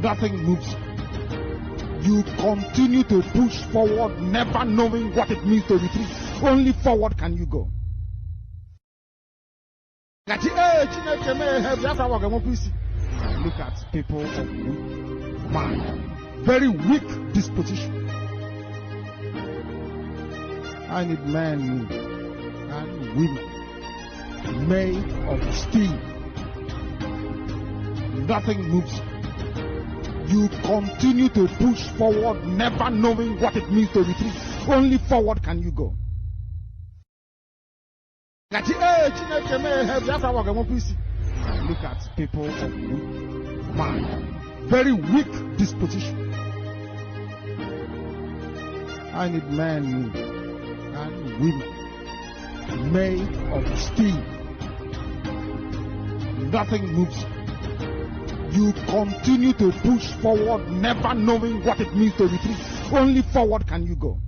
Nothing moves you. You continue to push forward, never knowing what it means to retreat. Only forward can you go. Look at people of weak mind, very weak disposition. I need men and women made of steel. Nothing moves you. You continue to push forward, never knowing what it means to retreat. Only forward can you go. Look at people of weak mind, very weak disposition. I need men and women made of steel. Nothing moves you. You continue to push forward, never knowing what it means to retreat. Only forward can you go.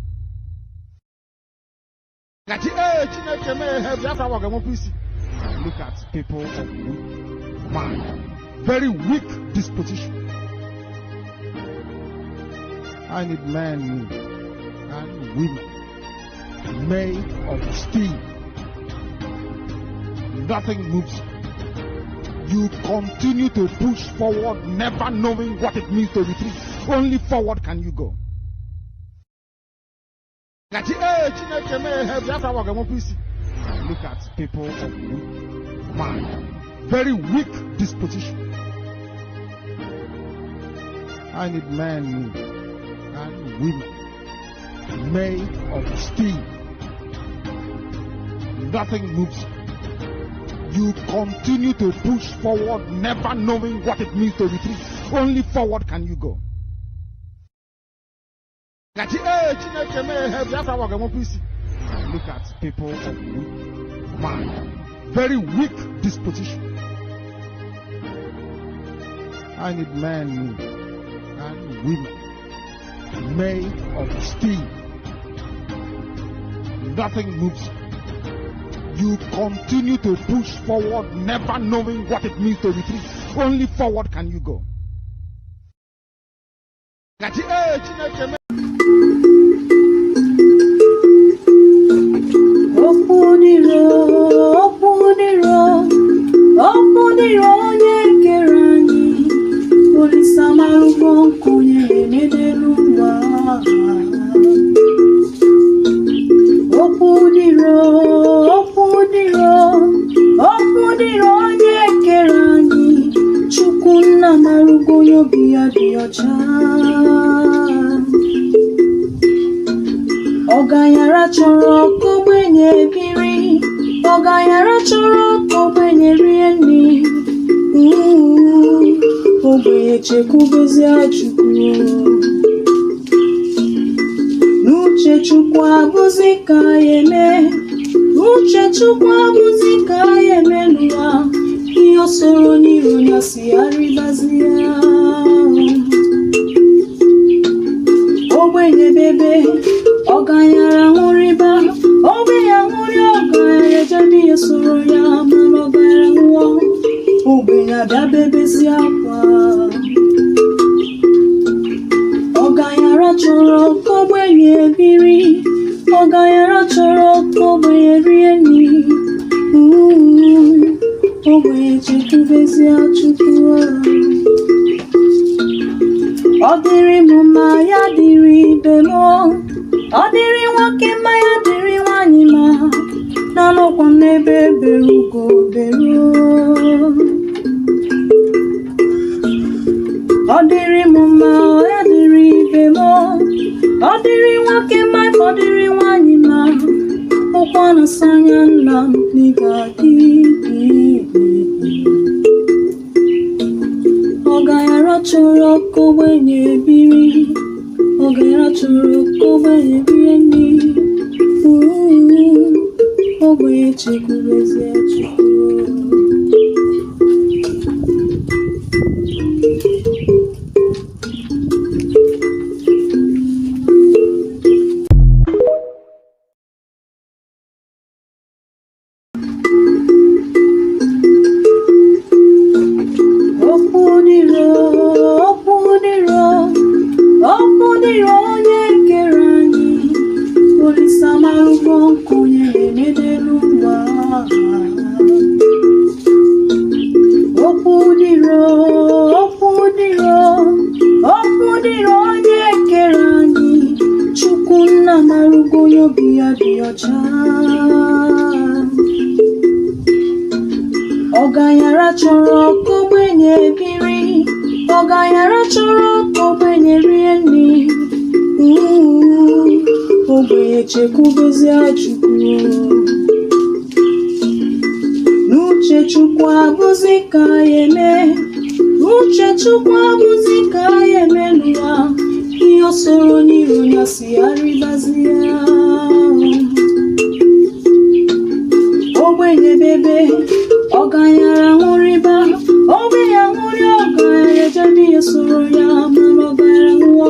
Look at people of weak mind, very weak disposition. I need men and women made of steel. Nothing moves you. You continue to push forward, never knowing what it means to retreat. Only forward can you go. Look at people of weak mind, very weak disposition. I need men and women made of steel. Nothing moves you. You continue to push forward, never knowing what it means to retreat. Only forward can you go. Look at people of weak mind, very weak disposition. I need men and women made of steel. Nothing moves you. You continue to push forward, never knowing what it means to retreat. Only forward can you go. Ogayara choro kogbenye biri, Ogayara choro kogbenye rieni, Ogbenye chekubezi achukwu, Nuche chukwu abụzi ka yeme, Nuche chukwu abụzi ka yeme n'ụwa, Ihe osoro n'iru ya si arịbazi ya. Ogbenye bebe, Ogayara nguriba, Ogbenye nguri Ogayara jadi yesoro ya mana Ogayara nwa, Ogbenye adabebezi akwa. Ogayara choro kogbenye biri, Ogayara choro kogbenye rieni, Ogbenye chekubezi achukwu. Odiri muma ya diri bemo, Odiri nwoke ma ya diri nwanyị ma, Nanọkwa n'ebe berugo beru. Odiri muma ya diri bemo, Odiri nwoke ma odiri nwanyị ma, Ụkwa na sanya nna n'ịga dị. Ogayara choro kogbenye biri, Ogayara choro kogbenye rieni, Ogbenye chekubezi achukwu. obi ya dị ọcha. Ọgaranya chọrọ ka ogbenye biri, ọgaranya chọrọ ka ogbenye rie nri. Ogbenye chekwubezie Chukwu. N'uche Chukwu abụzi ka ya eme, n'uche Chukwu abụzi ka ya eme n'ụwa. Ihe o soro n'iru ya si arịbazie. Ogbenye bebe, ọgaranya ṅụrịba, ogbenye ṅụrị, ọgaranya ejebe ihe soro ya, mana ọgaranya nwụọ,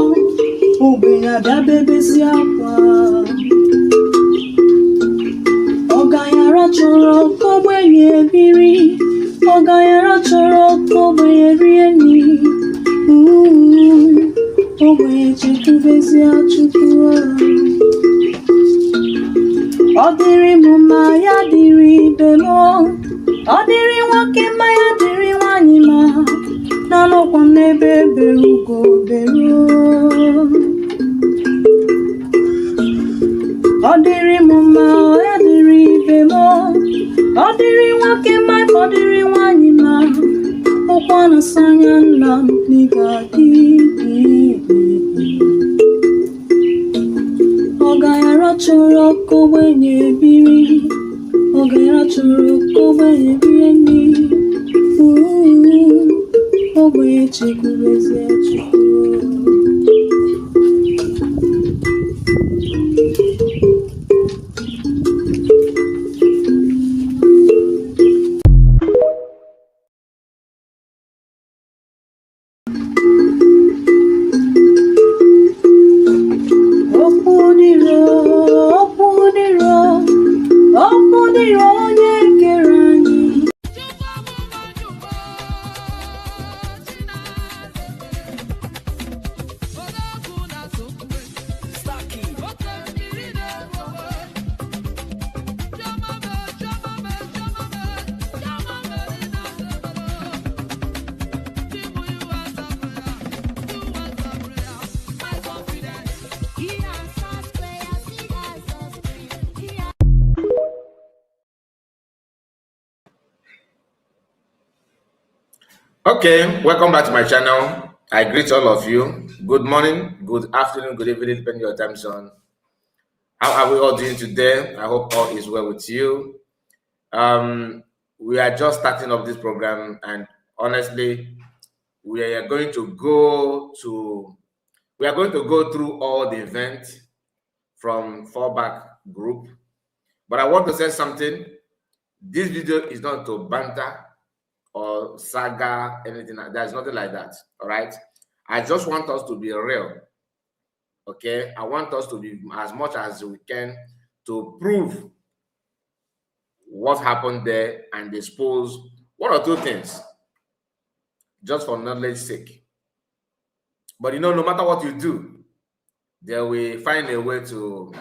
ogbenye abịa bebezi akwa. Ọgaranya chọrọ ka ogbenye biri, ọgaranya chọrọ ka ogbenye rie nri. Ogbenye chekwubezie Chukwu. Ọ dịrị m mma, ya dịrị ibe m. Ọ dịrị nwoke mma, ya dịrị nwanyị mma. N'anọkwa m n'ebe ebere ugo beruo. Ọ dịrị m mma, ya dịrị ibe m. Ọ dịrị nwoke mma, ọ dịrị nwanyị mma. Ọkwa na-asa anya nna m n'ịga dị. Ọgaranya chọrọ ka ogbenye biri, ọgaranya chọrọ ka ogbenye rie nri. Ogbenye chekwubezie Chukwu. Okay, welcome back to my channel. I greet all of you. Good morning, good afternoon, good evening, depending on your time zone. How are we all doing today? I hope all is well with you. We are just starting up this program, and honestly, we are going to go through all the events from FallBack group. But I want to say something. This video is not to banter or saga, anything like that. There's nothing like that. All right. I just want us to be real. Okay. I want us to be as much as we can to prove what happened there and expose one or two things just for knowledge's sake. But you know, no matter what you do, they will find a way to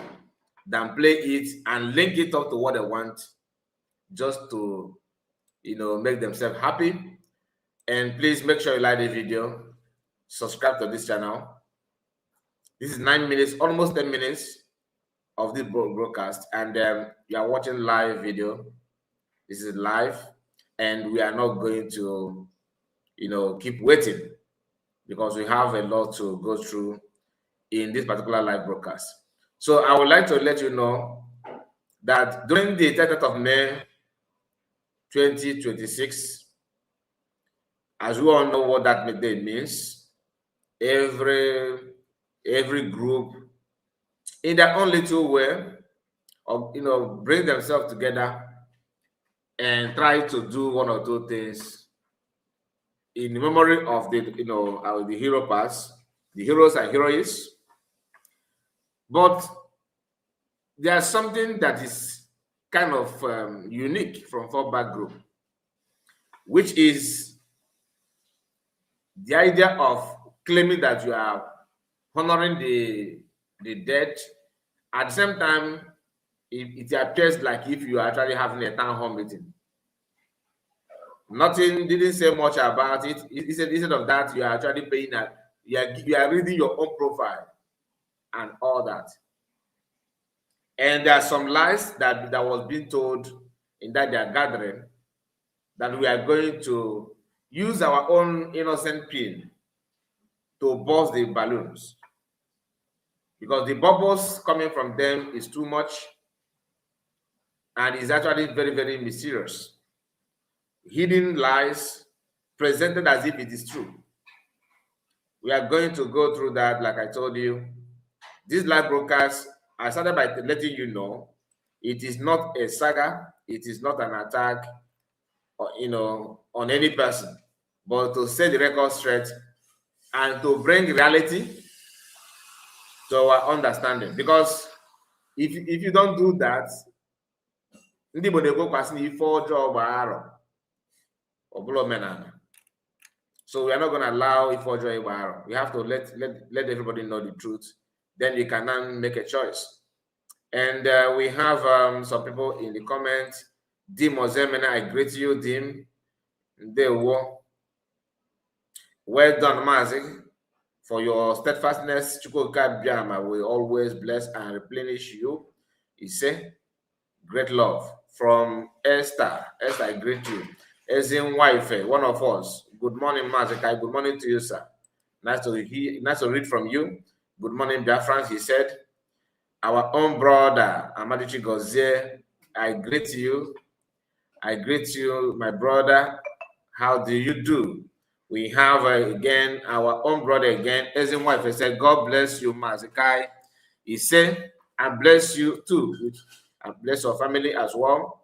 downplay it and link it up to what they want, just to, you know, make themselves happy. And please make sure you like the video, subscribe to this channel. This is 9 minutes, almost 10 minutes of this broadcast, and you are watching live video. This is live, and we are not going to, you know, keep waiting because we have a lot to go through in this particular live broadcast. So I would like to let you know that during the 30th of May 2026, as we all know what that day means, every group in their own little way of, you know, bring themselves together and try to do one or two things in memory of the, you know, the hero past, the heroes and heroines. But there's something that is kind of unique from FallBack group, which is the idea of claiming that you are honoring the dead. At the same time, it appears like if you are actually having a town hall meeting. Nothing, didn't say much about it. Instead of that, you are actually paying that. You are reading your own profile and all that. And there are some lies that was being told in that their gathering, that we are going to use our own innocent pin to burst the balloons, because the bubbles coming from them is too much and is actually very, very mysterious. Hidden lies presented as if it is true. We are going to go through that, like I told you. This live broadcast, I started by letting you know, it is not a saga, it is not an attack, or, on any person, but to set the record straight and to bring reality to our understanding. Because if you don't do that, ndị Igbo na-ekwekwasị na ife ọjọọ gba arọ ọ bụla omenala. So we are not going to allow ife ọjọọ ịgba arọ. We have to let everybody know the truth. Then you can now make a choice. And we have some people in the comments. Dim Ozemena, I greet you, Dim. Well done, Mazi, for your steadfastness. Chukwuka Biama will always bless and replenish you. He said, great love from Esther. Esther, I greet you. Ezin wife, one of us. Good morning, Mazikai. Good morning to you, sir. Nice to read from you. Good morning, Biafra. He said, our own brother, Amadichi Gozie, I greet you. I greet you, my brother. How do you do? We have again our own brother again. Ezin wife, he said, God bless you, Mazikai. He said, I bless you too. And bless your family as well.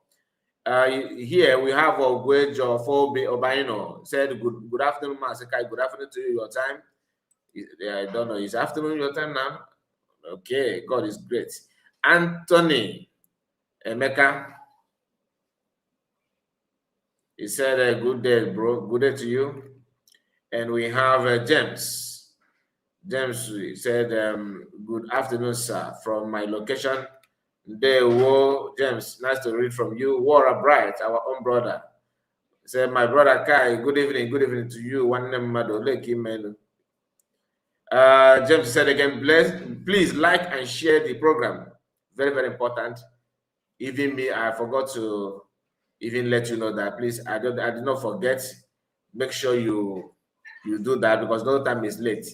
Here we have Ogwejo Fobe Obaino. Said, good afternoon, Mazikai. Good afternoon to you, your time. I don't know, it's afternoon your time now? Okay, God is great. Anthony Emeka, he said, good day, bro. Good day to you. And we have James. James said, good afternoon, sir, from my location. James, nice to read from you. Wara Bright, our own brother. He said, my brother Kai, good evening to you. One name, James said again, please like and share the program. Very, very important. Even me, I forgot to even let you know that. Please, I did not forget. Make sure you do that, because no time is late.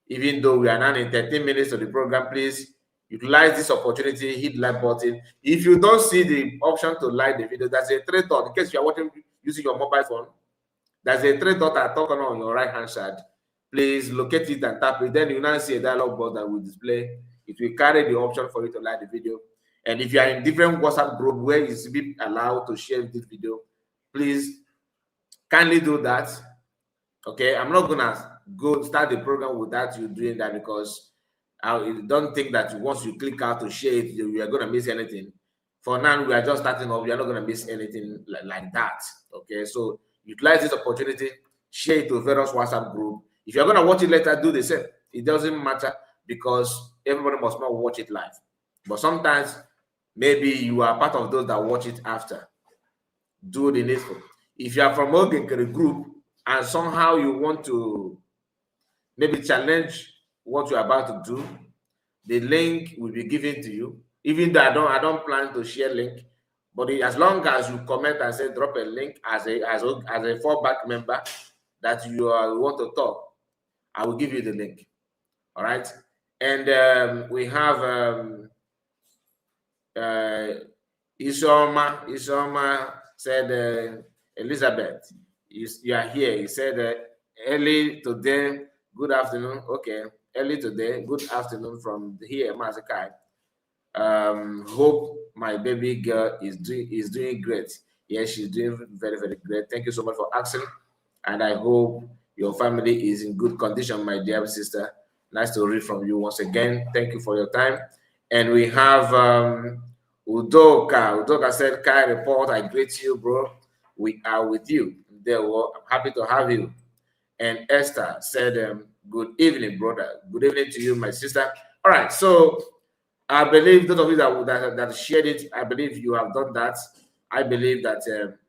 Even though we are now in 13 minutes of the program, please utilize this opportunity, hit the like button. If you don't see the option to like the video, there's a three dot. In case you are watching using your mobile phone, there's a three dot at top corner on your right hand side. Please locate it and tap it. Then you now see a dialog box that will display. It will carry the option for you to like the video. And if you are in different WhatsApp group where it's be allowed to share this video, please kindly do that. Okay, I'm not gonna go start the program without you doing that, because I don't think that once you click out to share it, you are gonna miss anything. For now, we are just starting off. We are not gonna miss anything like that. Okay, so utilize this opportunity, share it to various WhatsApp group. If you're gonna watch it later, do the same. It doesn't matter, because everybody must not watch it live. But sometimes maybe you are part of those that watch it after. Do the needful. If you are from a group and somehow you want to maybe challenge what you're about to do, the link will be given to you. Even though I don't plan to share link, but as long as you comment and say drop a link as a FallBack member that you want to talk, I will give you the link. All right. And we have Isoma said, Elizabeth, you are here. He said, early today, good afternoon. Okay, early today, good afternoon from here, Mazikai. Hope my baby girl is doing great. Yes, she's doing very, very great. Thank you so much for asking. And I hope your family is in good condition, my dear sister. Nice to read from you once again. Thank you for your time. And we have Udoka. Udoka said, Kai report, I greet you, bro. We are with you. I'm happy to have you. And Esther said, good evening, brother. Good evening to you, my sister. All right, so I believe those of you that shared it, I believe you have done that. I believe that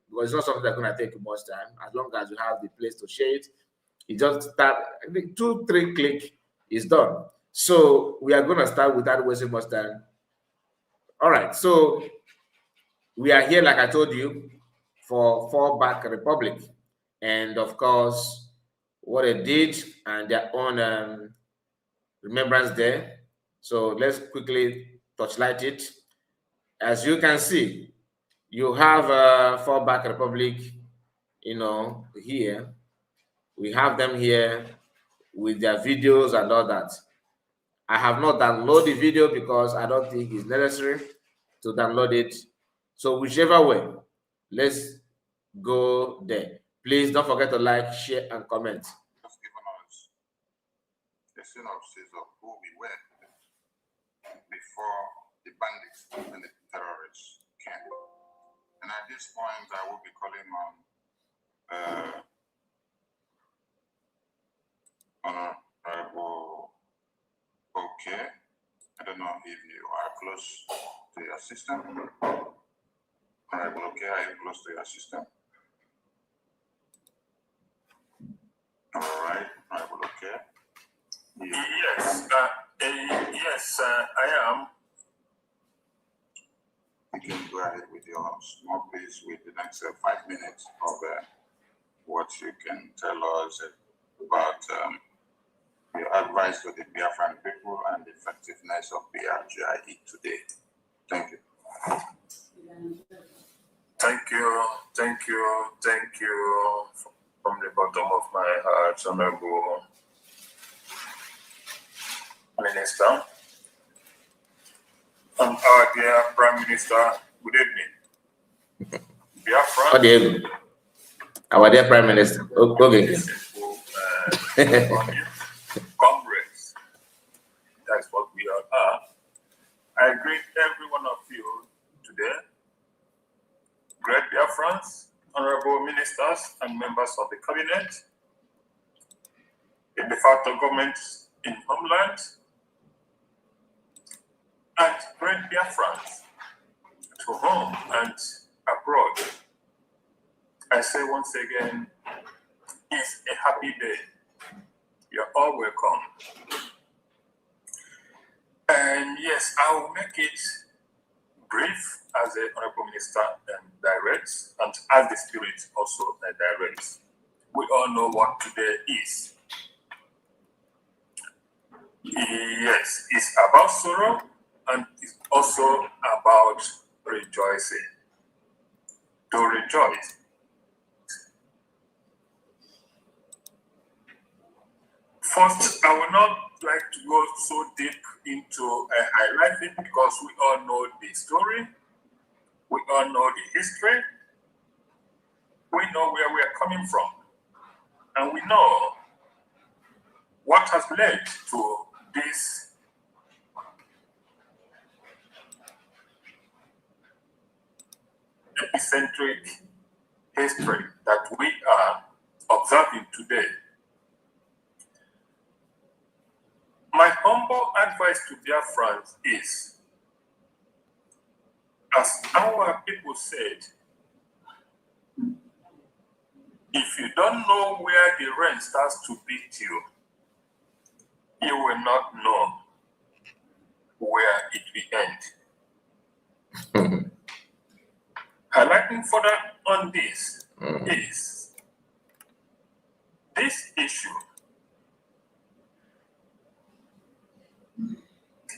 because it's not something that's going to take much time. As long as you have the place to share it, you just start, I think 2-3 click is done. So we are going to start without wasting much time. All right, so we are here, like I told you, for FallBack Republic, and of course, what they did and their own remembrance there. So let's quickly touchlight it. As you can see, you have FallBack Republic, here. We have them here with their videos and all that. I have not downloaded the video because I don't think it's necessary to download it. So whichever way, let's go there. Please don't forget to like, share, and comment. Just given us a synopsis of who we were before the bandits and the terrorists came. And at this point, I will be calling on Honorable Okay. I don't know if you are close to your system. Honorable Okay, are you close to your system? All right, Honorable Okay. Yes, yes, I am. You can go ahead with your small piece with the next 5 minutes of what you can tell us about your advice to the Biafran people and the effectiveness of BRGIE today. Thank you. Thank you from the bottom of my heart, Honorable Minister. And our dear Prime Minister, good evening. Biafra. Good evening. Our dear Prime Minister. Okay. Congress. That's what we all are. I greet every one of you today. Great Biafrans, honorable ministers and members of the cabinet, the de facto government in homeland, and great Biafrans to home and abroad. I say once again, it's a happy day. You're all welcome. And yes, I will make it brief as the Honorable Minister directs and as the Spirit also directs. We all know what today is. Yes, it's about sorrow and it's also about rejoicing. To rejoice. First, I would not like to go so deep into highlighting because we all know the story, we all know the history, we know where we are coming from, and we know what has led to this epicentric history that we are observing today. My humble advice to Biafrans is, as our people said, if you don't know where the rain starts to beat you, you will not know where it will end. Highlighting further on this is this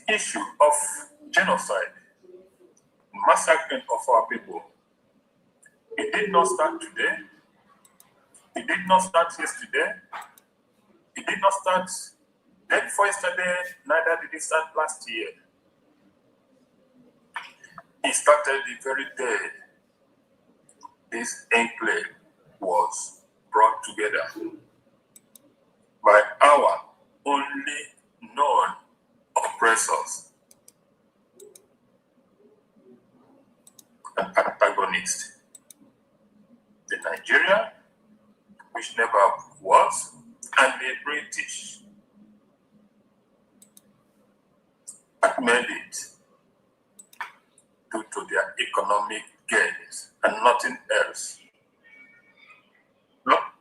issue of genocide, massacring of our people. It did not start today. It did not start yesterday. It did not start day before yesterday, neither did it start last year. It started the very day this enclave was brought together by our only known oppressors and antagonists. The Nigeria, which never was, and the British that made it due to their economic gains and nothing else. Not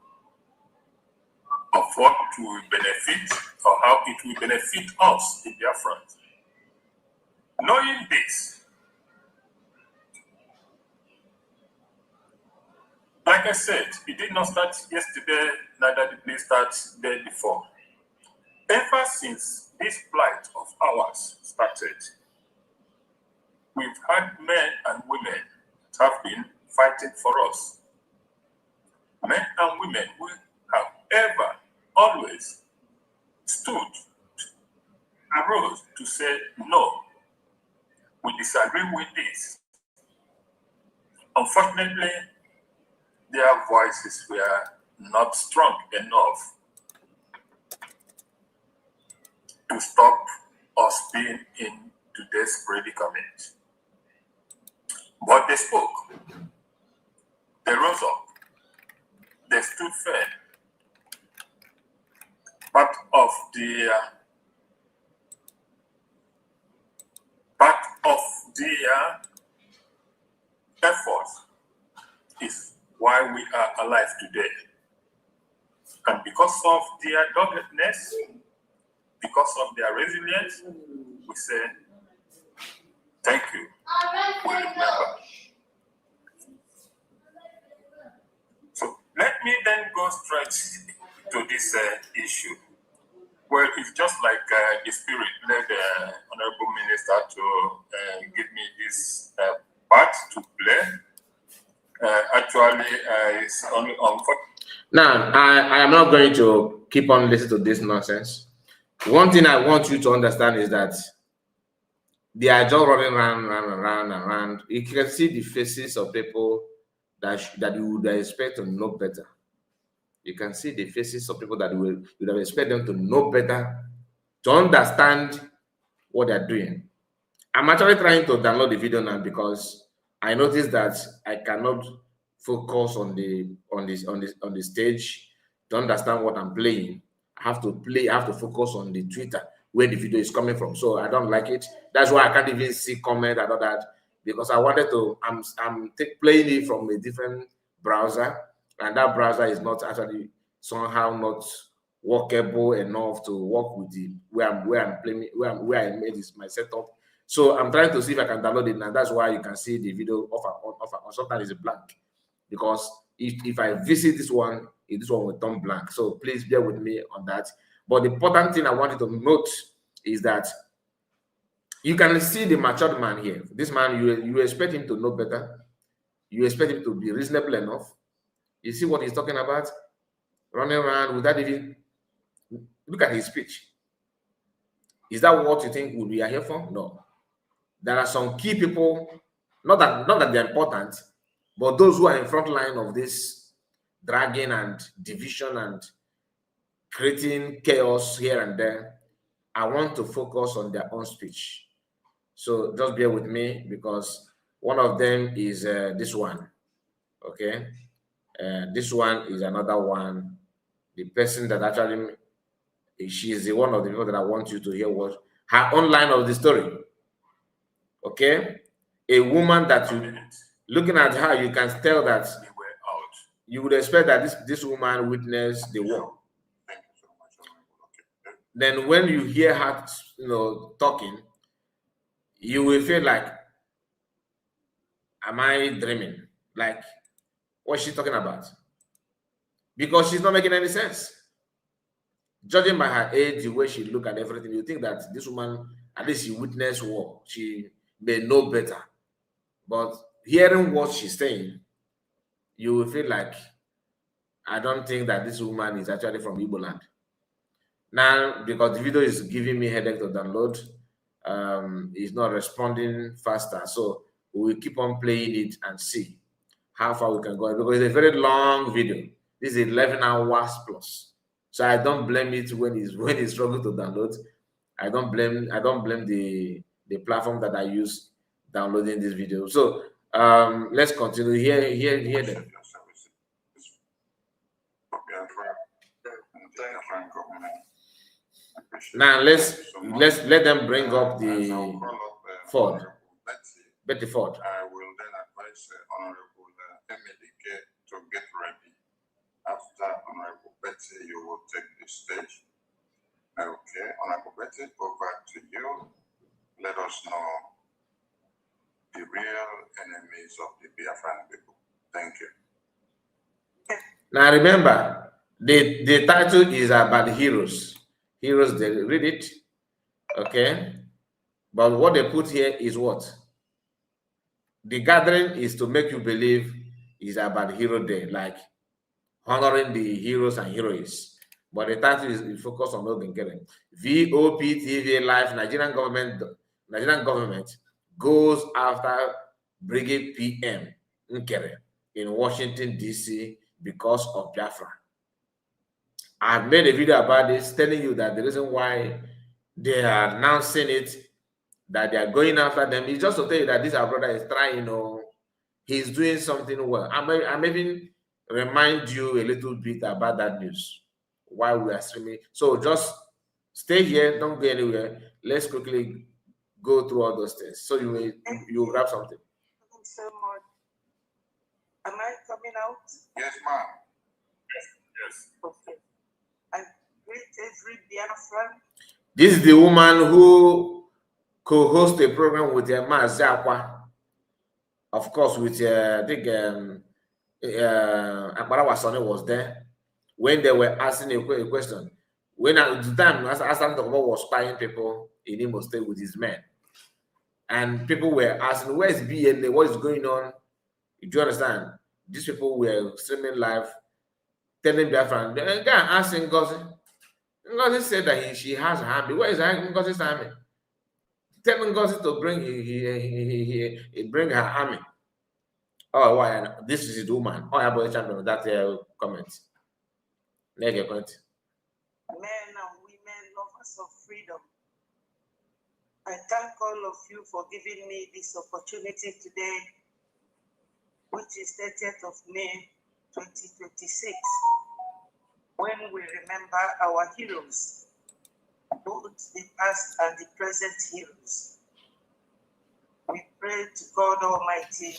of what will benefit or how it will benefit us, the Biafrans. Knowing this, Like I said, it did not start yesterday, neither did it start the day before. Ever since this plight of ours started, we've had men and women that have been fighting for us. Men and women who have ever, always stood, arose to say, no, we disagree with this. Unfortunately, their voices were not strong enough to stop us being in today's predicament. But they spoke. They rose up. They stood firm. Part of their effort is why we are alive today. And because of their doggedness, because of their resilience, we say, thank you. We remember. So let me then go straight to this issue. Well, it's just like the spirit led the Honorable Minister to give me this part to play. Actually, it's only unfortunate. Now, I am not going to keep on listening to this nonsense. One thing I want you to understand is that they are just running around. You can see the faces of people that you would expect to know better. You can see the faces of people that you would have expected them to know better, to understand what they're doing. I'm actually trying to download the video now because I noticed that I cannot focus on the stage to understand what I'm playing. I have to focus on the Twitter where the video is coming from. So I don't like it. That's why I can't even see comment and all that, because I wanted to, I'm playing it from a different browser, and that browser is not actually somehow not workable enough to work with the where I made this my setup. So I'm trying to see if I can download it now. That's why you can see the video of sometimes it's blank, because if I visit this one will turn blank. So please bear with me on that. But the important thing I wanted to note is that you can see the matured man here. This man, you expect him to know better. You expect him to be reasonable enough. You see what he's talking about? Running around without even look at his speech. Is that what you think we are here for? No. There are some key people, not that they're important, but those who are in front line of this dragging and division and creating chaos here and there. I want to focus on their own speech. So just bear with me, because one of them is this one. Okay. This one is another one. The person that actually, she is the one of the people that I want you to hear what her own line of the story. Okay. A woman that you, looking at her, you can tell that you would expect that this woman witnessed the war. Then when you hear her, talking, you will feel like, am I dreaming? Like, what's she talking about? Because she's not making any sense. Judging by her age, the way she look at everything, you think that this woman, at least she witnessed war. She may know better. But hearing what she's saying, you will feel like, I don't think that this woman is actually from Igbo land. Now, because the video is giving me headache to download, it's not responding faster. So we will keep on playing it and see how far we can go, because it's a very long video. This is 11 hours plus. So I don't blame it when it's struggling to download. I don't blame the platform that I use downloading this video. So let's continue. Hear them. Now let's let them bring up the Ford. Betty Ford. I will then advise Honorable Emilike to get ready. After Honorable Betty, you will take the stage. Okay, Honorable Betty, over to you. Let us know the real enemies of the Biafran people. Thank you. Now remember, the title is about heroes. Heroes, they read it, okay? But what they put here is what? The gathering is to make you believe is about Hero Day, like honoring the heroes and heroines. But the title is focused on Ogenkere. VOPTV Live, Nigerian government goes after Brigade PM Nkere in Washington, D.C. because of Biafra. I've made a video about this, telling you that the reason why they are announcing it, that they are going after them, is just to tell you that this our brother is trying, he's doing something well. I'm even remind you a little bit about that news while we are streaming. So just stay here, don't go anywhere. Let's quickly go through all those things. So you grab something. Thank you so much. Am I coming out? Yes, ma'am. Yes. Okay. I greet every Biafran. This is the woman who co-hosts a program with Zakwa. Of course, with I think Akbara Wasone was there when they were asking a question. When at the time Asan Tokobo was spying people in Imo State with his men, and people were asking, "Where is BNA? What is going on?" Do you understand? These people were streaming live, telling Biafran. The guy asking Ngozi. Ngozi said that she has an army. Where is Ngozi's army? Tell Ngozi to bring bring her army. Oh, why? This is the woman. Oh, I'm champion of that comment. Negative comment. Men and women, lovers of freedom. I thank all of you for giving me this opportunity today, which is 30th of May 2026, when we remember our heroes, both the past and the present heroes. We pray to God Almighty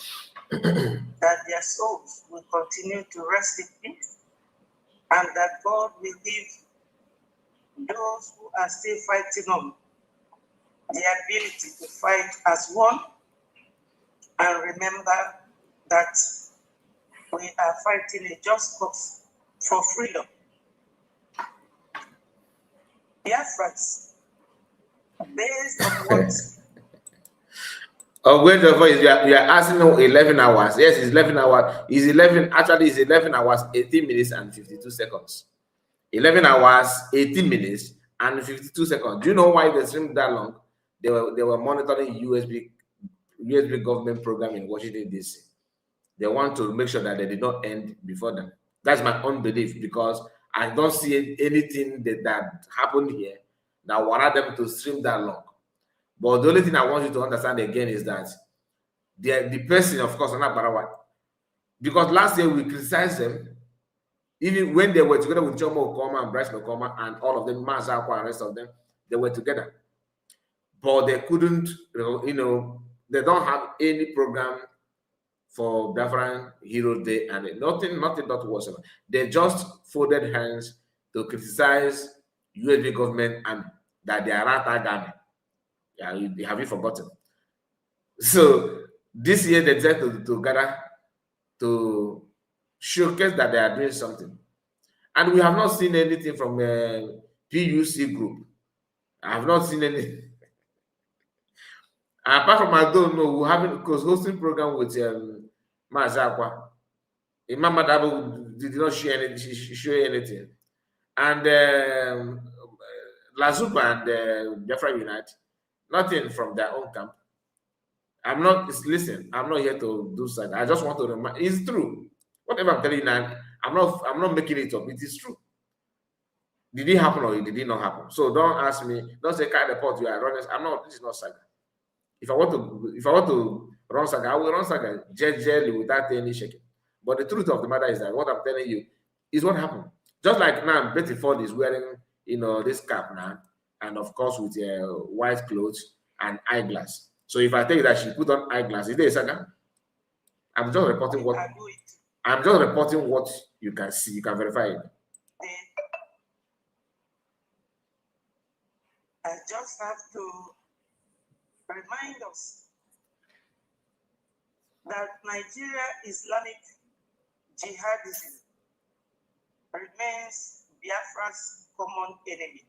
that their souls will continue to rest in peace, and that God will give those who are still fighting on the ability to fight as one, and remember that we are fighting a just cause for freedom. Biafrans, based on what? Oh, wait, you are asking 11 hours. Yes, it's 11 hours. It's 11, actually, it's 11 hours, 18 minutes, and 52 seconds. 11 hours, 18 minutes, and 52 seconds. Do you know why they streamed that long? They were monitoring USB government program in Washington, D.C. They want to make sure that they did not end before them. That's my own belief, because I don't see anything that happened here that wanted them to stream that long. But the only thing I want you to understand again is that the person, of course, not Barawa, because last year we criticized them, even when they were together with Jomo Okoma and Bryce Okoma and all of them, Mazakwa and the rest of them, they were together. But they couldn't, they don't have any program for Biafran Hero Day, and nothing whatsoever. They just folded hands to criticize USB government and that they are anti-Ghana. Yeah, have you forgotten? So this year they decided to gather to showcase that they are doing something, and we have not seen anything from PUC group. I have not seen any. Apart from I don't know, we having hosting program with Mazakwa. Imam Madabu did not show anything, and Lazuba and Biafra Unite, nothing from their own camp. I'm not here to do that. I just want to remind, it's true. Whatever I'm telling you now, I'm not making it up. It is true. Did it happen or did it not happen? So don't ask me, don't say kind report you are running. This is not saga. If I want to run saga, I will run saga gently without any shaking. But the truth of the matter is that what I'm telling you is what happened. Just like now, Betty Ford is wearing, this cap now, and of course with white clothes and eyeglass. So if I tell you that she put on eyeglass, is there a saga? I'm just reporting what you can see. You can verify it. I just have to remind us that Nigeria Islamic jihadism remains Biafra's common enemy.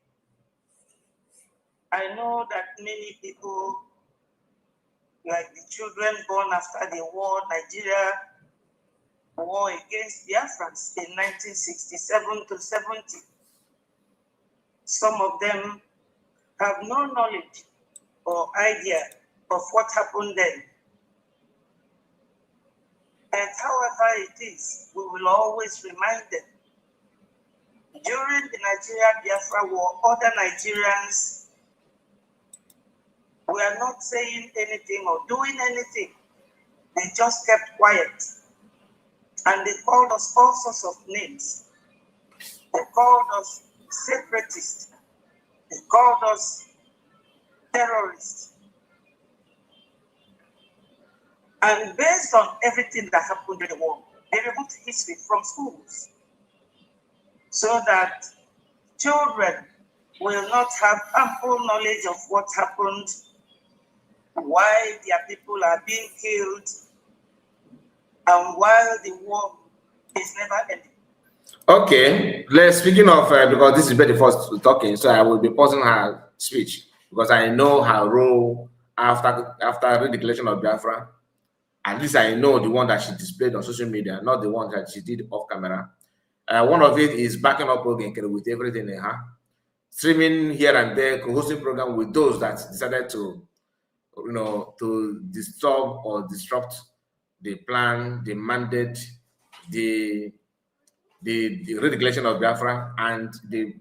I know that many people, like the children born after the war, Nigeria war against Biafrans in 1967 to 70, some of them have no knowledge or idea of what happened then. And however it is, we will always remind them. During the Nigeria-Biafra war, other Nigerians were not saying anything or doing anything. They just kept quiet. And they called us all sorts of names. They called us separatists. They called us terrorists. And based on everything that happened in the war, they removed history from schools so that children will not have ample knowledge of what happened, why their people are being killed, and while the war is never ending. Okay, speaking of, because this is Betty first talking, so I will be pausing her speech because I know her role after the declaration of Biafra. At least I know the one that she displayed on social media, not the one that she did off camera. One of it is backing up Ogenkere with everything in her, streaming here and there, co-hosting program with those that decided to, to disturb or disrupt the plan, the mandate, the redeclaration of Biafra, and the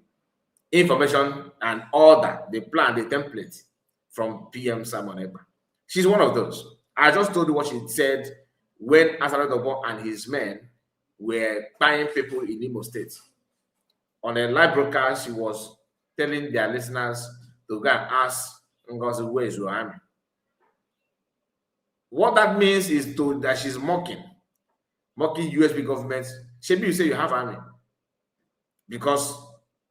information and order, the plan, the template from PM Simon Ekpa. She's one of those. I just told you what she said when Asaradobo and his men were buying people in Imo State. On a live broadcast, she was telling their listeners to go and ask Ngozi, where is your army? What that means is that she's mocking USB government. Maybe you say you have army because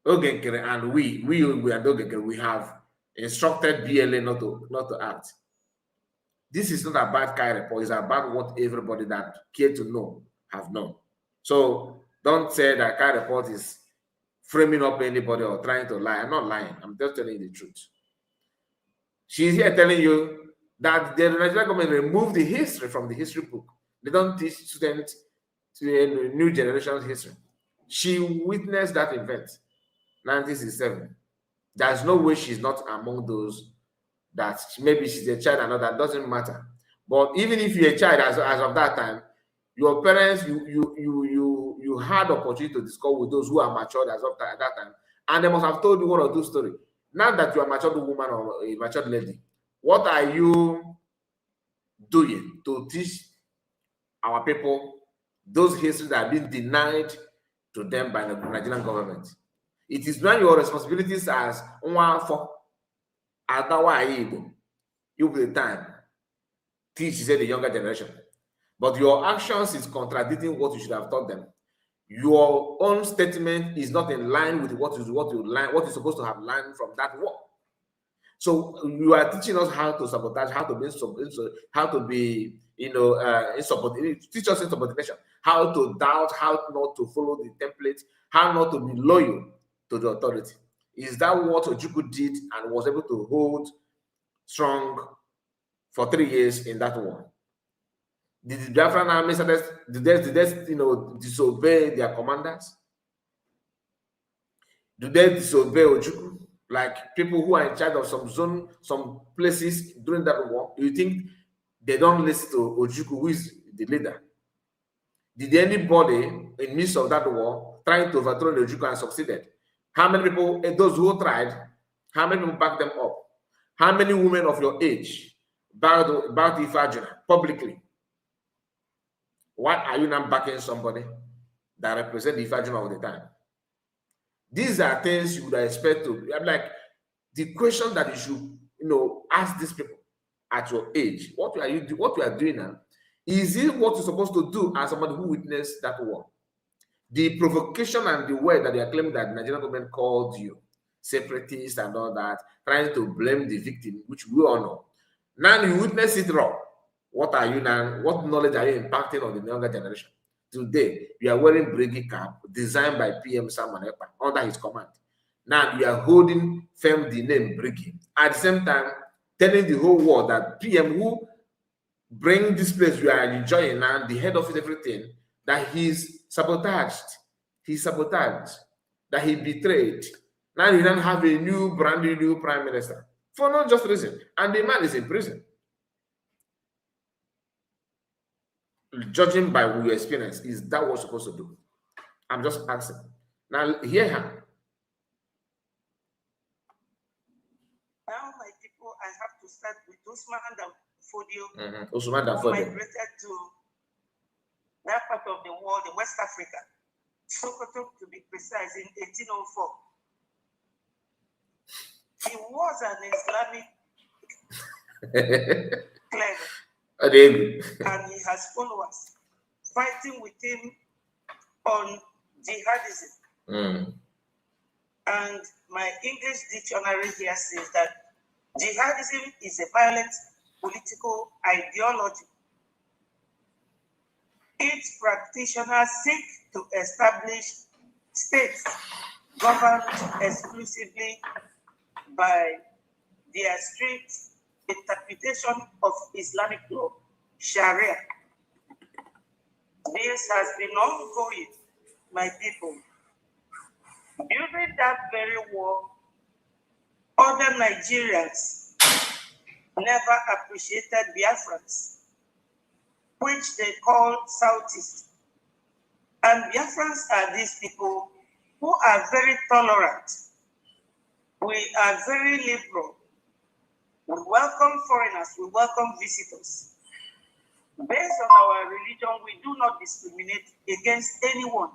Ogenkere and we and Ogenkere, we have instructed BLA not to act. This is not about Kai report, it's about what everybody that care to know have known. So don't say that Kai report is framing up anybody or trying to lie. I'm not lying, I'm just telling you the truth. She's here telling you that the Nigerian government removed the history from the history book. They don't teach students to a new generation's history. She witnessed that event, 1967. There's no way she's not among those that maybe she's a child and all that, doesn't matter. But even if you're a child as of that time, your parents, you had the opportunity to discuss with those who are matured as of at that time, and they must have told you one or two stories. Now that you are a matured woman or a matured lady, what are you doing to teach our people those histories that have been denied to them by the Nigerian government? It is not your responsibilities as you with the time teach the younger generation, but your actions is contradicting what you should have taught them. Your own statement is not in line with what you're supposed to have learned from that war. So you are teaching us how to sabotage, how to be teach us insubordination, how to doubt, how not to follow the template, how not to be loyal to the authority. Is that what Ojukwu did and was able to hold strong for 3 years in that war? Did the Biafran army disobey their commanders? Do they disobey Ojukwu? Like people who are in charge of some zone, some places during that war, do you think they don't listen to Ojukwu, who is the leader? Did anybody in midst of that war trying to overthrow the Ojukwu and succeeded? How many people, those who tried, how many people backed them up? How many women of your age bowed Ifajuna publicly? Why are you not backing somebody that represents the Ifajuna all the time? These are things you would expect to. I'm like, the question that you should, ask these people at your age. What you are doing now, is it what you're supposed to do as somebody who witnessed that war? The provocation and the word that they are claiming that the Nigerian government called you separatist and all that, trying to blame the victim, which we all know. Now you witness it raw. What are you now? What knowledge are you impacting on the younger generation? Today, you are wearing Briggy cap designed by PM Simon Ekpa under his command. Now you are holding firm the name Briggy. At the same time, telling the whole world that PM who bring this place we are enjoying now, the head of it, everything, that he's sabotaged. He sabotaged. That he betrayed. Now he don't have a brand new prime minister. For no just reason. And the man is in prison. Judging by your experience, is that what you're supposed to do? I'm just asking. Now, hear her. Now, my people, I have to start with Usman Danfodio, Usman who Danfodio migrated to that part of the world, in West Africa, Sokoto to be precise, in 1804. He was an Islamic cleric. And he has followers fighting with him on jihadism. And my English dictionary here says that jihadism is a violent political ideology. Its practitioners seek to establish states governed exclusively by their strict interpretation of Islamic law, Sharia. This has been ongoing, my people. During that very war, other Nigerians never appreciated Biafrans, which they call Southeast. And Biafrans are these people who are very tolerant. We are very liberal. We welcome foreigners, we welcome visitors. Based on our religion, we do not discriminate against anyone.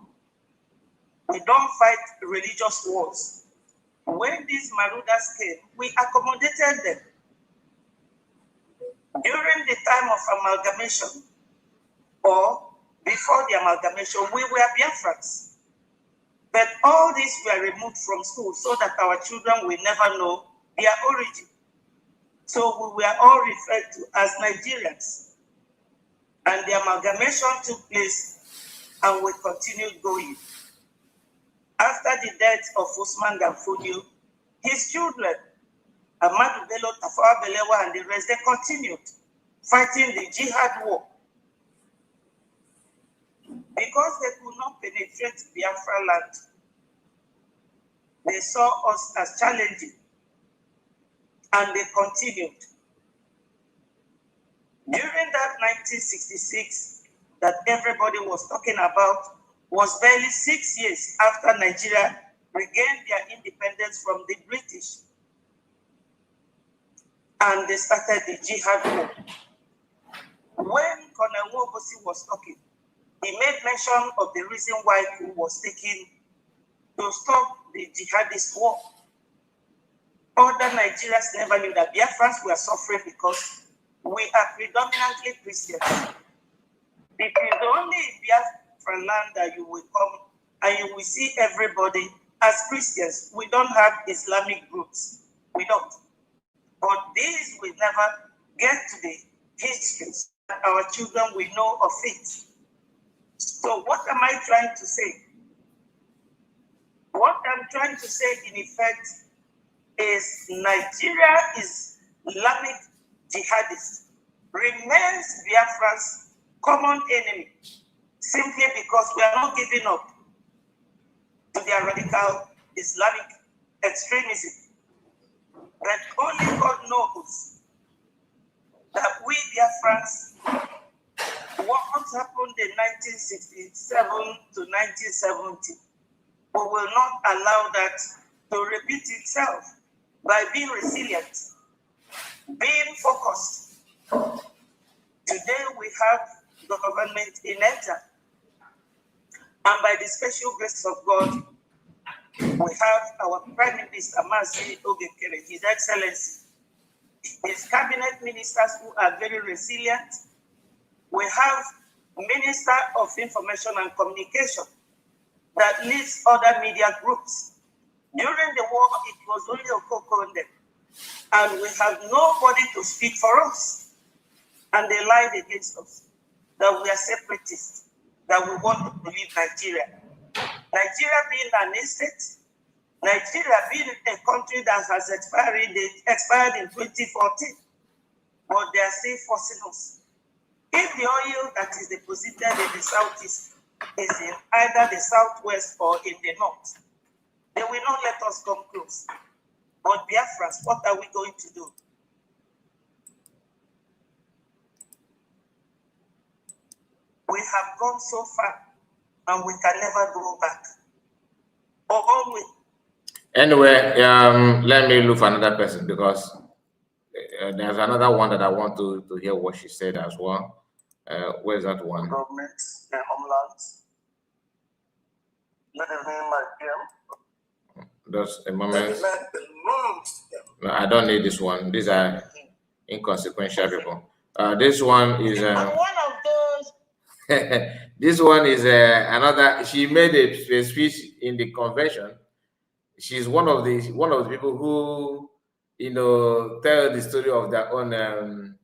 We don't fight religious wars. When these marauders came, we accommodated them. During the time of amalgamation, or before the amalgamation, we were Biafrans. But all these were removed from school so that our children will never know their origin. So we were all referred to as Nigerians. And the amalgamation took place and we continued going. After the death of Usman Danfodio, his children, Ahmadu Bello, Tafawa Balewa, and the rest, they continued fighting the jihad war. Because they could not penetrate Biafra land, they saw us as challenging, and they continued. During that 1966 that everybody was talking about was barely 6 years after Nigeria regained their independence from the British. And they started the jihad war. When Colonel Nwobosi was talking, he made mention of the reason why he was taken to stop the jihadist war. Other Nigerians never knew that Biafrans were suffering because we are predominantly Christians. It is only in Biafra land that you will come and you will see everybody as Christians. We don't have Islamic groups. We don't. But these will never get to the histories that our children will know of it. So what am I trying to say? What I'm trying to say in effect is Nigeria is Islamic jihadist, remains Biafra's common enemy, simply because we are not giving up to their radical Islamic extremism. But only God knows that we Biafrans, what happened in 1967 to 1970, we will not allow that to repeat itself by being resilient, being focused. Today we have the government in ETA, and by the special grace of God, we have our Prime Minister, Mazi Ogekere, His Excellency, his cabinet ministers who are very resilient. We have Minister of Information and Communication that leads other media groups. During the war, it was only Okoko and them. And we have nobody to speak for us. And they lied against us, that we are separatists, that we want to leave Nigeria. Nigeria being an estate, Nigeria being a country that has expired in 2014, but they are still forcing us. If the oil that is deposited in the southeast is in either the southwest or in the north, they will not let us come close. But Biafras, what are we going to do? We have gone so far and we can never go back. Or always. Anyway, let me look for another person because there's another one that I want to hear what she said as well. Where's that one? Government and homeland. Let them name my PM. Just a moment. No, I don't need this one. These are inconsequential people. This one is I'm one of those. this one is another. She made a speech in the convention. She's one of the people who, you know, tell the story of their own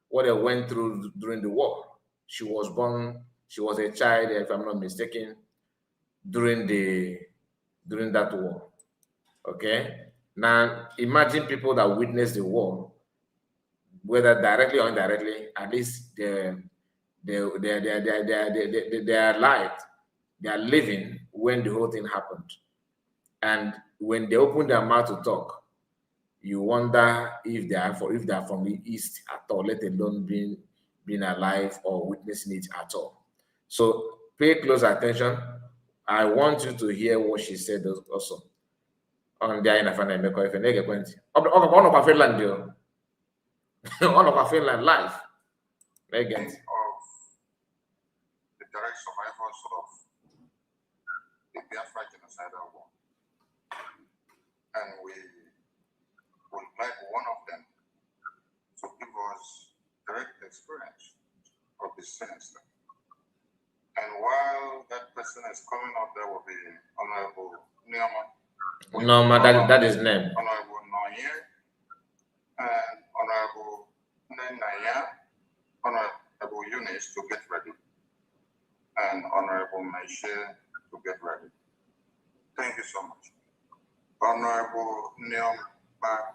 what they went through during the war. She was born. She was a child, if I'm not mistaken, during that war. Okay. Now imagine people that witnessed the war, whether directly or indirectly. At least they are alive. They are living when the whole thing happened. And when they open their mouth to talk, you wonder if they are from the East at all, let alone being alive or witnessing it at all. So pay close attention. I want you to hear what she said also. On the in one of our Finland, one of our Finland life. Again. Of the direct survivors of the Biafra genocidal war. And we would like one of them to give us direct experience of the sinister. And while that person is coming up, there will be Honorable Neoma. No, that is name. Honorable Noye and Honorable Nenaya, Honorable Eunice to get ready, and Honorable Maisha to get ready. Thank you so much. Honorable Neoma,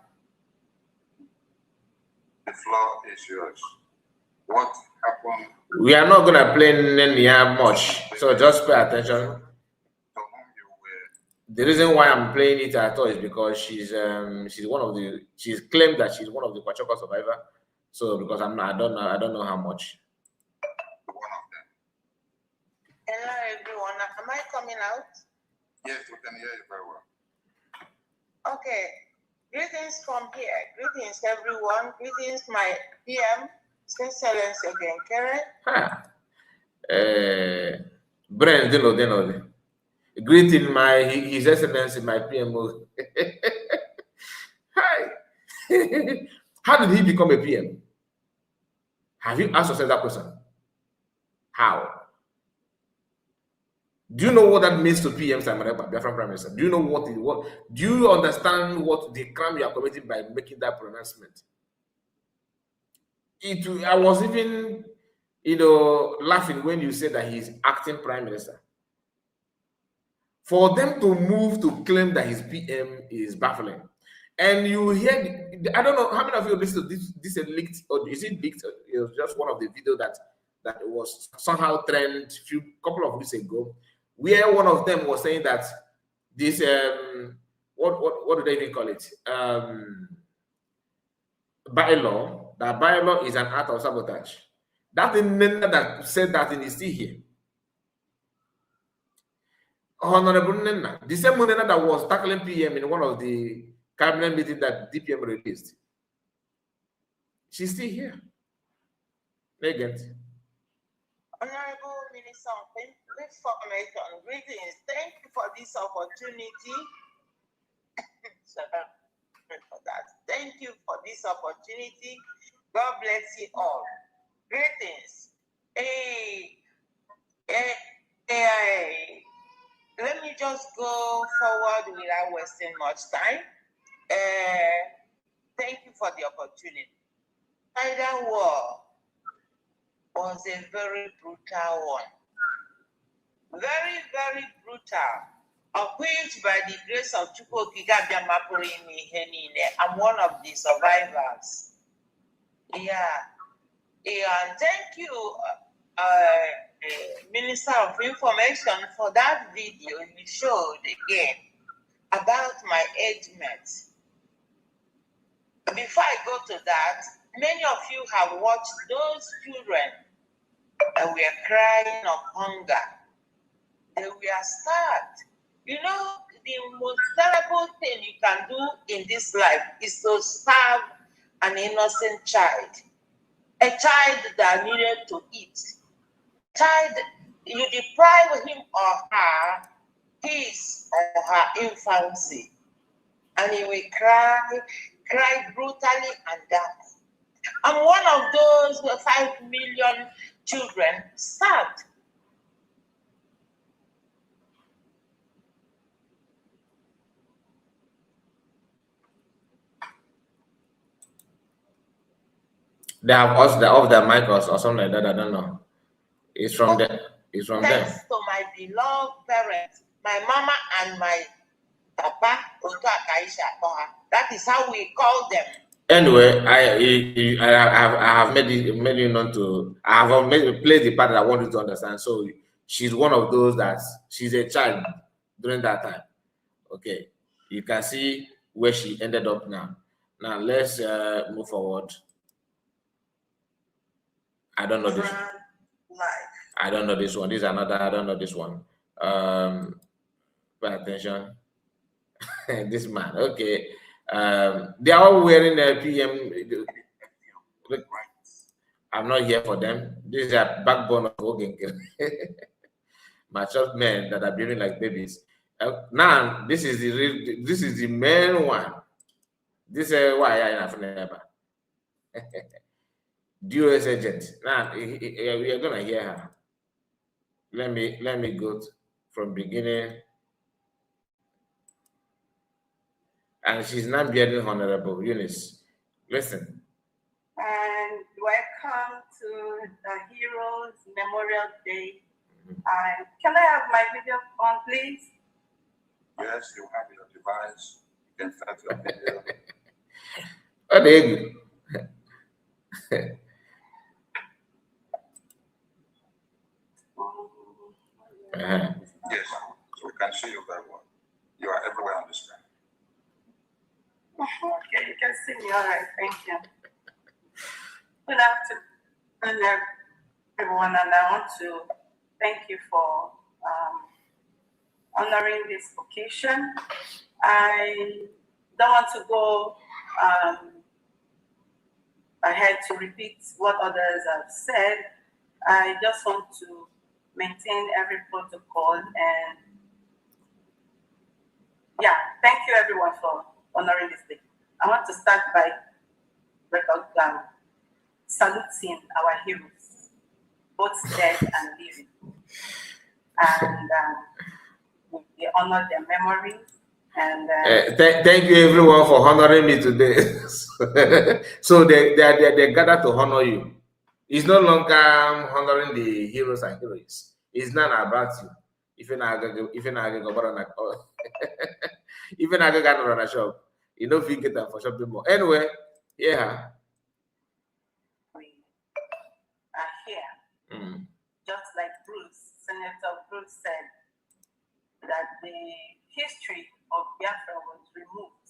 the floor is yours. What happened? We are not going to play Nenia much, so just pay attention. The reason why I'm playing it at all is because she's claimed that she's one of the Kwachoko survivor. So because I don't know how much. One of them. Hello everyone, am I coming out? Yes, we can hear you very well. Okay, greetings from here. Greetings everyone. Greetings my PM, Excellency Ogenkere. Brand, Dino. Greeting His Excellency, my PMO. Hi. How did he become a PM? Have you asked yourself that question? How? Do you know what that means to PM Biafran Prime Minister? Do you know what? Do you understand what the crime you are committing by making that pronouncement? I was even, laughing when you said that he's acting Prime Minister. For them to move to claim that his PM is baffling. And you hear, I don't know how many of you listened to this leaked, or is it leaked? It was just one of the videos that was somehow trend couple of weeks ago, where one of them was saying that this what do they even call it? Bylaw is an act of sabotage. That thing that said that thing is still here. Honorable Nena, the same Nena that was tackling PM in one of the cabinet meetings that DPM released. She's still here. Megan. Honorable Minister of Information, greetings. Thank you for this opportunity. For that. Thank you for this opportunity. God bless you all. Greetings. Let me just go forward without wasting much time. Thank you for the opportunity. Either war was a very brutal one. very, very brutal, of which by the grace of Chukwokika, I'm one of the survivors. Yeah. And thank you, Minister of Information, for that video you showed again about my age mates. Before I go to that, many of you have watched those children that were crying of hunger. They were starved. You know, the most terrible thing you can do in this life is to starve an innocent child. A child that needed to eat. Child, you deprive him or her his or her infancy, and he will cry brutally and die. I'm one of those 5 million children starved. They have us off their mic or something like that. I don't know. It's from them. It's from them. Thanks to my beloved parents, my mama and my papa, that is how we call them. Anyway, I have made you known to. I have played the part that I want you to understand. So she's one of those that she's a child during that time. Okay, you can see where she ended up now. Now let's move forward. I don't know this. I don't know this one. This is another. I don't know this one. Pay attention. This man. Okay. They are all wearing a PM. Look, I'm not here for them. This is a backbone of Hogan. Mature men that are behaving like babies. Now, this is the real. This is the main one. This is why I have never. DOS agent. Now we are gonna hear her. Let me go from beginning. And she's not being Honorable Eunice. Listen. And welcome to the Heroes Memorial Day. Can I have my video on, please? Yes, you have your device. You can start your video. Oh, there you go. Yes, so we can see you very well. You are everywhere on the screen. Okay, you can see me. All right, thank you. Good afternoon, everyone, and I want to thank you for honoring this occasion. I don't want to go ahead to repeat what others have said. I just want to maintain every protocol, and yeah, thank you everyone for honoring this day. I want to start by saluting our heroes, both dead and living, and we honor their memories. And thank you everyone for honoring me today. So they gather to honor you. It's no longer honoring the heroes and heroines. It's not about you. Even I got on a shop, you know, if you get that for shopping more. Anyway, yeah. We are here. Just like Senator Bruce said, that the history of Biafra was removed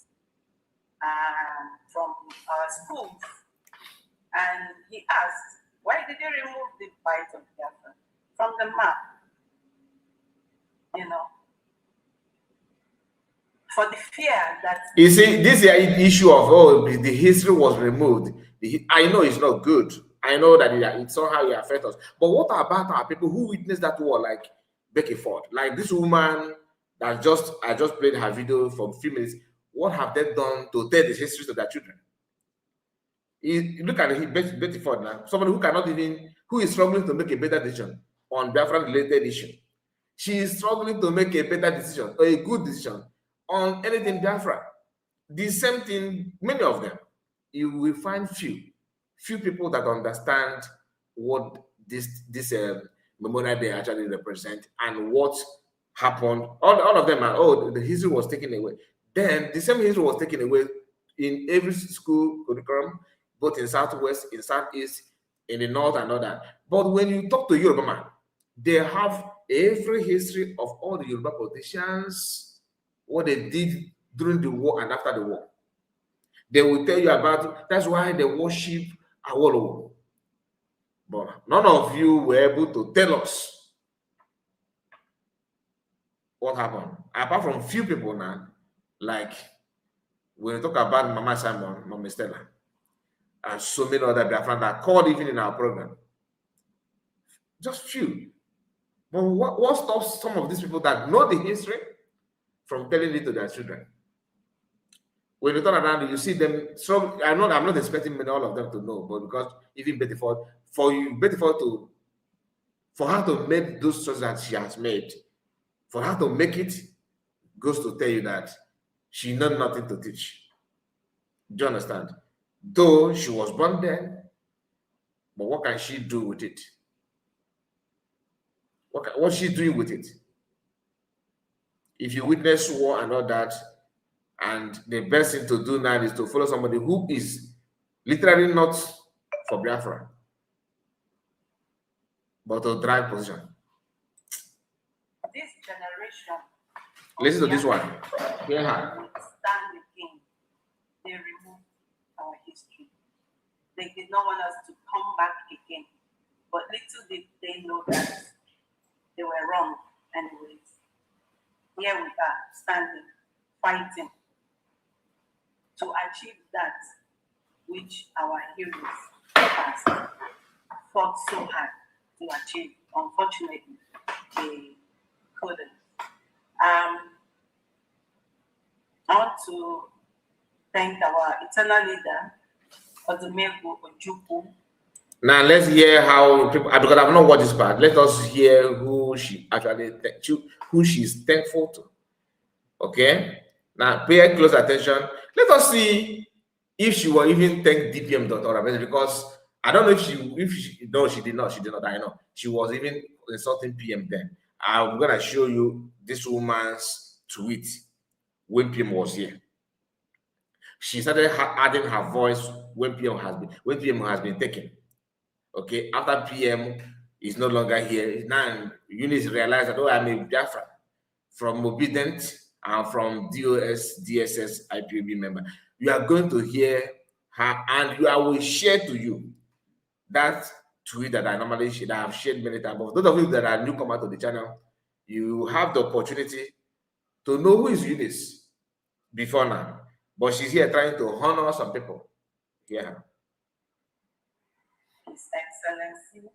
from our schools. And he asked, why did you remove the fight of Biafra from the map? You know, for the fear that... You see, this issue of, the history was removed. I know it's not good. I know that it somehow it affects us. But what about our people who witnessed that war, like Becky Ford? Like this woman that I just played her video for a few minutes. What have they done to tell the history to their children? You look at Betty Ford now, somebody who is struggling to make a better decision on Biafra-related issue. She is struggling to make a better decision or a good decision on anything Biafra. The same thing, many of them, you will find few people that understand what this Memorial Day actually represent and what happened. All of them are, oh, the history was taken away. Then the same history was taken away in every school curriculum, both in Southwest, in Southeast, in the North and all that. But when you talk to Yoruba man, they have every history of all the Yoruba politicians, what they did during the war and after the war. They will tell you about it. That's why they worship Awolowo. But none of you were able to tell us what happened. Apart from few people now, like when we talk about Mama Simon, Mama Stella, and so many other Biafran that called even in our program. Just few. But what stops some of these people that know the history from telling it to their children? When you turn around, you see them. So I'm not expecting all of them to know, but because even Bettyford, for her to make those choices that she has made, for her to make it, goes to tell you that she knows nothing to teach. Do you understand? Though she was born then, but what can she do with it? What's she doing with it? If you witness war and all that, and the best thing to do now is to follow somebody who is literally not for Biafra, but to drag position. This generation. Listen to this one. Hear her. Stand again. They removed our history. They did not want us to come back again. But little did they know that they were wrong anyways. Here we are, standing, fighting to achieve that which our heroes have fought so hard to achieve. Unfortunately, they couldn't. I want to thank our eternal leader, Odumegwu Ojukwu. Now let's hear how people, because I've not watched this part. Let us hear who she actually who she's thankful to. Okay. Now pay close attention. Let us see if she will even thank DPM.org, because I don't know if she no, she did not. I know she was even insulting PM then. I'm gonna show you this woman's tweet when PM was here. She started adding her voice when PM has been taken. Okay, after PM is no longer here, now Eunice realized that, oh, I'm a Biafra from Obedient and from DOS, DSS, IPOB member. You are going to hear her, and I will share to you that tweet that I normally share, that I have shared many times. But those of you that are newcomer to the channel, you have the opportunity to know who is Eunice before now. But she's here trying to honor some people. Yeah. His Excellency,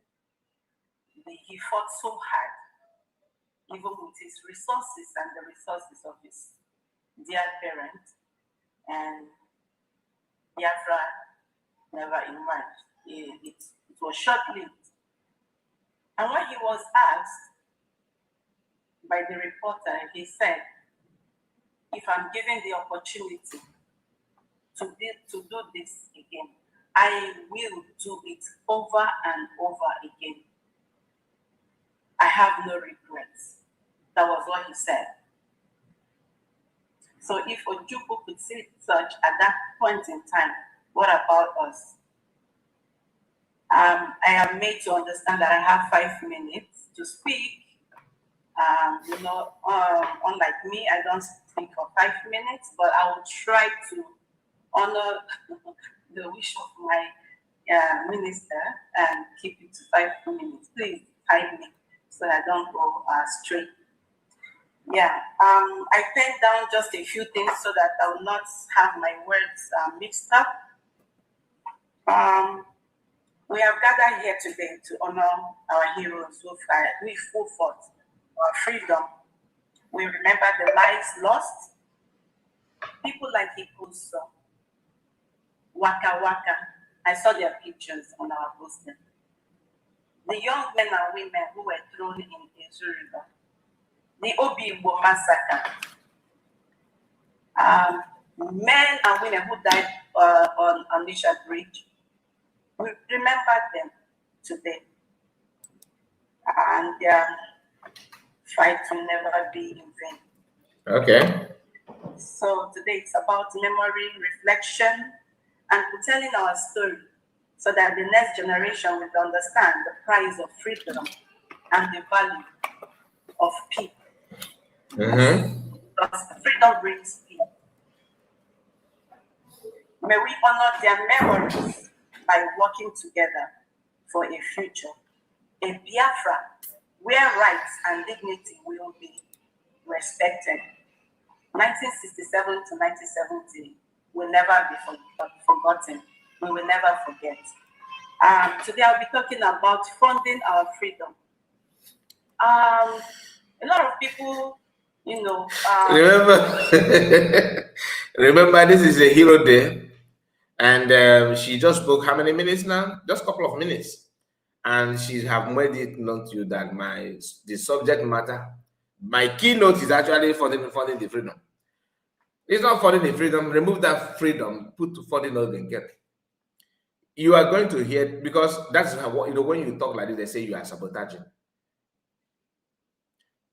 he fought so hard, even with his resources and the resources of his dear parent, and Biafra never emerged. It was short-lived. And when he was asked by the reporter, he said, if I'm given the opportunity to do this again, I will do it over and over again. I have no regrets. That was what he said. So if Ojukwu could say such at that point in time, what about us? I am made to understand that I have 5 minutes to speak. Unlike me, I don't speak for 5 minutes, but I will try to honor the wish of my minister and keep it to 5 minutes. Please time me so I don't go straight. Yeah, I penned down just a few things so that I will not have my words mixed up. We have gathered here today to honor our heroes who fought for our freedom. We remember the lives lost. People like Ikuso, Waka Waka. I saw their pictures on our poster. The young men and women who were thrown in Izu River. The Obi-Igbo massacre. Men and women who died on Onitsha Bridge. We remember them today. and their fight will never be in vain. Okay. So today it's about memory, reflection, and telling our story so that the next generation will understand the price of freedom and the value of peace. Because freedom brings peace. May we honor their memories by working together for a future, a Biafra where rights and dignity will be respected. 1967 to 1970 will never be forgotten. We will never forget. Today I'll be talking about funding our freedom. A lot of people, you know. Remember, this is a hero day, and she just spoke how many minutes now? Just a couple of minutes, and she have made it known to you that the subject matter, my keynote is actually funding the freedom. It's not funding the freedom. Remove that freedom. Put funding again. Get. You are going to hear, because that's how, when you talk like this, they say you are sabotaging.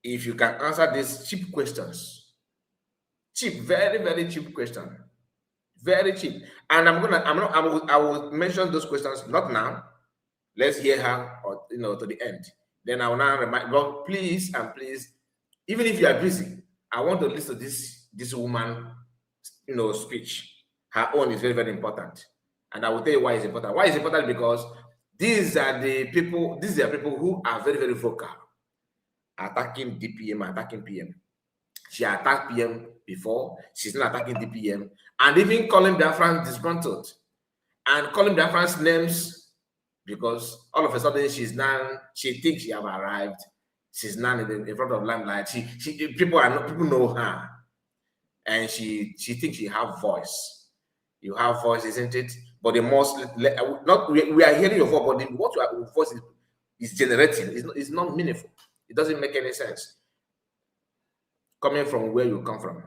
If you can answer these cheap questions, very, very cheap question, very cheap. And I will mention those questions not now. Let's hear her, or to the end. Then I will now remind. But please and please, even if you are busy, I want to listen to this woman, speech. Her own is very, very important. And I will tell you why it's important. Why it's important? Because these are people who are very, very vocal, attacking DPM, attacking PM. She attacked PM before. She's not attacking DPM, and even calling Biafran disgruntled, and calling Biafran's names, because all of a sudden she thinks she have arrived. She's now in front of limelight. People know her, and she thinks she have voice. You have voice, isn't it? But the most we are hearing your voice, but what your voice is generating is not meaningful. It doesn't make any sense coming from where you come from.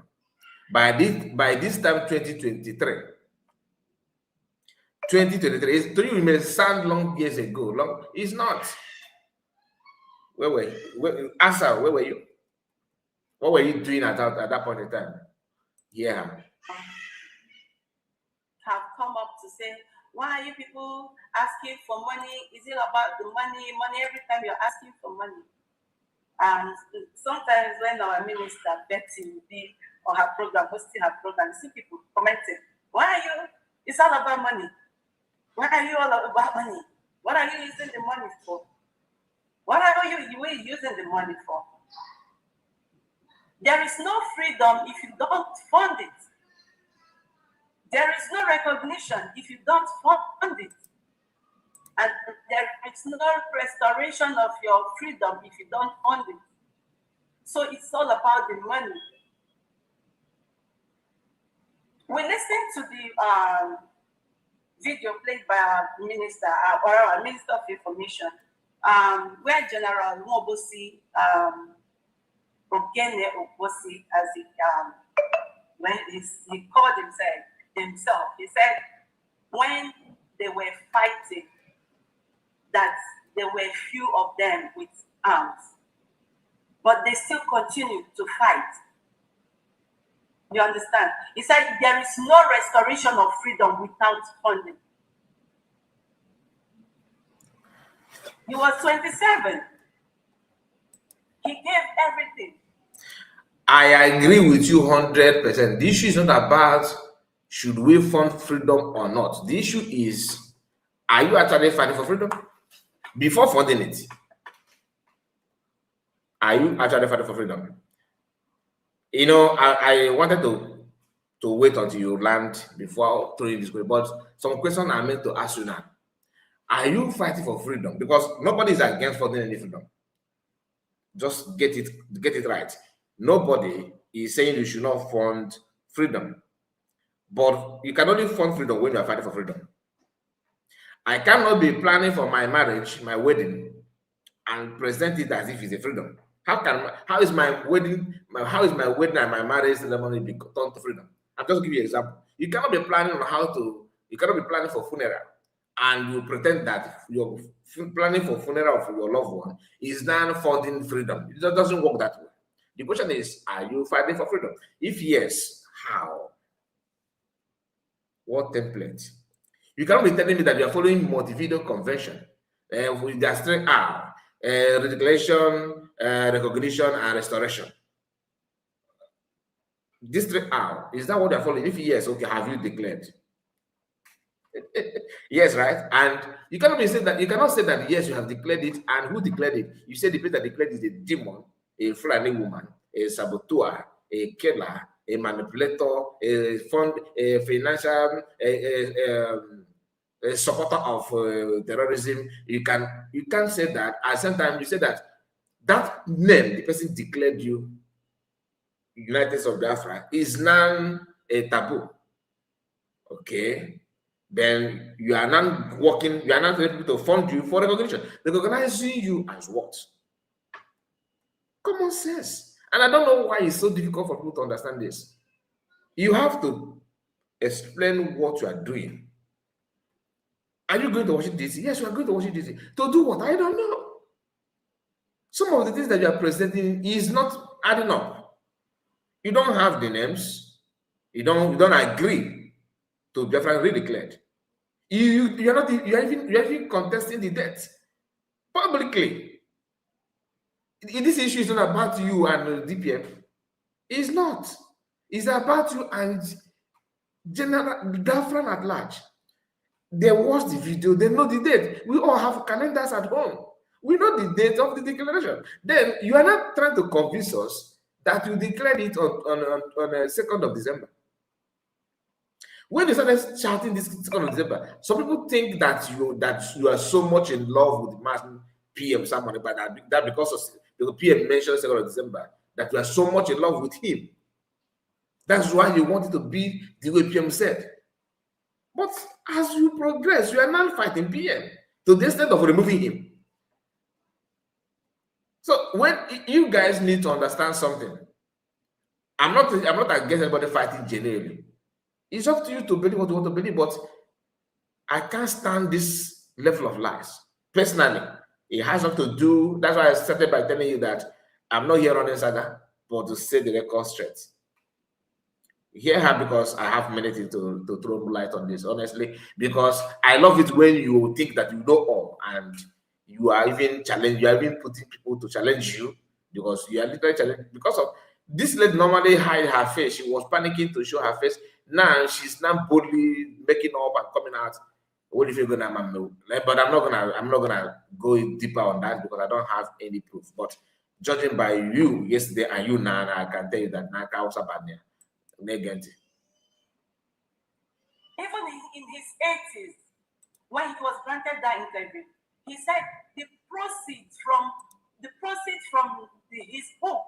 By this time, 2023, it may sound long years ago. It's not. Where were you? What were you doing at that point in time? Yeah. Have come up to say, why are you people asking for money? Is it about the money? Every time you're asking for money. And sometimes when our minister Betty will be on her program, hosting her program, you see people commenting, why are you? It's all about money. Why are you all about money? What are you using the money for? What are you using the money for? There is no freedom if you don't fund it. There is no recognition if you don't fund it. And there is no restoration of your freedom if you don't fund it. So it's all about the money. We listened to the video played by our minister, our Minister of Information, where General Mobosi, Ogene Obosi, as when he called himself, he said, when they were fighting, that there were few of them with arms, but they still continued to fight. You understand? He said there is no restoration of freedom without funding. He was 27. He gave everything. I agree with you 100%. The issue is not about should we fund freedom or not. The issue is, are you actually fighting for freedom? Before funding it, are you actually fighting for freedom? I wanted to wait until you land before throwing this question, but some questions are meant to ask you now. Are you fighting for freedom? Because nobody is against funding any freedom. Just get it right. Nobody is saying you should not fund freedom, but you can only fund freedom when you are fighting for freedom. I cannot be planning for my marriage, my wedding, and present it as if it's a freedom. How is my wedding and my marriage ceremony be turned to freedom? I'll just give you an example. You cannot be planning for funeral and you pretend that you're planning for funeral for your loved one is now funding freedom. It doesn't work that way. The question is, are you fighting for freedom? If yes, how? What template? You cannot be telling me that you are following multi-video convention with their 3R, reticulation, recognition, and restoration. This 3R, is that what they are following? If yes, okay, have you declared? Yes, right? And you cannot be saying that, you cannot say that yes, you have declared it, and who declared it? You say the person that declared it is a demon, a flying woman, a saboteur, a killer, a manipulator, a financial a supporter of terrorism. You can't say that. At the same time, you say that name the person declared you United States of Biafra is now a taboo. Okay, then you are not working. You are not able to fund you for recognition. Recognizing you as what? Common sense. And I don't know why it's so difficult for people to understand this. You have to explain what you are doing. Are you going to Washington DC? Yes, you are going to Washington DC. To do what? I don't know. Some of the things that you are presenting is not adding up. You don't have the names. You don't agree to Biafra redeclared. You are even contesting the debt publicly. This issue is not about you and DPM. It's not. It's about you and General Biafra at large. They watch the video, they know the date. We all have calendars at home. We know the date of the declaration. Then you are not trying to convince us that you declared it on the 2nd of December. When they started shouting this 2nd of December, some people think that you are so much in love with the PM someone, but that because of the PM mentioned 2nd of December, that you are so much in love with him. That's why you want it to be the way PM said. But as you progress, you are now fighting PM to the extent of removing him. So when you guys need to understand something, I'm not against anybody fighting generally. It's up to you to believe what you want to believe, but I can't stand this level of lies. Personally, it has something to do. That's why I started by telling you that I'm not here running saga, but to say the record straight. Here, because I have many things to throw light on this, honestly, because I love it when you think that you know all and you are even putting people to challenge you, because you are literally challenged. Because of this lady normally hide her face. She was panicking to show her face. Now she's now boldly making up and coming out. What if you're gonna? But I'm not gonna go deeper on that because I don't have any proof. But judging by you yesterday and you now, I can tell you that Naka was about there. Even in his 80s, when he was granted that interview, he said the proceeds from his book,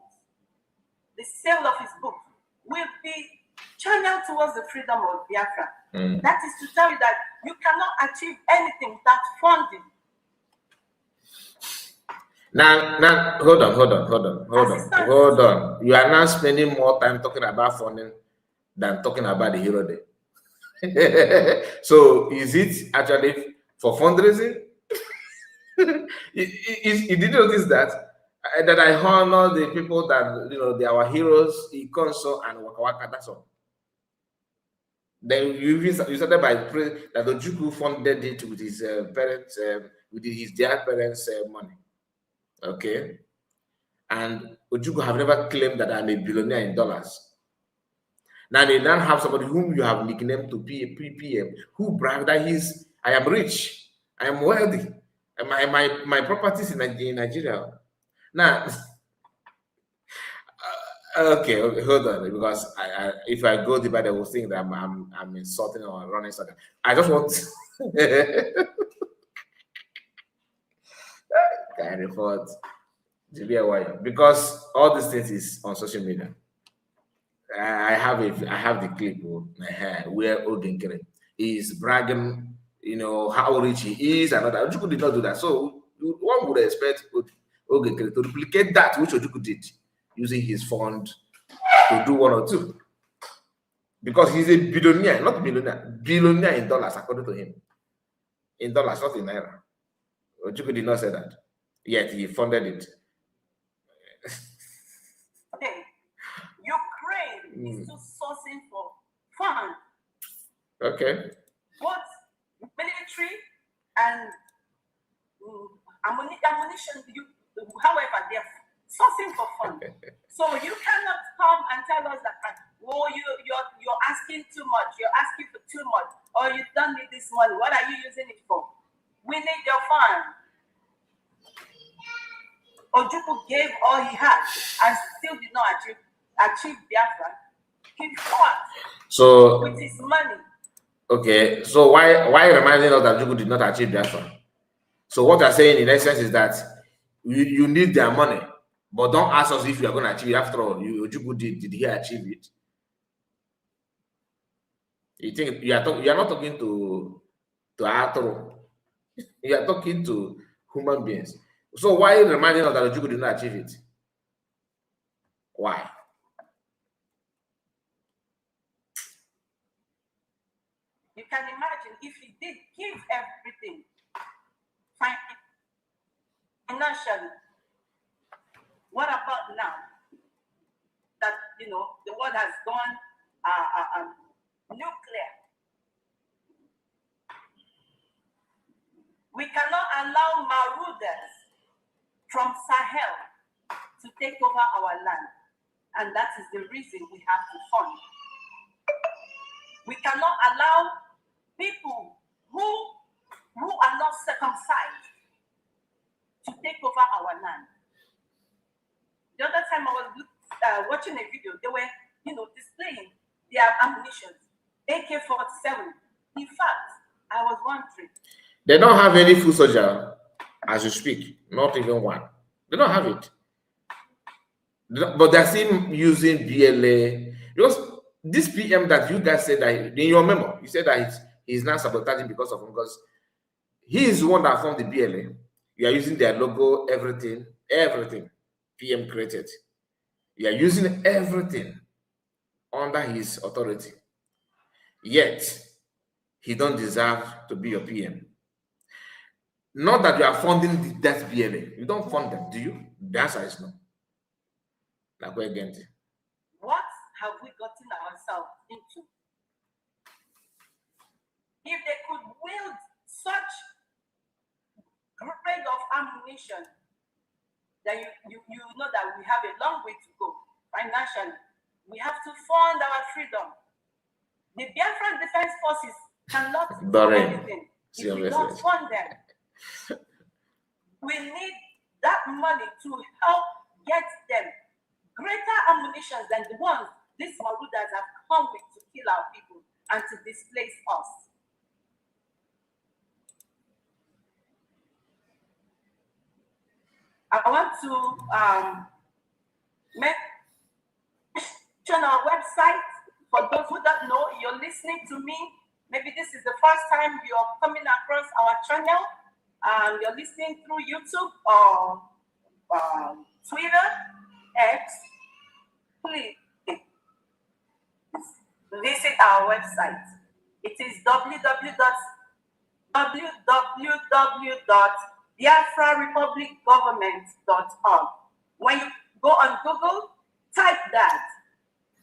the sale of his book, will be channeled towards the freedom of Biafra. That is to tell you that you cannot achieve anything without funding. Now, hold on. You are now spending more time talking about funding than talking about the Hero Day. So, is it actually for fundraising? You did notice that I honor the people that they are our heroes, Ikonso and Waka Waka. That's all. Then you started by praying that Ojukwu funded it with his parents, with his dear parents' money. Okay, and Ojukwu have never claimed that I'm a billionaire in dollars. Now they now have somebody whom you have nicknamed to PPM who brag that I am rich, I am wealthy, and my properties in Nigeria. Now, okay, hold on, because if I go deeper, they will think that I'm insulting or running something. I just want kind of thought. Because all these things is on social media. I have the clip where Ogenkere is bragging, how rich he is, and all that. Ojukwu did not do that. So one would expect Ogenkere to replicate that which Ojukwu did, using his fund to do one or two. Because he's a billionaire, not millionaire, billionaire in dollars, according to him. in dollars, not in naira. Ojukwu did not say that. Yet he funded it. Okay. Ukraine is still sourcing for funds. Okay. Both military and ammunition, however, they're sourcing for funds. So you cannot come and tell us that, oh, you're asking too much, you're asking for too much, or you don't need this money. What are you using it for? We need your fund. Ojukwu gave all he had and still did not achieve Biafra. He fought with his money. Okay, so why reminding us that Ojukwu did not achieve Biafra? So what you're saying in essence is that you need their money, but don't ask us if you are going to achieve it. After all, Ojukwu did he achieve it? You think you are not talking to Atoro. You are talking to human beings. So why reminding us that Ojukwu did not achieve it? Why? You can imagine if he did give everything financially. What about now that the world has gone nuclear? We cannot allow marauders from Sahel to take over our land, and that is the reason we have to fund. We cannot allow people who are not circumcised to take over our land. The other time I was watching a video, they were, displaying their ammunition, AK-47. In fact, I was wondering. They don't have any foot soldier as you speak, not even one. They don't have it. But they're still using BLA. Because this PM that you guys said that in your memo, you said that he's now sabotaging because of him, because he is the one that formed the BLA. You are using their logo, everything PM created. You are using everything under his authority. Yet, he don't deserve to be your PM. Not that you are funding that BLA. You don't fund them, do you? The answer is no. Like we're again. What have we gotten ourselves into? If they could wield such grade of ammunition, then you know that we have a long way to go financially. We have to fund our freedom. The Biafran Defense Forces cannot do anything if we don't fund them. We need that money to help get them greater ammunition than the ones these marauders have come with to kill our people and to displace us. I want to mention our website. For those who don't know, you're listening to me. Maybe this is the first time you're coming across our channel. You're listening through YouTube or Twitter, X. Please visit our website. It is www.biafrarepublicgovernment.org. When you go on Google, type that,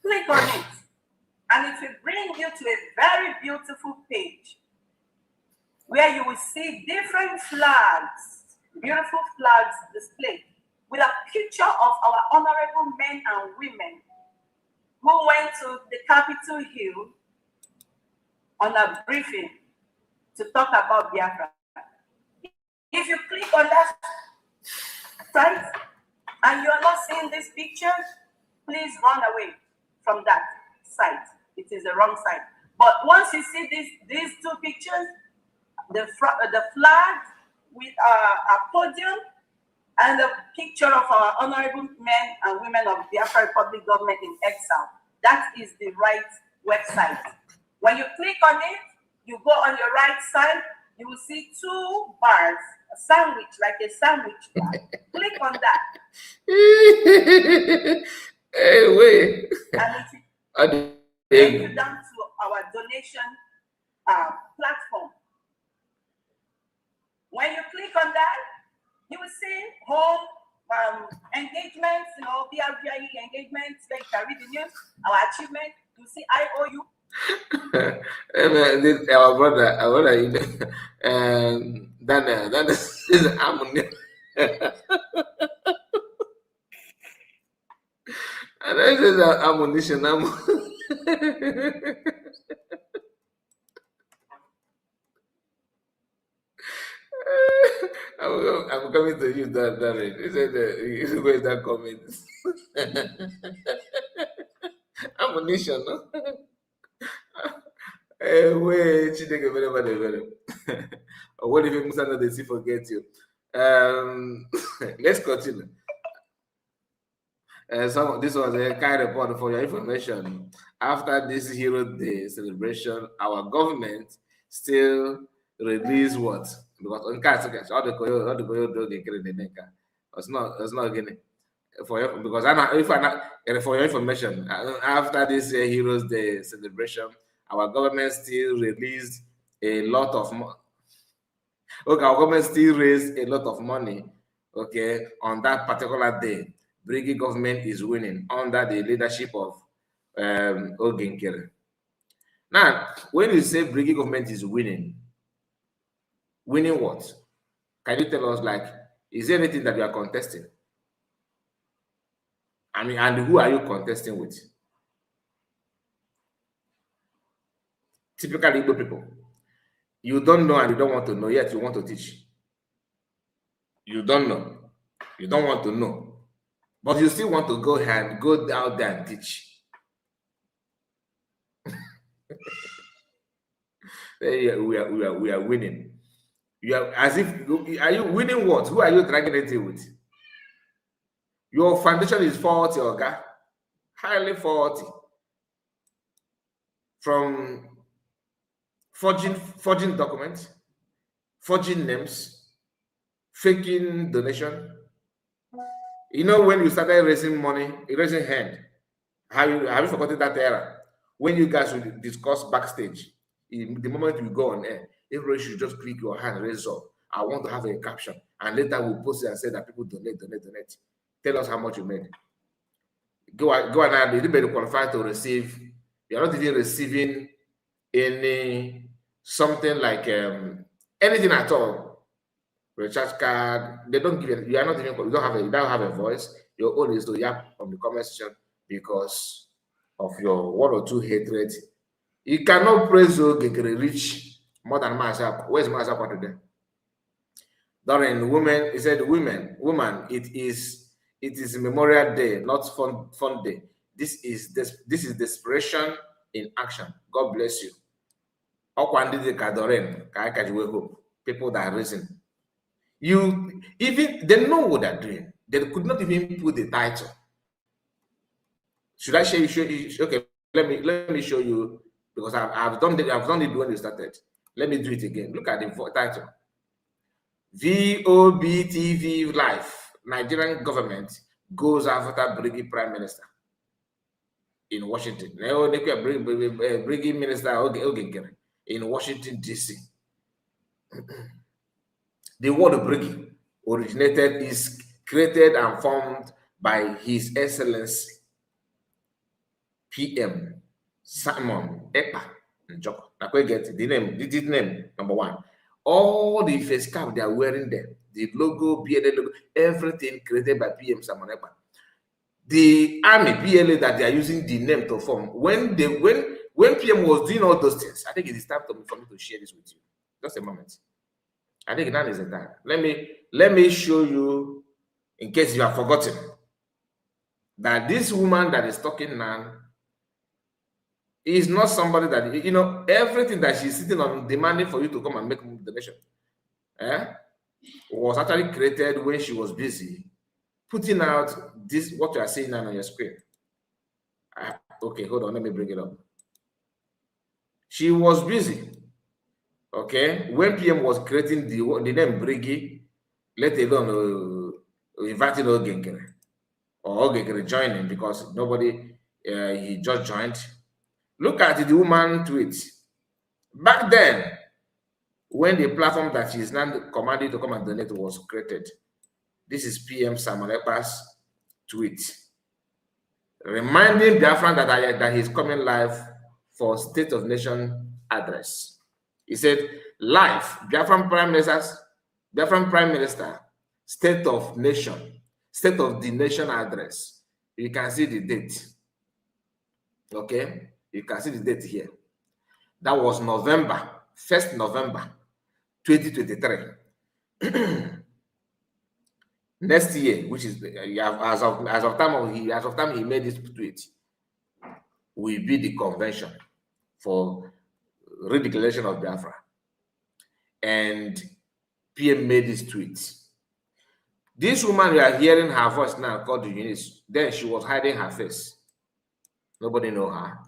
click on it, and it will bring you to a very beautiful page where you will see different flags, beautiful flags displayed with a picture of our honorable men and women who went to the Capitol Hill on a briefing to talk about Biafra. If you click on that site and you're not seeing these pictures, please run away from that site. It is the wrong site. But once you see these two pictures, the flag with a podium and a picture of our honorable men and women of Biafra Republic Government in Exile, that is the right website. When you click on it, you go on your right side, you will see two bars, a sandwich, like a sandwich bar. Click on that. Hey, wait. And it will take you down to our donation platform. When you click on that, you will see home engagements, BRVIE engagements, where you can read the news, our achievement. You see IOU. Our brother, that is ammunition. And this is ammunition. I'm coming to you, that he said, where's that comment? Ammunition, no? Wait, Chideke, very. What if you Musa they see forget you? Let's continue. This was a kind report for your information. After this Hero Day celebration, our government still release what? Because on cars, all the koyo do get the neka. It's not again for your, because for your information. After this Heroes Day celebration, our government still released a lot of money. Okay, our government still raised a lot of money. Okay, on that particular day. Brigi government is winning under the leadership of Ogenkere. Now, when you say Brigi government is winning what? Can you tell us, like, is there anything that you are contesting? I mean, and who are you contesting with? Typically Igbo people. You don't know and you don't want to know, yet you want to teach. You don't know. You don't want to know. But you still want to go out there and teach. We are winning. You are as if are you winning what? Who are you dragging it with? Your foundation is faulty, okay? Highly faulty. From forging documents, forging names, faking donation. You know, when you started raising money, raising hand, have you forgotten that era? When you guys will discuss backstage, the moment you go on air, everybody should just click your hand, raise up. I want to have a caption. And later we'll post it and say that people donate. Tell us how much you made. Go and add, you better qualify to receive. You're not even receiving any something like anything at all. Recharge card, they don't give it. You are not even. You don't have a voice. Your own is to yap from the comment section because of your one or two hatred. You cannot praise Ogekere reach more than myself. Where's myself today? During women, he said, woman, it is Memorial Day, not fun day. This is desperation in action. God bless you. People that are risen. They know what they're doing. They could not even put the title. Should I show you? Okay, let me show you, because I've done it when you started. Let me do it again. Look at the title. VOBTV Life. Nigerian government goes after Brigi Prime Minister in Washington. Brigi Minister Ogenkere in Washington, D.C. The word Brigi is created and formed by His Excellency PM Simon Ekpa Njoko. Now, get the name number one. All the face cap they are wearing there, the logo, BLA logo, everything created by PM Simon Ekpa. The army BLA that they are using the name to form. When PM was doing all those things, I think it is time for me to share this with you. Just a moment. I think that is the time. Let me show you, in case you have forgotten, that this woman that is talking now is not somebody that, everything that she's sitting on demanding for you to come and make a donation was actually created when she was busy putting out this, what you are seeing now on your screen. Okay, hold on, let me bring it up. She was busy. Okay, when PM was creating the name Brigi, let alone inviting Ogenkere or Ogenkere joining, because nobody, he just joined. Look at the woman tweet. Back then, when the platform that she is now commanded to come and donate was created. This is PM Samarepa's tweet, reminding Biafran that he's coming live for State of Nation address. He said, live, Biafran Prime Minister, State of Nation, State of the Nation address. You can see the date. Okay, you can see the date here. That was November, 1st November, 2023. Next year, which is as of time he made this tweet, will be the convention for redeclaration of Biafra. And PM made this tweet. This woman, you are hearing her voice now, called Eunice. Then she was hiding her face. Nobody know her.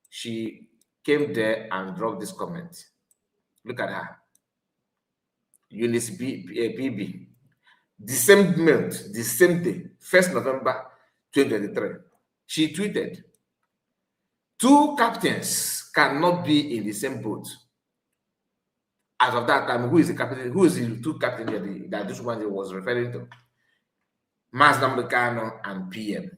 She came there and dropped this comment. Look at her. Eunice PB. The same month, the same day, 1st November 2023. She tweeted, 2 captains cannot be in the same boat. As of that time, who is the captain? Who is the 2 captains that this one was referring to? Mazdambekano and PM.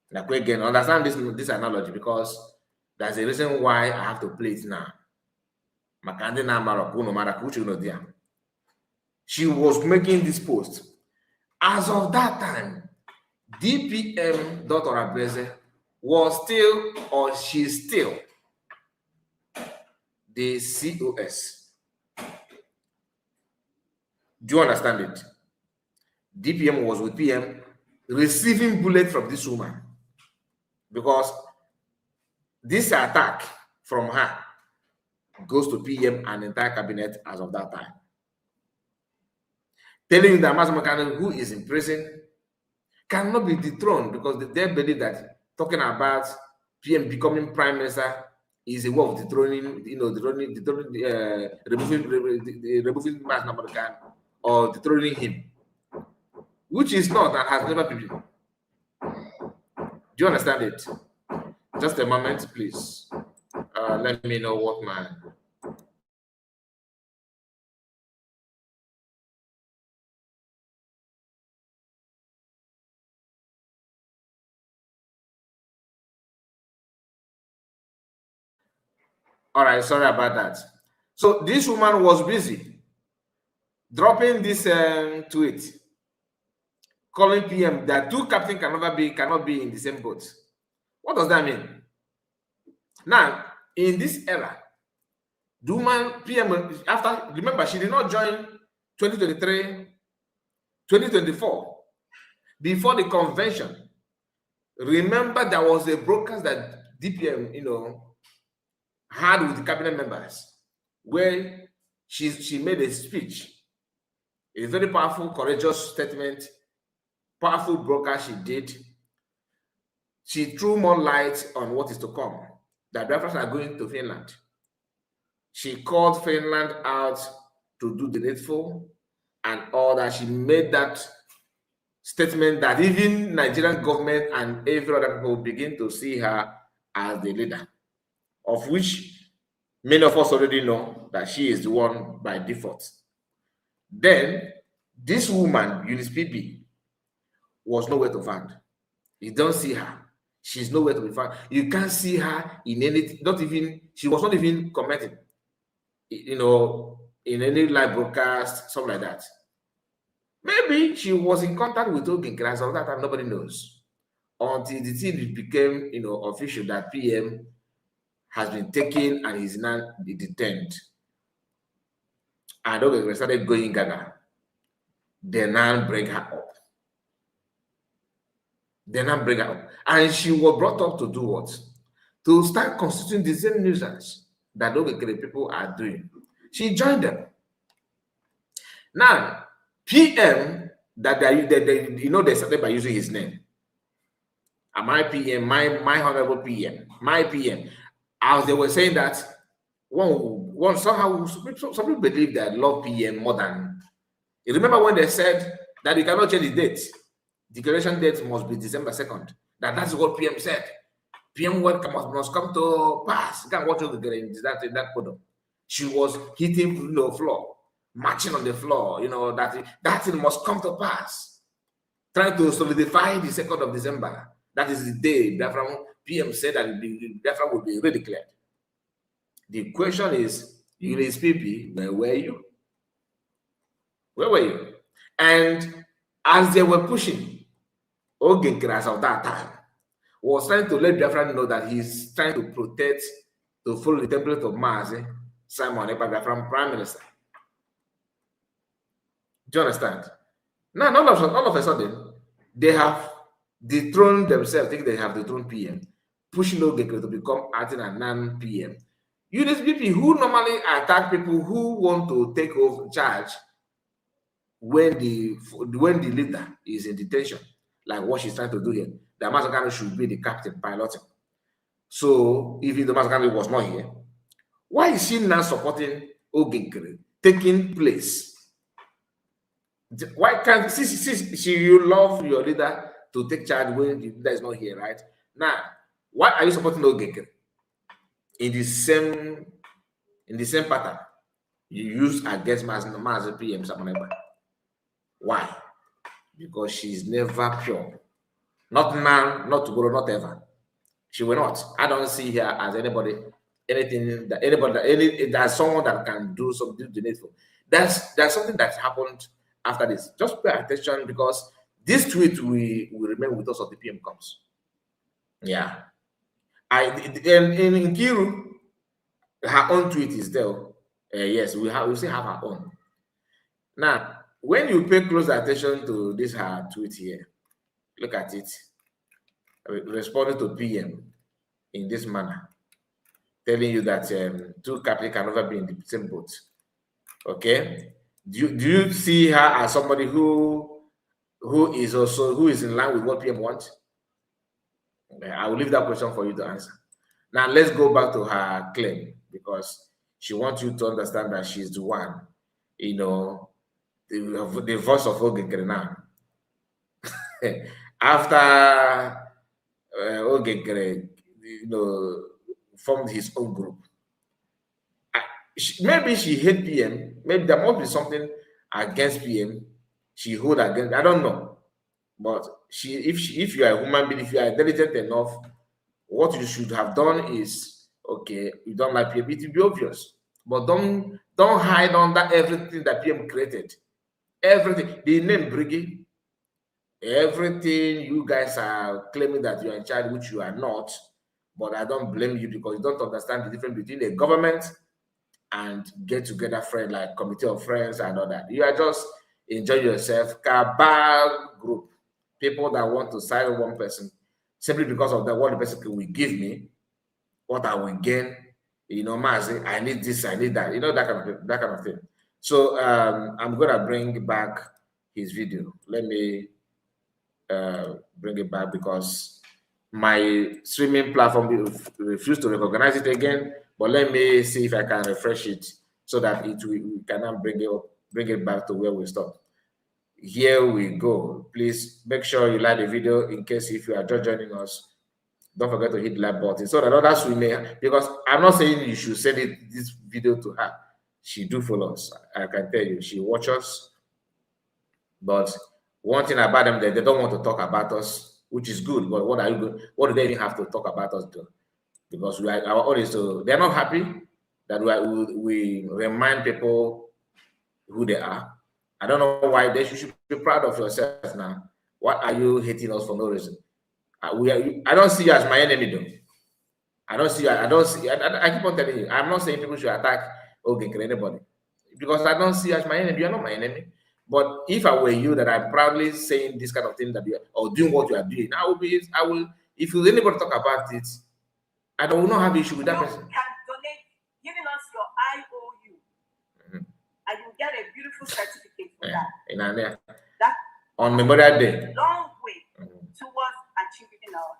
Like, again, understand this analogy, because there's a reason why I have to play it now. She was making this post. As of that time, DPM Dr. Abeze was still, or she's still, the COS. Do you understand it? DPM was with PM, receiving bullet from this woman, because this attack from her goes to PM and entire cabinet as of that time. Telling you that Mazdambekano, who is in prison, cannot be dethroned, because they believe that talking about PM becoming prime minister is a way of dethroning, removing Mazdambekano or dethroning him, which is not and has never been. Do you understand it? Just a moment, please. Let me know what my... All right, sorry about that. So this woman was busy dropping this tweet, calling PM that 2 captains cannot be in the same boat. What does that mean? Now, in this era, the woman PM, after, remember, she did not join 2023, 2024, before the convention. Remember, there was a broadcast that DPM, had with the cabinet members, where she made a speech, a very powerful, courageous statement, powerful broadcast she did. She threw more light on what is to come, that Biafrans are going to Finland. She called Finland out to do the needful and all that. She made that statement that even Nigerian government and every other people begin to see her as the leader, of which many of us already know that she is the one by default. Then this woman, Eunice PB, was nowhere to find. You don't see her. She's nowhere to be found. You can't see her in anything, she was not even commenting, in any live broadcast, something like that. Maybe she was in contact with Oginkere as of that time, nobody knows. Until the thing became, official that PM has been taken and is now detained. And Oginkere started going gaga. They now bring her up. And she was brought up to do what? To start constituting the same nuisance that Oginkere people are doing. She joined them. Now, PM, that they started by using his name. My PM, my honorable PM, my PM. As they were saying that, somehow some people believe that love PM more than. You remember when they said that you cannot change the date? Declaration date must be December 2nd. That's what PM said. PM work must come to pass. You can't watch in that photo. She was hitting the floor, marching on the floor, that thing must come to pass. Trying to solidify the 2nd of December. That is the day Biafra PM said that Biafra will be redeclared. The question is, UNSPP, where were you? Where were you? And as they were pushing, Ogenkere of that time was trying to let Biafra know that he's trying to protect, to follow the template of Mazi Simon Ekpa, Biafran Prime Minister. Do you understand? Now, all of a sudden, they have dethroned themselves, think they have dethroned PM, pushing Ogenkere to become acting and non-PM. UNSPP, who normally attack people who want to take over charge when the leader is in detention, like what she's trying to do here, the Amazon should be the captain piloting. So if the Amazon was not here, why is she now supporting Ogenkere taking place? Why can't you love your leader to take charge when the leader is not here, right? Now, why are you supporting Ogenkere in the same pattern you use against Mazi PM Samoneba? Why? Because she's never pure. Not now, not tomorrow, not ever. She will not. I don't see her as anybody, there's someone that can do something to needful. There's something that happened after this. Just pay attention, because this tweet will remain with us until the PM comes. Yeah. In Kiru, her own tweet is there. Yes, we still have her own. Now, when you pay close attention to this her tweet here, look at it. Responding to PM in this manner, telling you that two captains can never be in the same boat. Okay? Do you see her as somebody who is in line with what PM wants? I will leave that question for you to answer. Now let's go back to her claim, because she wants you to understand that she's the one, the voice of Ogenkere now. After Ogenkere, formed his own group. Maybe she hate PM. Maybe there must be something against PM. She hold against. I don't know. But if you are a human being, if you are intelligent enough, what you should have done is, okay, you don't like PM, it will be obvious. But don't hide under everything that PM created. Everything, the name Briggy, everything you guys are claiming that you are in charge, which you are not. But I don't blame you, because you don't understand the difference between a government and get together friend like committee of friends and all that. You are just enjoying yourself. Cabal group, people that want to side with one person simply because of what the person will give me, what I will gain. Mazi, I need this, I need that. That kind of thing. So I'm gonna bring back his video. Let me bring it back, because my streaming platform refused to recognize it again. But let me see if I can refresh it so that we can bring it back to where we stopped. Here we go. Please make sure you like the video. In case if you are just joining us, don't forget to hit the like button so that others will may, because I'm not saying you should send this video to her. She do follow us. I can tell you, she watches. But one thing about them, they don't want to talk about us, which is good. But what do they even have to talk about us to? Because our audience, so they're not happy that we remind people who they are. I don't know why they should be proud of yourself now. Why are you hating us for no reason? I don't see you as my enemy, though. I don't see you. I keep on telling you. I'm not saying people should attack Ogenkere, anybody, because I don't see you as my enemy. You're not my enemy. But if I were you, that I'm proudly saying this kind of thing or doing what you are doing, I will. If anybody talk about it, I will not have issue with that person. You can donate, giving us your IOU, and you get a beautiful certificate for that. That on Memorial Day. Long way towards achieving our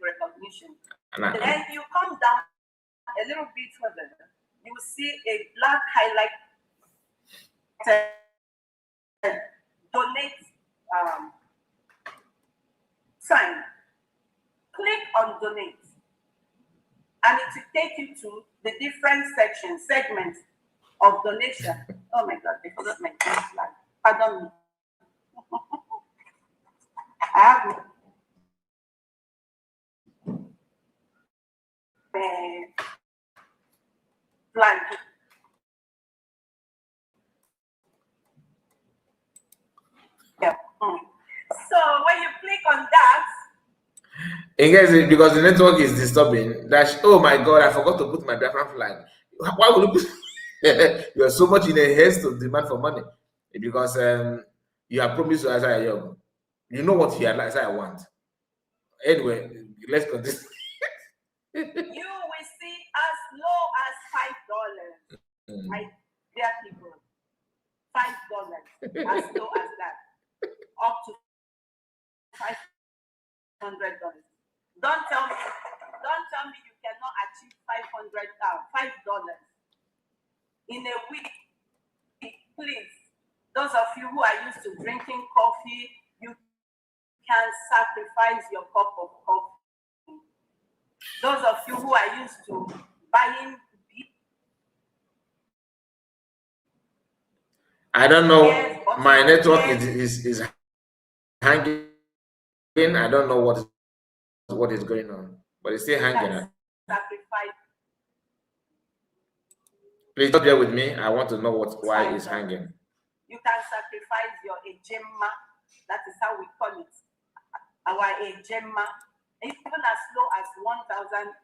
recognition. Then you come down a little bit further, you will see a black highlight donate sign. Click on donate. and it will take you to the different segments of donation. Oh my God, they forgot my flag. Pardon me. I have flag. Yeah. So when you click on that, in case because the network is disturbing, that oh my God, I forgot to put my Biafra flag. Why would you put you are so much in a haste to demand for money? Because you have promised to Isaiah Young. You know what he Isaiah want. Anyway, let's continue. You will see as low as $5. My dear people, $5, as low as that, up to $500. Don't tell me you cannot achieve $5 in a week. Please, those of you who are used to drinking coffee, you can sacrifice your cup of coffee. Those of you who are used to buying beef, I don't know. My network is hanging. I don't know what is going on, but it's still hanging. Sacrifice. Please don't bear with me. I want to know why it's hanging. You can sacrifice your ejema. That is how we call it. Our ejema, even as low as 1,000.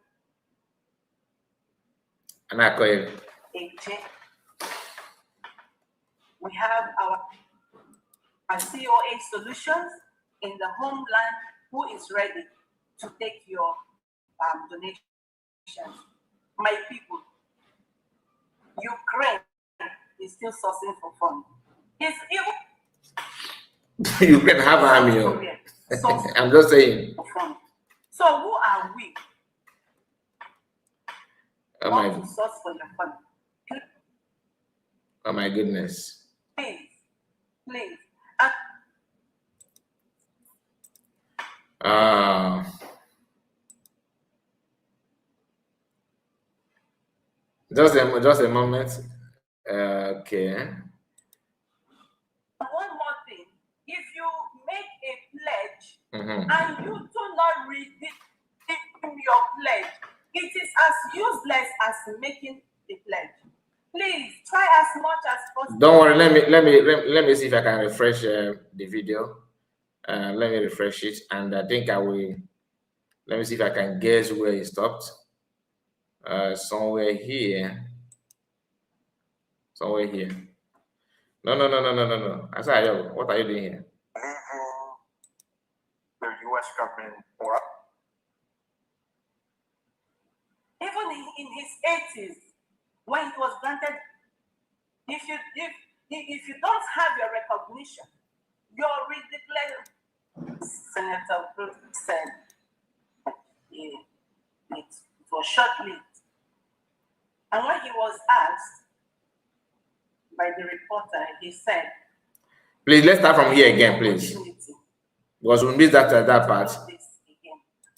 And I call it. We have our COA solutions in the homeland who is ready to take your donations. My people, Ukraine is still sourcing for funds. It's even You can have army. I'm just saying. So who are we? Oh my to source for your fund? Oh my goodness. Please. Just a moment. Okay. One more thing. If you make a pledge and you do not redeem your pledge, it is as useless as making the pledge. Please try as much as possible. Don't worry. Let me see if I can refresh the video. Let me refresh it, and I think I will. Let me see if I can guess where it stopped. Somewhere here. Somewhere here. No. Asaya, what are you doing here? The U.S. government or even in his 80s, when he was granted, if you don't have your recognition, your ridiculous. Senator Brooks said it was short-lived. And when he was asked by the reporter, he said, please, let's start from here again, please. Because we missed that part.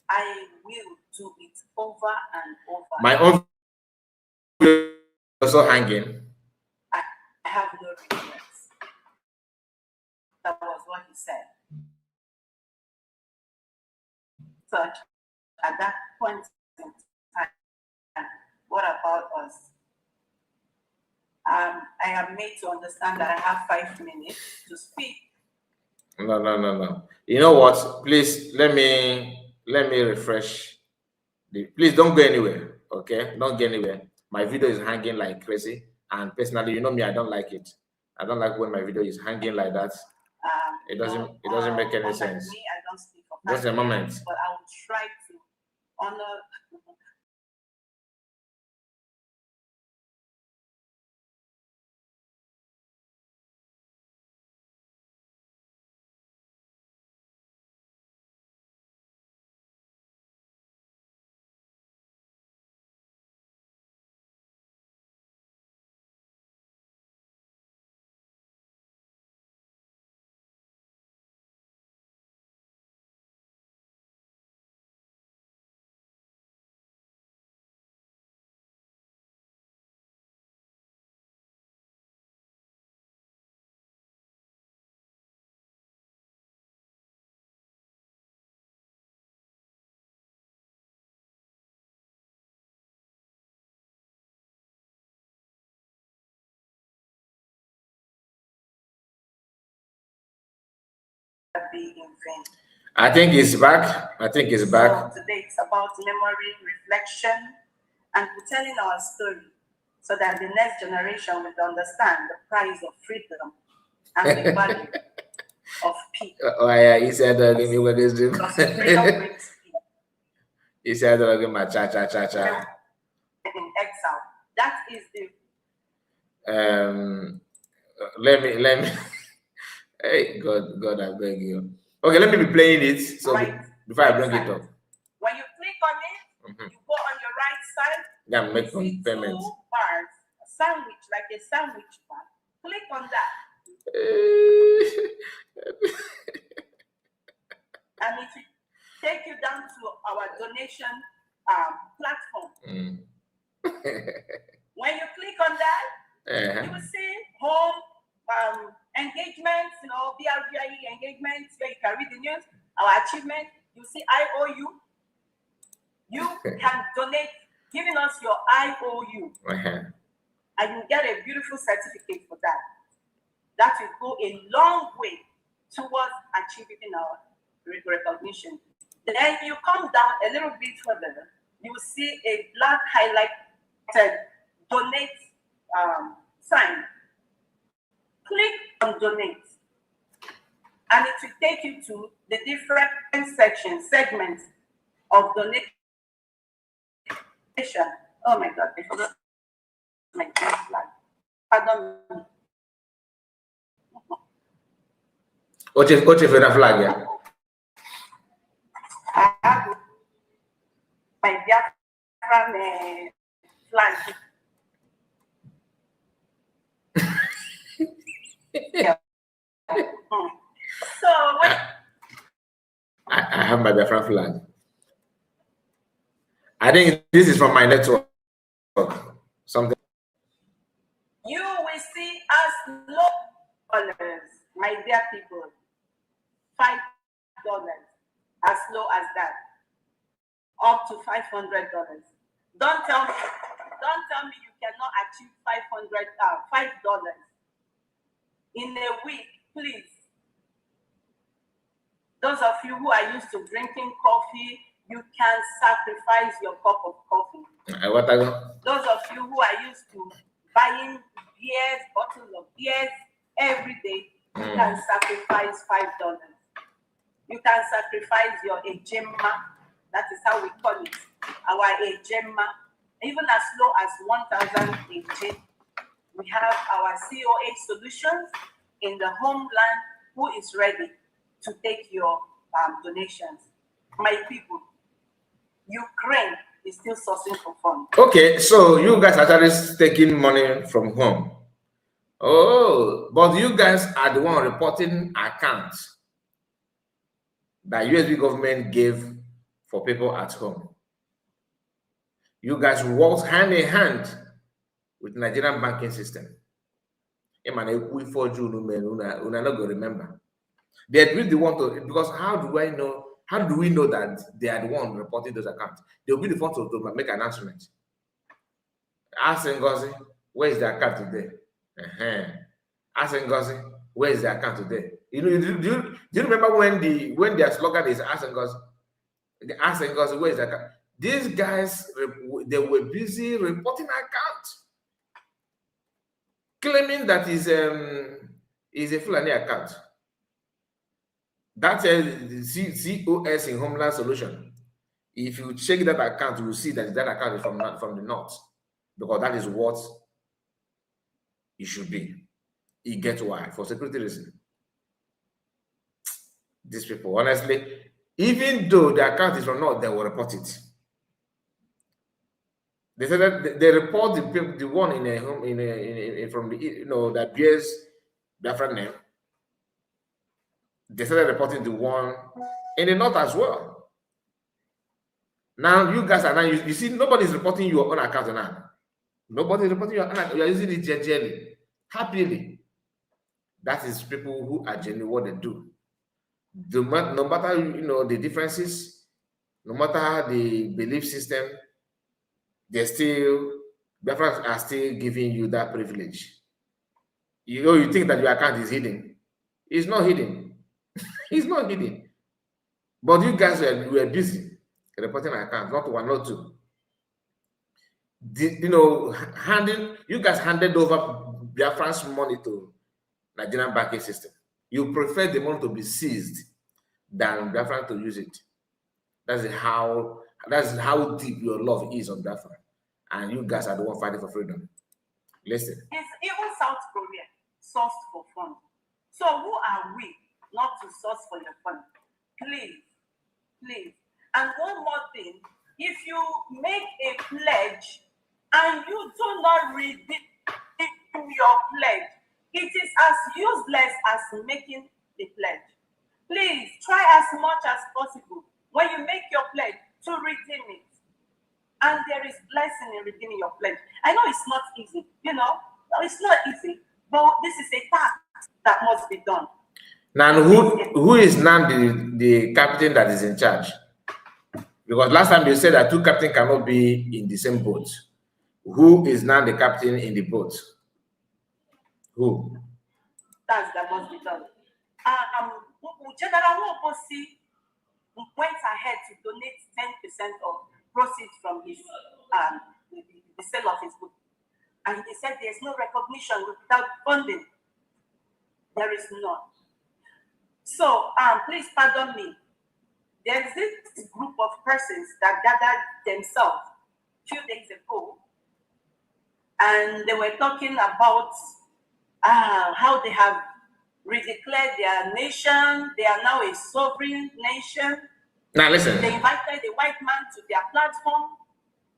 I will do it over and over. My own video is also hanging. I have no regrets. That was what he said. So at that point in time, what about us? I am made to understand that I have 5 minutes to speak. No. You know what? Please let me refresh. Please don't go anywhere. Okay, don't go anywhere. My video is hanging like crazy, and personally, you know me, I don't like it. I don't like when my video is hanging like that. It doesn't make any sense. Me, I don't speak of Just a moment. but I will try to honor be in vain. I think it's back. I think it's back. So today it's about memory, reflection, and telling our story so that the next generation will understand the price of freedom and the value of peace. Oh yeah, he said give me what is it? Because freedom brings peace. He said give my cha. In exile. That is the let me hey God, I beg you. Okay, let me be playing it so before I bring it up. When you click on it, you go on your right side. Yeah, make see payment. 2 bars, a sandwich, like a sandwich bar. Click on that. And it will take you down to our donation platform. When you click on that, you will see home engagements, BRGIE engagements, where you can read the news, our achievement. You see IOU. You can donate, giving us your IOU. And you get a beautiful certificate for that. That will go a long way towards achieving our recognition. Then you come down a little bit further, you will see a black highlighted donate sign. Click on donate, and it will take you to the different segments of donation. Oh my God, I forgot my flag. Pardon me. Oche for flag, yeah. I have my Biafra flag. Yeah. So I have my Biafra flag. I think this is from my network. Something. You will see us low dollars, my dear people. $5, as low as that, up to $500. Don't tell me you cannot achieve $5 in a week, please. Those of you who are used to drinking coffee, you can sacrifice your cup of coffee. Those of you who are used to buying beers, bottles of beers every day, you can sacrifice $5. You can sacrifice your ejema. That is how we call it. Our ejema. Even as low as 1,000 AJ. We have our COA solutions in the homeland who is ready to take your donations. My people, Ukraine is still sourcing for funds. Okay, so you guys are actually taking money from home. Oh, but you guys are the one reporting accounts that USB government gave for people at home. You guys worked hand in hand with Nigerian banking system. You're not going to remember. They really want to, because how do we know that they are the one reporting those accounts? They'll be the first to make an announcement. Ask Ngozi, where is the account today? Ask Ngozi, where is the account today? Do you remember when their slogan is Ask Ngozi? Ask Ngozi, where is the account? These guys, they were busy reporting accounts, claiming that is a Fulani account. That's a COS in Homeland Solution. If you check that account, you will see that account is from the north, because that is what it should be. You get why? For security reasons. These people, honestly, even though the account is from north, they will report it. They said that they report the one in a home from the that bears Biafra name. They started reporting the one in the north as well. Now you guys are now you see nobody's reporting your own account now. Nobody's reporting your own account. You are using it gently, happily. That is people who are genuine what they do. No matter the differences, no matter the belief system, Biafra are still giving you that privilege. You think that your account is hidden. It's not hidden. He's not hidden. But you guys were busy reporting accounts, not one, not two. You guys handed over Biafran's money to Nigerian banking system. You prefer the money to be seized than Biafran to use it. That's how deep your love is on Biafra. And you guys are the one fighting for freedom. Listen. It's even South Korea sourced for fun. So who are we not to source for your fund? Please, please. And one more thing, if you make a pledge and you do not redeem your pledge, it is as useless as making the pledge. Please try as much as possible when you make your pledge to redeem it. And there is blessing in redeeming your pledge. I know it's not easy, it's not easy, but this is a task that must be done. Now, who is now the captain that is in charge? Because last time you said that two captains cannot be in the same boat. Who is now the captain in the boat? Who? That must be done. General Woposi went ahead to donate 10% of proceeds from his the sale of his book. And he said there's no recognition without funding. There is none. So please pardon me. There's this group of persons that gathered themselves a few days ago, and they were talking about how they have redeclared their nation. They are now a sovereign nation. Now listen. They invited the white man to their platform,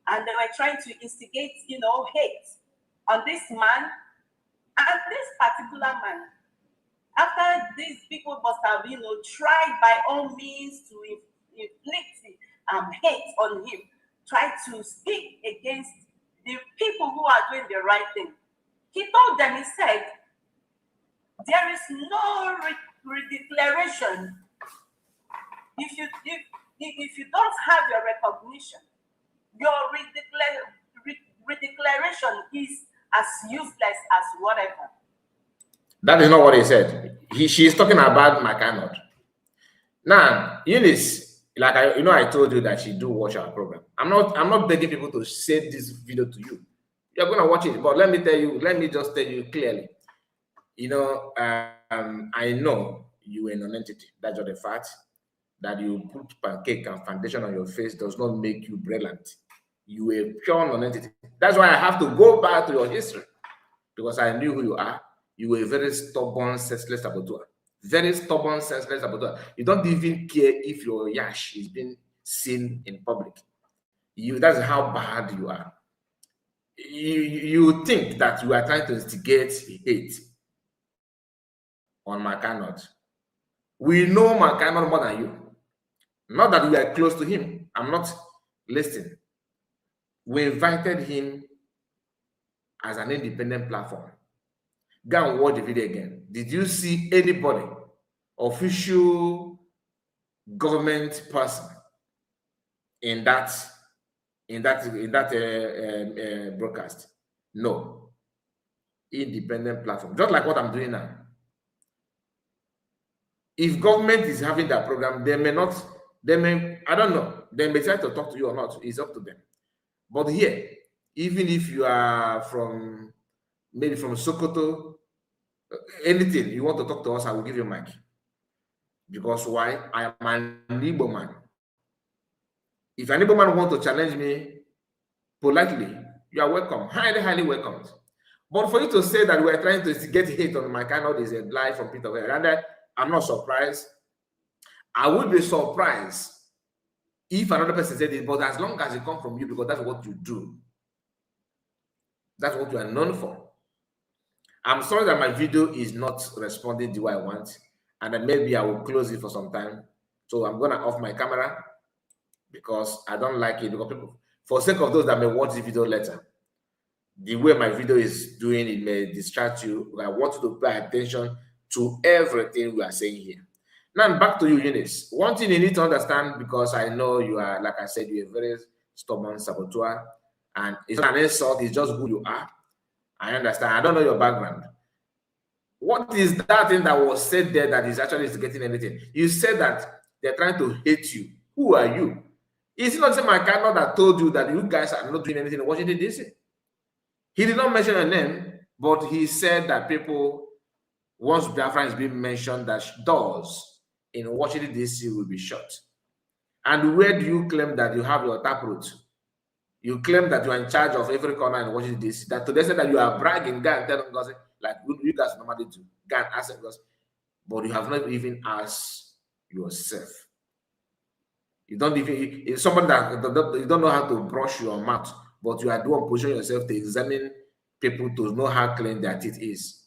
and they were trying to instigate, hate on this man and this particular man. After these people must have, tried by all means to inflict hate on him, try to speak against the people who are doing the right thing. He told them, he said, there is no redeclaration. If you don't have your recognition, your redeclaration is as useless as whatever. That is not what he said. She is talking about McCannott. Now, Eunice, like I told you that she do watch our program. I'm not begging people to send this video to you. You're gonna watch it, but let me just tell you clearly. I know you are a non-entity. That's just the fact. That you put pancake and foundation on your face does not make you brilliant. You are a pure non-entity. That's why I have to go back to your history, because I knew who you are. You were a very stubborn, senseless saboteur. Very stubborn, senseless saboteur. You don't even care if your yash is being seen in public. That's how bad you are. You think that you are trying to instigate hate on McCannott. We know McCannott more than you. Not that we are close to him. I'm not listening. We invited him as an independent platform. Go and watch the video again. Did you see anybody, official government person, in that broadcast? No. Independent platform, just like what I'm doing now. If government is having that program, I don't know, they may try to talk to you or not. It's up to them. But here, even if you are maybe from Sokoto, anything you want to talk to us, I will give you a mic. Because why? I am an Igbo man. If an Igbo man wants to challenge me politely, you are welcome, highly, highly welcomed. But for you to say that we are trying to get hate on my channel is a lie from Peter Ware, and I'm not surprised. I would be surprised if another person said it, but as long as it comes from you, because that's what you do. That's what you are known for. I'm sorry that my video is not responding the way I want, and then maybe I will close it for some time. So I'm gonna off my camera because I don't like it. Because people, for sake of those that may watch the video later, the way my video is doing, it may distract you. I want you to pay attention to everything we are saying here. Now back to you, Eunice. One thing you need to understand, because I know you are, like I said, you're a very stubborn saboteur, and it's not an insult, it's just who you are. I understand. I don't know your background. What is that thing that was said there that is actually getting anything? You said that they're trying to hate you. Who are you? Is it not my candidate that told you that you guys are not doing anything in Washington, D.C.? He did not mention a name, but he said that people, once Biafra is being mentioned, that doors in Washington, D.C. will be shut. And where do you claim that you have your taproot? You claim that you are in charge of every corner in Washington, D.C. That today said that you are bragging, go and tell them, like you guys normally do, go and ask them, but you have not even asked yourself. You don't even, it's somebody that you don't know how to brush your mouth, but you are doing pushing yourself to examine people to know how clean their teeth is.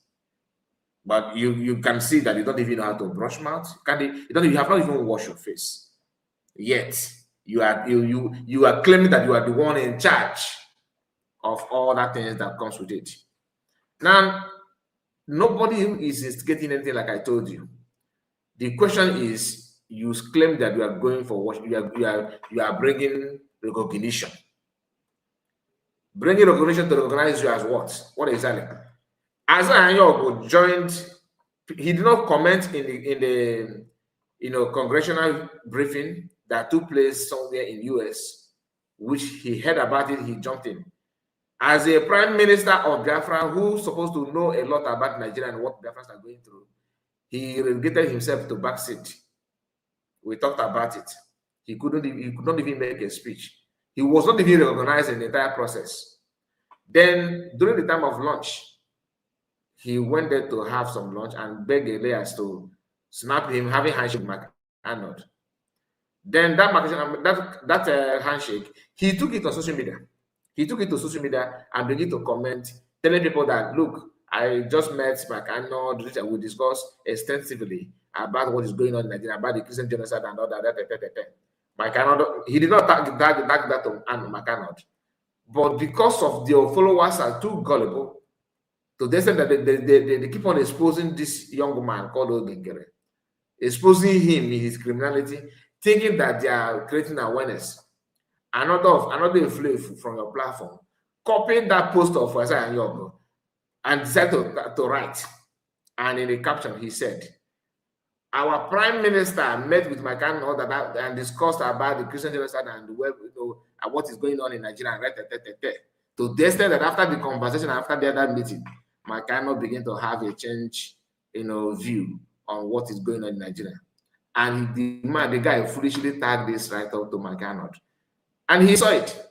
But you can see that you don't even know how to brush mouth. You have not even washed your face. Yet you are claiming that you are the one in charge of all that things that comes with it. Now, nobody is instigating anything like I told you. The question is, you claim that you are going for what you are bringing recognition. Bringing recognition to recognize you as what? What exactly? As Anyogo joined, he did not comment in the congressional briefing that took place somewhere in US, which he heard about it, he jumped in. As a prime minister of Biafra, who's supposed to know a lot about Nigeria and what Biafrans are going through, he relegated himself to backseat. We talked about it. He could not even make a speech. He was not even recognized in the entire process. Then, during the time of lunch, he went there to have some lunch and begged Elias to snap him, having handshake with McAnod. Then that handshake, he took it on social media. He took it to social media and began to comment, telling people that, look, I just met McAnod, we discussed extensively about what is going on in Nigeria, about the Christian genocide and all that. McAnod, he did not tag that to McAnod. But because of their followers are too gullible, to the extent that they keep on exposing this young man called Ogengere, exposing him in his criminality, thinking that they are creating awareness. Another influence from your platform, copying that post of Isaiah Yogo and decided to write. And in the caption, he said, our prime minister met with McAnod and discussed about the Christian genocide and what is going on in Nigeria. To the extent that after the conversation, after the other meeting, McAnod began to have a change, view on what is going on in Nigeria. And the guy foolishly tagged this right up to McAnod. And he saw it.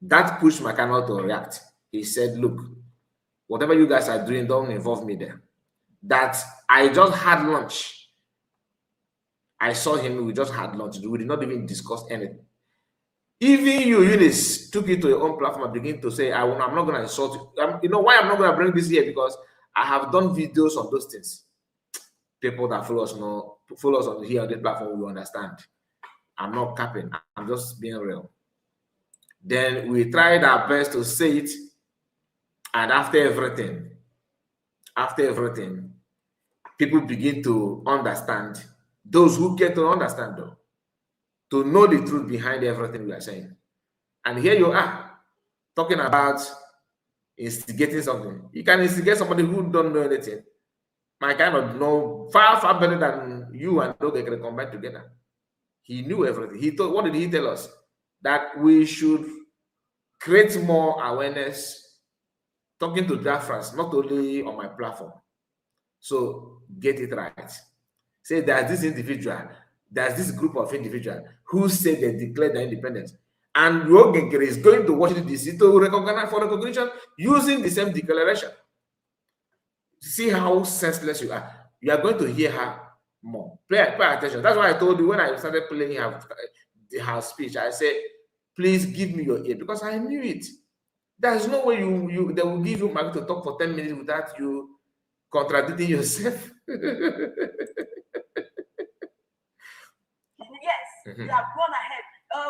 That pushed McAnod to react. He said, look, whatever you guys are doing, don't involve me there. That I just had lunch. I saw him, we just had lunch. We did not even discuss anything. Even you, Eunice, took it to your own platform and began to say, I'm not going to insult you. You know why I'm not going to bring this here? Because I have done videos on those things. People that follow us on here on this platform will understand. I'm not capping. I'm just being real. Then we tried our best to say it, and after everything, people begin to understand. Those who get to understand, though, to know the truth behind everything we are saying. And here you are, talking about instigating something. You can instigate somebody who don't know anything. My kind of know far better than you and Doge can combine together. He knew everything. What did he tell us? That we should create more awareness, talking to Biafrans, not only on my platform. So get it right. Say there's this group of individuals who say they declared their independence. And Ogengere is going to Washington, D.C. to recognize for recognition using the same declaration. See how senseless you are. You are going to hear her more. Pay attention. That's why I told you when I started playing her speech, I said, please give me your ear, because I knew it. There's no way they will give you money to talk for 10 minutes without you contradicting yourself. Yes, you have gone ahead.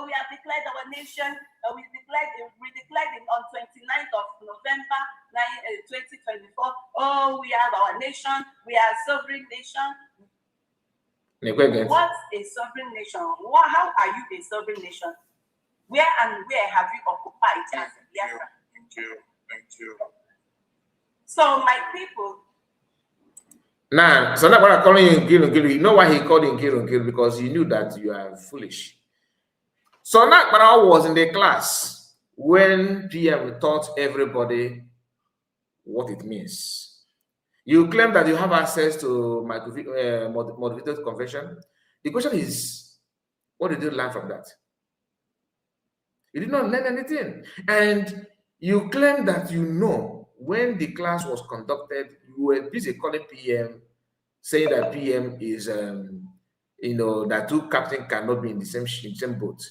We have declared our nation. We declared it on 29th of November 2024. Oh, we have our nation. We are a sovereign nation. What's a sovereign nation? How are you a sovereign nation? Where have you occupied Biafra? Thank you. So, my people, Now, so that's what I'm calling you Nkiru. You know why he called you Nkiru? Because he knew that you are foolish. So now, when I was in the class when PM taught everybody what it means. You claim that you have access to motivated conversion. The question is, what did you learn from that? You did not learn anything. And you claim that you know when the class was conducted, you were busy calling PM, saying that PM is, that two captains cannot be in the same boat.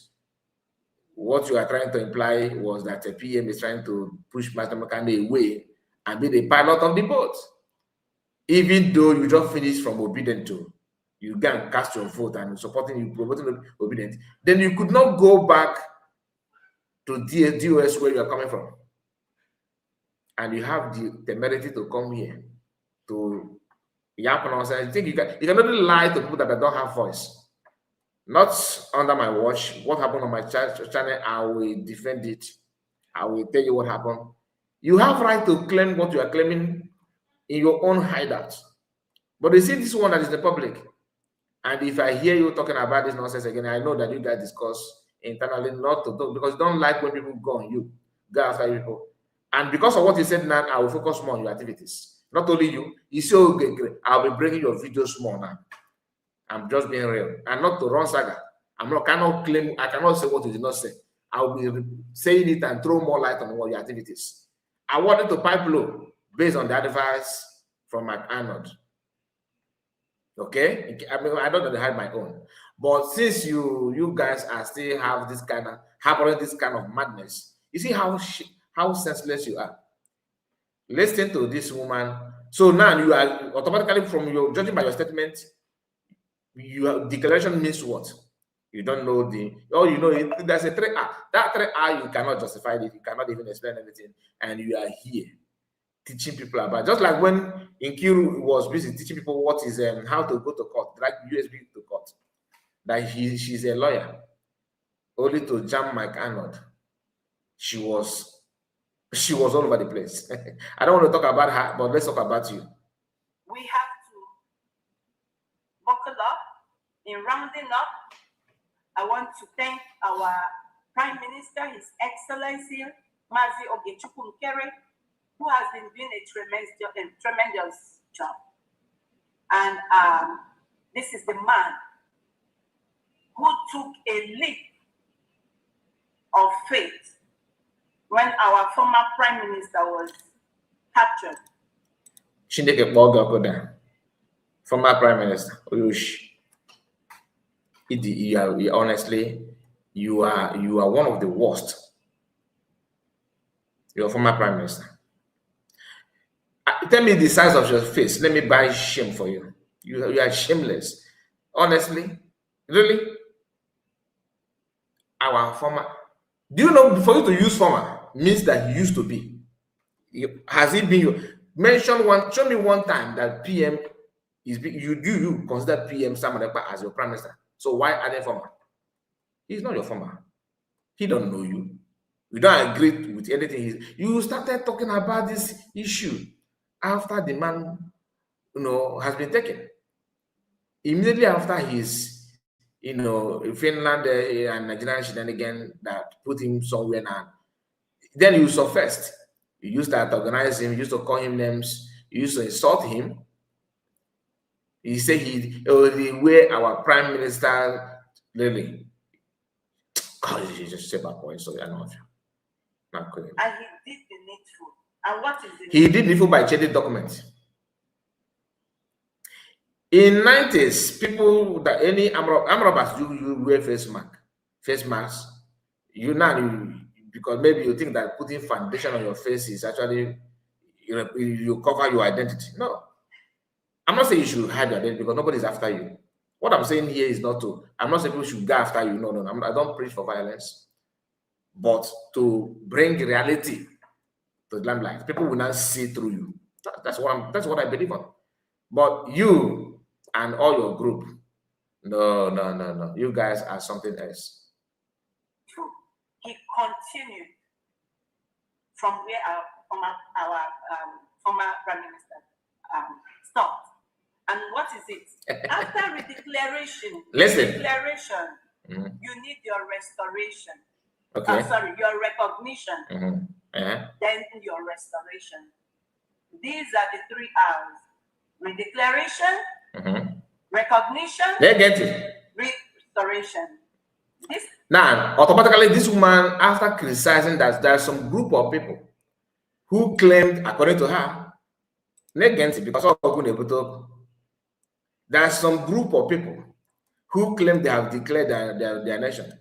What you are trying to imply was that a PM is trying to push Master Makande away and be the pilot of the boat. Even though you just finished from obedient to, you go and cast your vote and supporting you, promoting obedient, then you could not go back to DOS where you are coming from. And you have the temerity to come here to yap and I think you can only lie to people that don't have voice. Not under my watch. What happened on my channel, I will defend it. I will tell you what happened. You have right to claim what you are claiming in your own hideout. But you see this one that is the public. And if I hear you talking about this nonsense again, I know that you guys discuss internally not to talk because you don't like when people go on you, go after people. And because of what you said now, I will focus more on your activities. Not only you see, okay, great. I'll be bringing your videos more now. I'm just being real. And not to run saga. I cannot say what you did not say. I'll be saying it and throw more light on all your activities. I wanted to pipe low based on the advice from Mark Arnold. Okay, I mean, I don't know, they had my own, but since you guys are still have this kind of madness, you see how senseless you are. Listen to this woman. So now you are automatically, from your judging by your statement, your declaration means what? You don't know there's a 3R. That 3R you cannot justify it. You cannot even explain anything, and you are here teaching people about, just like when Nkiru was busy teaching people what is how to go to court, like USB to court. That she's a lawyer, only to jam Mike Arnold. She was all over the place. I don't want to talk about her, but let's talk about you. We have to buckle up. In rounding up, I want to thank our Prime Minister, His Excellency Mazi Ogechukwu Nkere, who has been doing a tremendous job. And this is the man who took a leap of faith when our former Prime Minister was captured. Shindeke Boga, former Prime Minister. Honestly, you are one of the worst. You're a former Prime Minister. Tell me the size of your face. Let me buy shame for you. You are shameless. Honestly, really. Our former. Do you know, for you to use former means that you used to be? Has it been you? Show me one time that PM is you consider PM Samanepa as your Prime Minister. So why are they former? He's not your former. He don't know you. You don't agree with anything. You started talking about this issue after the man, has been taken. Immediately after his, Finland and Nigerian shenanigan that put him somewhere now. Then you saw first. You used to organize him. You used to call him names. You used to insult him. He said the way our Prime Minister really. God, he just said about points, so I know. Not good. And he did the needful. And what is it? He did needful by changing documents. In 90s, people that any Amrobas you wear face masks. Because maybe you think that putting foundation on your face is actually you cover your identity. No. I'm not saying you should hide your identity because nobody's after you. What I'm saying here is not to, I'm not saying people should go after you. No. I don't preach for violence. But to bring reality to the limelight, people will not see through you. That's what I believe on. But you and all your group, no. You guys are something else. He continued from where our former Prime Minister stopped. it. After redeclaration, Listen. You need your restoration. Okay. Your recognition. Then your restoration. These are the 3 R's. Redeclaration, recognition, They get it. restoration. Now, automatically, this woman, after criticizing that there's some group of people who claimed, according to her, because there's some group of people who claim they have declared their nation.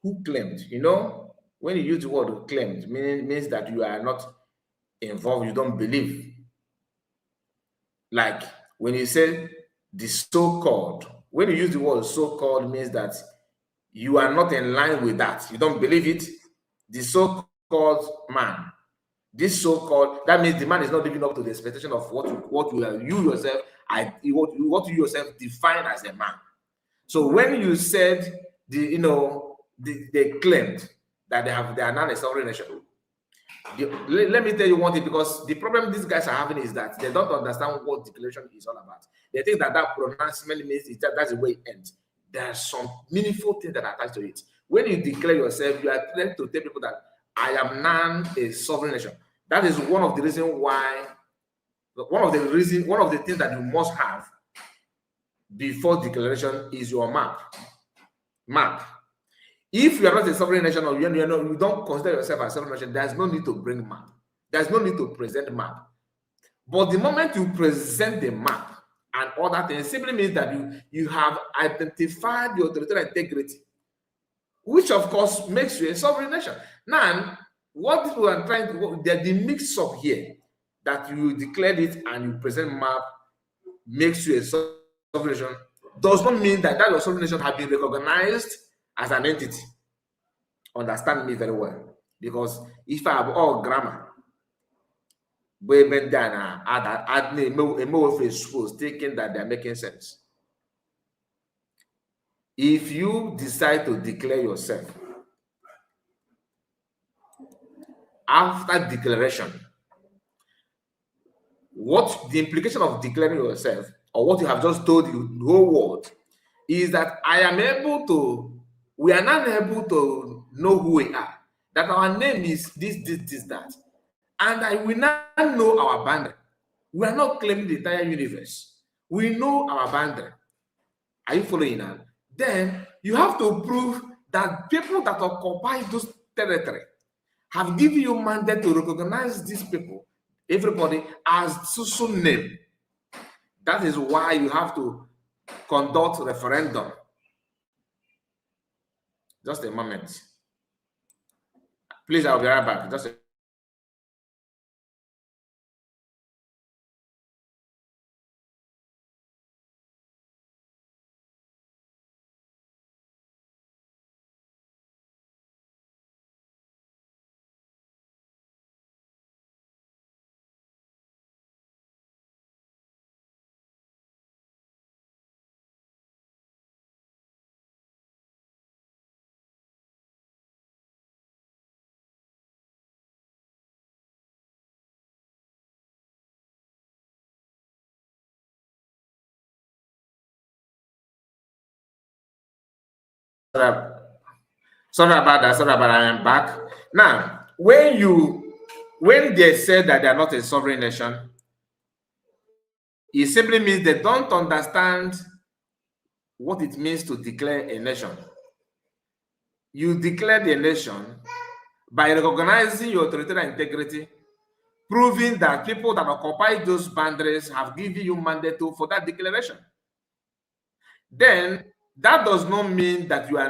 Who claimed? You know, when you use the word claimed, means that you are not involved, you don't believe. Like when you say the so-called, when you use the word so-called, means that you are not in line with that. You don't believe it. The so-called man, this so-called, that means the man is not living up to the expectation of what you yourself define as a man. So when you said they claimed that they are not a sovereign nation. Let me tell you one thing, because the problem these guys are having is that they don't understand what declaration is all about. They think that pronouncement means that's the way it ends. There are some meaningful things that are attached to it. When you declare yourself, you are trying to tell people that I am now a sovereign nation. That is one of the reasons why, one of the things that you must have before declaration is your map. If you are not a sovereign nation, or you don't consider yourself a sovereign nation, there's no need to bring map. There's no need to present map. But the moment you present the map and other things, simply means that you have identified your territorial integrity, which of course makes you a sovereign nation. Now, what people are trying to, the mix-up here, that you declared it and you present map makes you a sovereign nation, does not mean that your sovereign nation has been recognized as an entity. Understand me very well, because if I have all grammar, taking that they're making sense. If you decide to declare yourself, after declaration, what the implication of declaring yourself, or what you have just told you, the whole world, is that we are not able to know who we are, that our name is this, that. And I will not know our boundary. We are not claiming the entire universe. We know our boundary. Are you following now? Then you have to prove that people that occupy those territory have given you mandate to recognize these people, everybody, as so name. That is why you have to conduct referendum. Just a moment. Please, I'll be right back. Just a sorry about that. I am back. Now, when they say that they are not a sovereign nation, it simply means they don't understand what it means to declare a nation. You declare the nation by recognizing your territorial integrity, proving that people that occupy those boundaries have given you mandate for that declaration. Then that does not mean that you are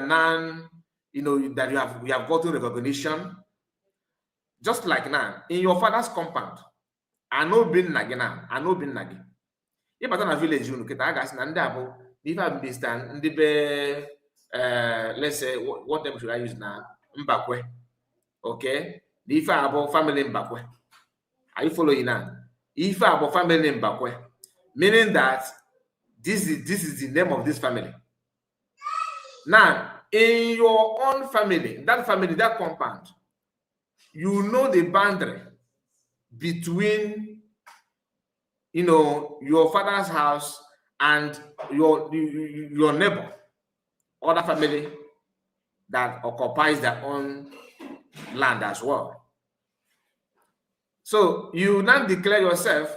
that you have gotten recognition. Just like now, in your father's compound, I know bin nagi. If I village, let's say, what name should I use now? Mbakwe. Okay? If I have family Mbakwe. Are you following now? If I have family Mbakwe, meaning that this is the name of this family. Now, in your own family, that compound, you know the boundary between your father's house and your neighbor, other family that occupies their own land as well. So you now declare yourself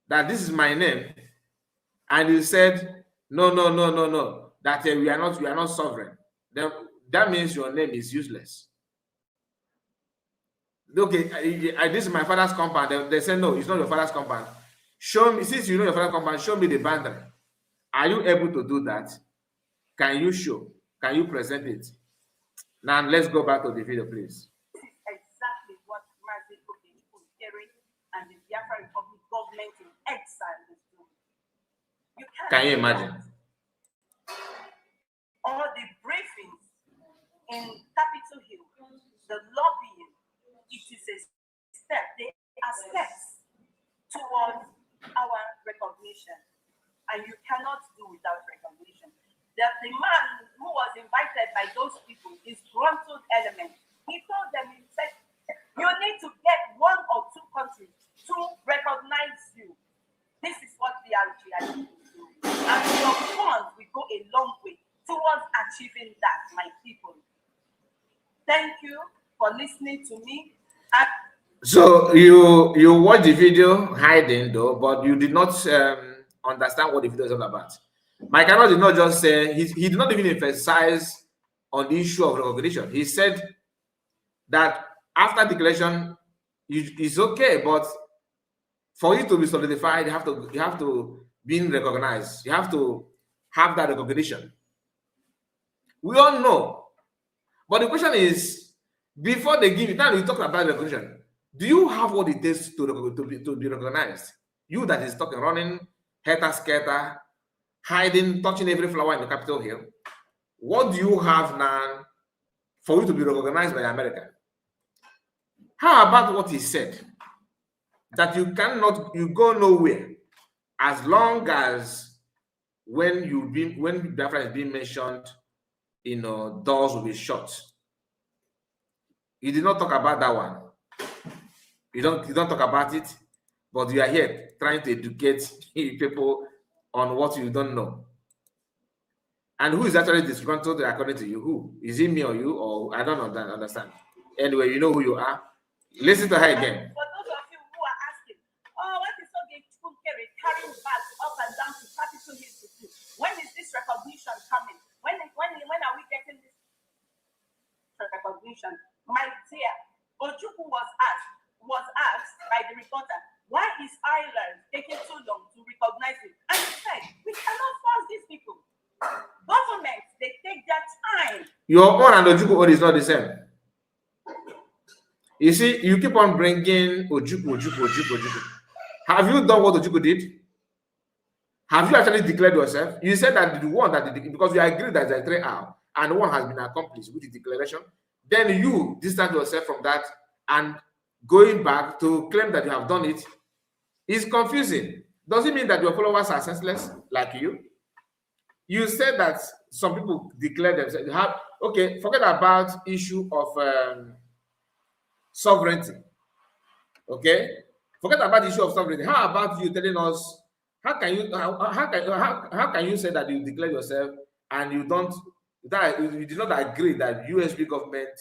that this is my name, and you said no, that we are not sovereign. Then that means your name is useless. Okay, this is my father's compound. They say no, it's not your father's compound. Show me, since you know your father's compound, show me the boundary. Are you able to do that? Can you show? Can you present it? Now let's go back to the video, please. Exactly what Mazi Okechukwu and the Biafra Republic government in exile is doing. Can you imagine? All the briefings in Capitol Hill, the lobbying, it is a step. They are steps towards our recognition, and you cannot do without recognition. That the man who was invited by those people is Gruntled element. He told them, he said, you need to get 1 or 2 countries to recognize you. This is what the RGI is doing. And your funds will go a long way towards achieving that, my people. Thank you for listening to me. So you watched the video hiding though, but you did not understand what the video is all about. Mike Arnold did not just say, he did not even emphasize on the issue of recognition. He said that after declaration, it's okay, but for it to be solidified, you have to be recognized. You have to have that recognition. We all know, but the question is, before they give it, now we talk about recognition. Do you have what it takes to be recognized? You that is talking, running, helter-skelter, hiding, touching every flower in the Capitol Hill. What do you have now for you to be recognized by America? How about what he said? That you go nowhere as long as when Biafra is being mentioned, doors will be shut. You did not talk about that one. You don't talk about it, but you are here trying to educate people on what you don't know. And who is actually disgruntled according to you? Who? Is it me or you? Or I don't understand. Anyway, you know who you are. Listen to her again. For those of you who are asking, what is Okechukwu carrying bags up and down to Capitol Hill to do? When is this recognition coming? When are we getting this recognition? My dear, Ojukwu was asked by the reporter, why is Ireland taking too long to recognize it? And he said, we cannot force these people. Governments, they take their time. Your own and Ojukwu own is not the same. You see, you keep on bringing Ojukwu. Have you done what Ojukwu did? Have you actually declared yourself? You said that the one that did, because you agree that there's 3 hours and one has been accomplished with the declaration, then you distance yourself from that and going back to claim that you have done it is confusing. Does it mean that your followers are senseless like you? You said that some people declare themselves. Okay, forget about issue of sovereignty. Okay, forget about the issue of sovereignty. How about you telling us how can you say that you declare yourself and you did not agree that USB government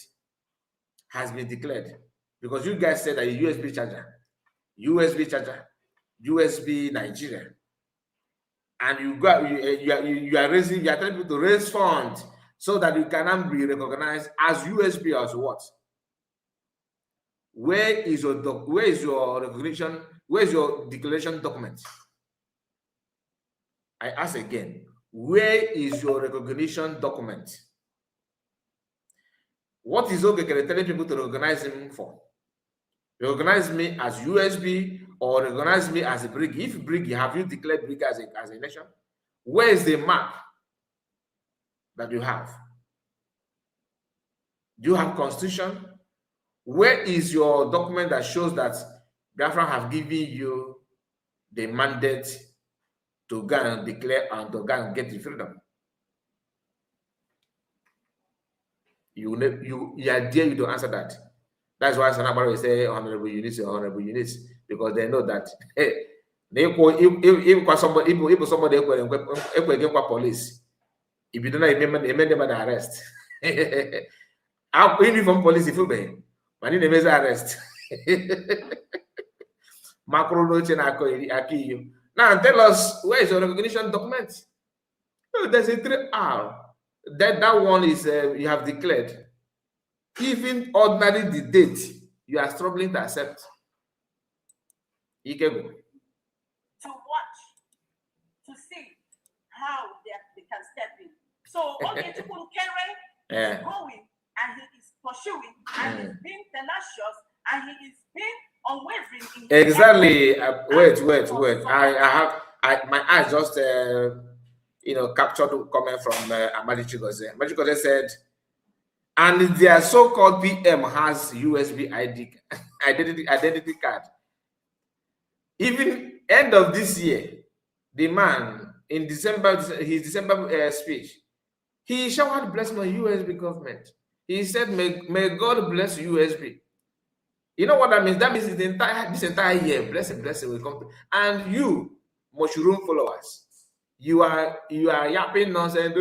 has been declared, because you guys said that a USB charger, USB Nigeria, and you are telling people to raise funds so that you can be recognized as USB as what? Where is your recognition? Where is your declaration document? I ask again, where is your recognition document? What is Okekere telling people to recognize him for? Recognize me as USB or recognize me as a Briggy? If Briggy, have you declared Briggy as a nation? Where is the map that you have? Do you have constitution? Where is your document that shows that Biafra have given you the mandate to go and declare and to go and get the freedom? You are dare you to answer that. That's why Sanabara will say honorable units, because they know that hey, If somebody police, if you don't know, them arrest. Uniform police, if you be, man, you arrest. Now tell us, where is your recognition document? Oh, there's a 3R. That one is you have declared. Even ordinary the date, you are struggling to accept. You can go. To watch, to see how they can step in. So okay, Kere is going and he is pursuing and he's being tenacious and he is being unwavering. Exactly. Wait. My eyes just captured the comment from Amadi Chigozie. Amadi Chigozie said, and their so-called PM has USB identity card. Even end of this year, the man in his December speech, he showered blessing on USB government. He said, may God bless USB. You know what that means? That means this entire year, blessing will come to. And you, mushroom followers, you are yapping nonsense.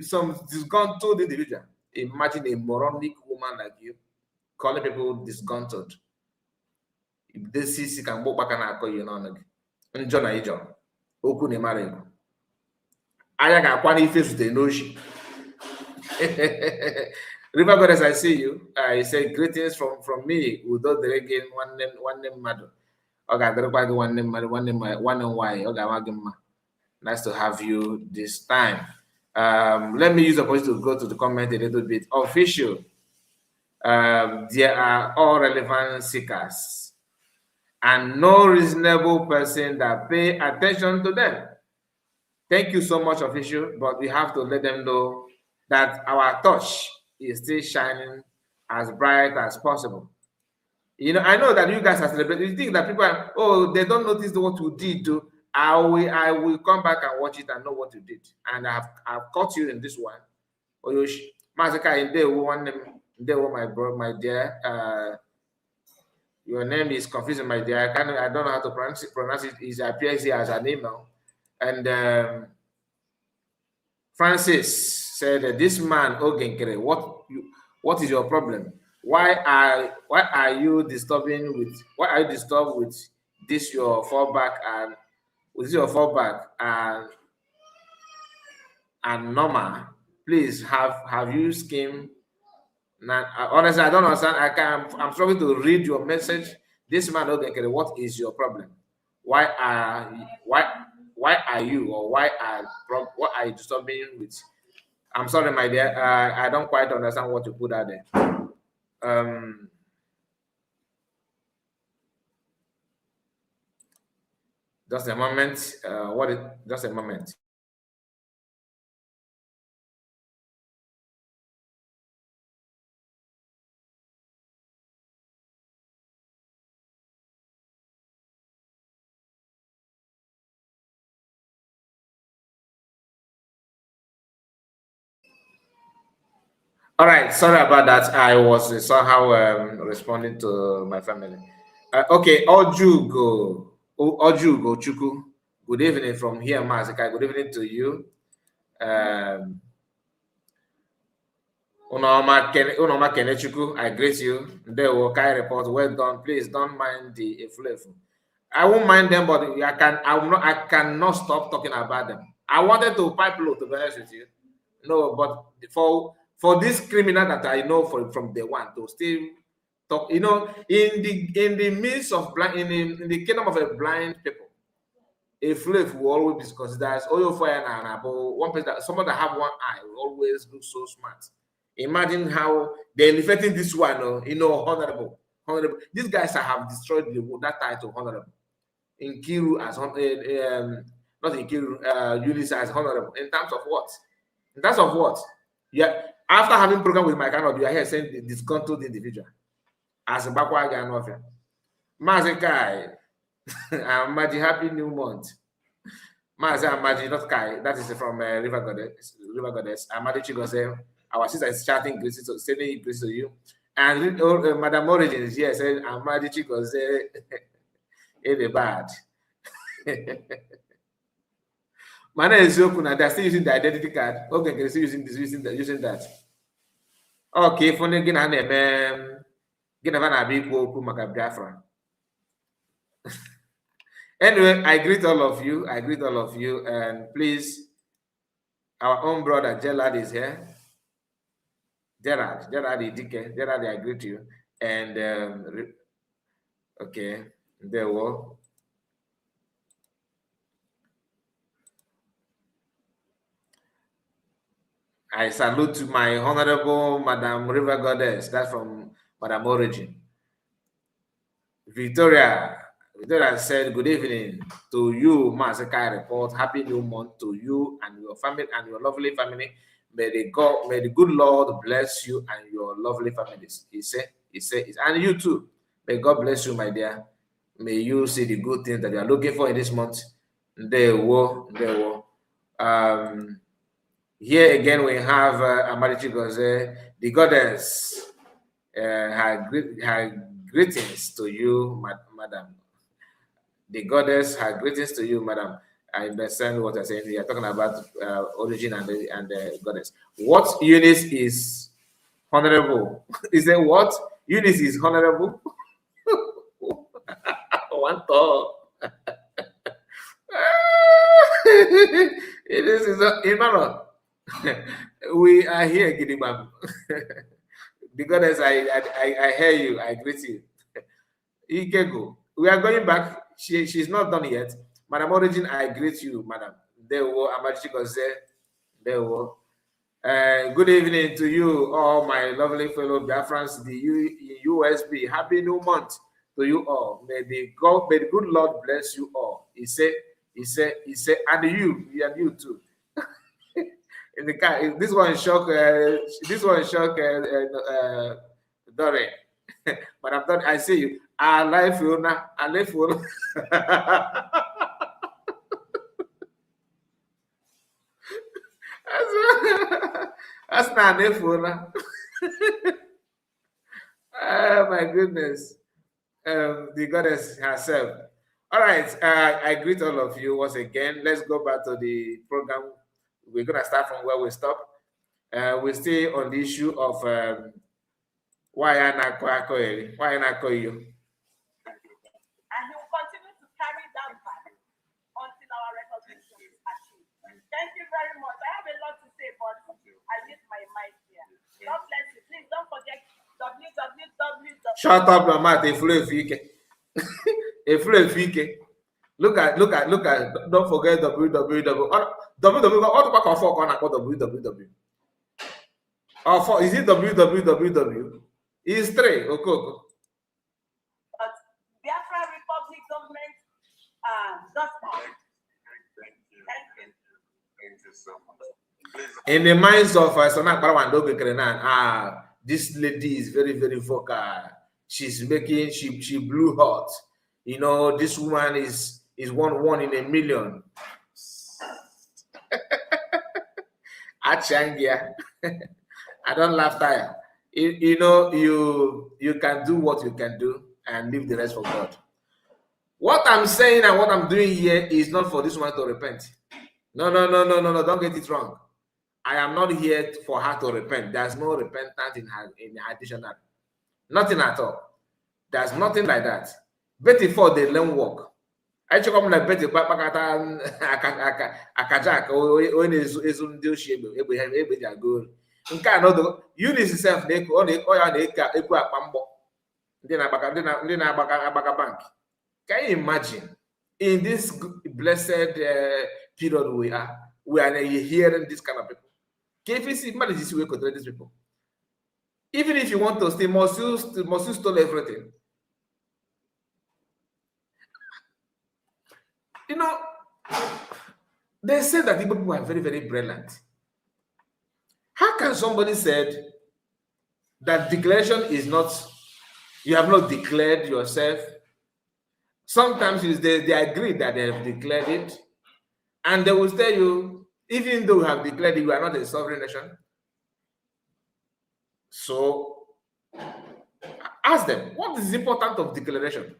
Some disgruntled individual. Imagine a moronic woman like you calling people disgruntled. If they see can walk back and call you on John Ijon. Oku ne mare. Aya ga kwa ni face the noshi. River Goddess, I see you. I say greetings from me. Udo Deregin, one name Madu. Okay, one name why. Okay, nice to have you this time. Let me use the voice to go to the comment a little bit. Official. There are all relevant seekers and no reasonable person that pay attention to them. Thank you so much, official, but we have to let them know that our touch is still shining as bright as possible. You know, I know that you guys are celebrating. You think that people are, they don't notice what you did. I will come back and watch it and know what you did. And I've caught you in this one. Oyoshi, Mazaka, in there, my dear. Your name is confusing, my dear. I don't know how to pronounce it. It appears here as an email. And Francis said, "This man, Ogenkere, what is your problem? Why are you disturbed with this your fallback and normal? Please have you schemed?" Now, honestly, I don't understand. I'm struggling to read your message. This man, Ogenkere, what is your problem? Why are you disturbing with? I'm sorry, my dear. I don't quite understand what you put out there. Just a moment. Just a moment. All right, sorry about that. I was somehow responding to my family. Okay, Ojugo Chuku. Good evening from here, Mazika. Good evening to you. Unoma Kenechuku, I greet you. The Wokai report, well done. Please don't mind the flavor. I won't mind them, but I cannot stop talking about them. I wanted to pipe low, to be honest with you. No, but for this criminal that I know from day one to still talk, in the midst of in the kingdom of a blind people, a slave will always be considered as oil fire and one person someone that have one eye will always look so smart. Imagine how they're elevating this one, honorable. These guys have destroyed that title, honorable. In Kiru as not in Kiru, Ulysses as honorable. In terms of what? In terms of what? Yeah. After having program with my cannot, you are here saying the disgruntled individual as a backward guy and offer. Mazikai, Maji, happy new month. Maji, not Kai. That is from River Goddess. Amadi Chigozie. Our sister is chatting greetings, sending greetings to you. And Madam Origin is here saying, Amadi Chigozie, It's bad. Mana eziokwu na they're still using the identity card. Okay, they're still using this, using that. Okay, funny again, na na-abịa ikwu okwu maka Biafra. Anyway, I greet all of you. I greet all of you, and please, our own brother Gerald is here. Gerald Idike, Gerald, I greet you. And okay, there we go. I salute to my honorable Madam River Goddess. That's from Madam Origin. Victoria said, good evening to you, Masakai report. Happy new month to you and your family and your lovely family. May the good Lord bless you and your lovely families. He said, and you too. May God bless you, my dear. May you see the good things that you are looking for in this month. There were. Here again we have Amarichi Goze, the goddess. Her greetings to you, madam. The goddess, her greetings to you, madam. I understand what you're saying. We are talking about origin and the goddess. What Eunice is honorable? Is it what? Eunice is honorable? One thought. It is Imano. We are here, Gidimam. The goddess, I hear you. I greet you. Ikego. We are going back. She's not done yet. Madam Origin, I greet you, madam. There we go. There we go. Good evening to you, all my lovely fellow Biafrans, the USB. Happy new month to you all. May the good Lord bless you all. He said, and you too. In the car, this one shock. Dore. But I'm done. I see you. I life Fiona. That's not Fiona. Oh my goodness. The goddess herself. All right. I greet all of you once again. Let's go back to the program. We're gonna start from where we stopped. We're still on the issue of why I not you. And he will continue to carry that back until our recognition is achieved. Thank you very much. I have a lot to say, but I use my mic here. God bless you. Please don't forget www. Shut up, your mouth. Look at. Don't forget www. www. Is it www? It's 3. Okay. But Biafra Republic government .org. Thank you so much. In the minds of Sonak Barawando Bekrenan, this lady is very, very vocal. She's making, she blew hot. You know, this woman is one in a million. Achangia. I don't laugh tire. You know, you can do what you can do and leave the rest for God. What I'm saying and what I'm doing here is not for this woman to repent. No. Don't get it wrong. I am not here for her to repent. There's no repentance in her dictionary. Nothing at all. There's nothing like that. Betty for the learn work. I check up like Betty Bakata Akajak or go. Eunice itself, they only Equa Pambo. Then Abaka Bank. Can you imagine? In this blessed period we are hearing this kind of people. KFC manage this way control these people. Even if you want to steal, must you steal everything? You know, they say that people are very, very brilliant. How can somebody say that declaration is not, you have not declared yourself? Sometimes they agree that they have declared it, and they will tell you, even though you have declared it, you are not a sovereign nation. So ask them, what is the importance of declaration?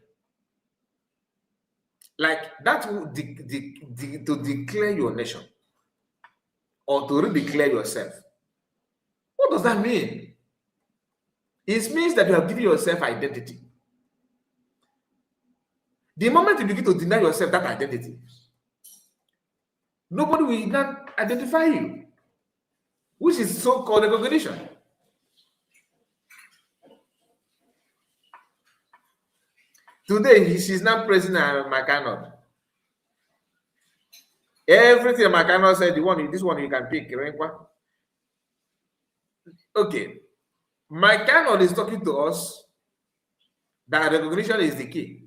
Like that would to declare your nation or to redeclare yourself. What does that mean? It means that you have given yourself identity. The moment you begin to deny yourself that identity, nobody will not identify you, which is so-called recognition. Today, she's not praising McCannell. Everything McCannell said, this one you can pick. Okay. McCannell is talking to us that recognition is the key.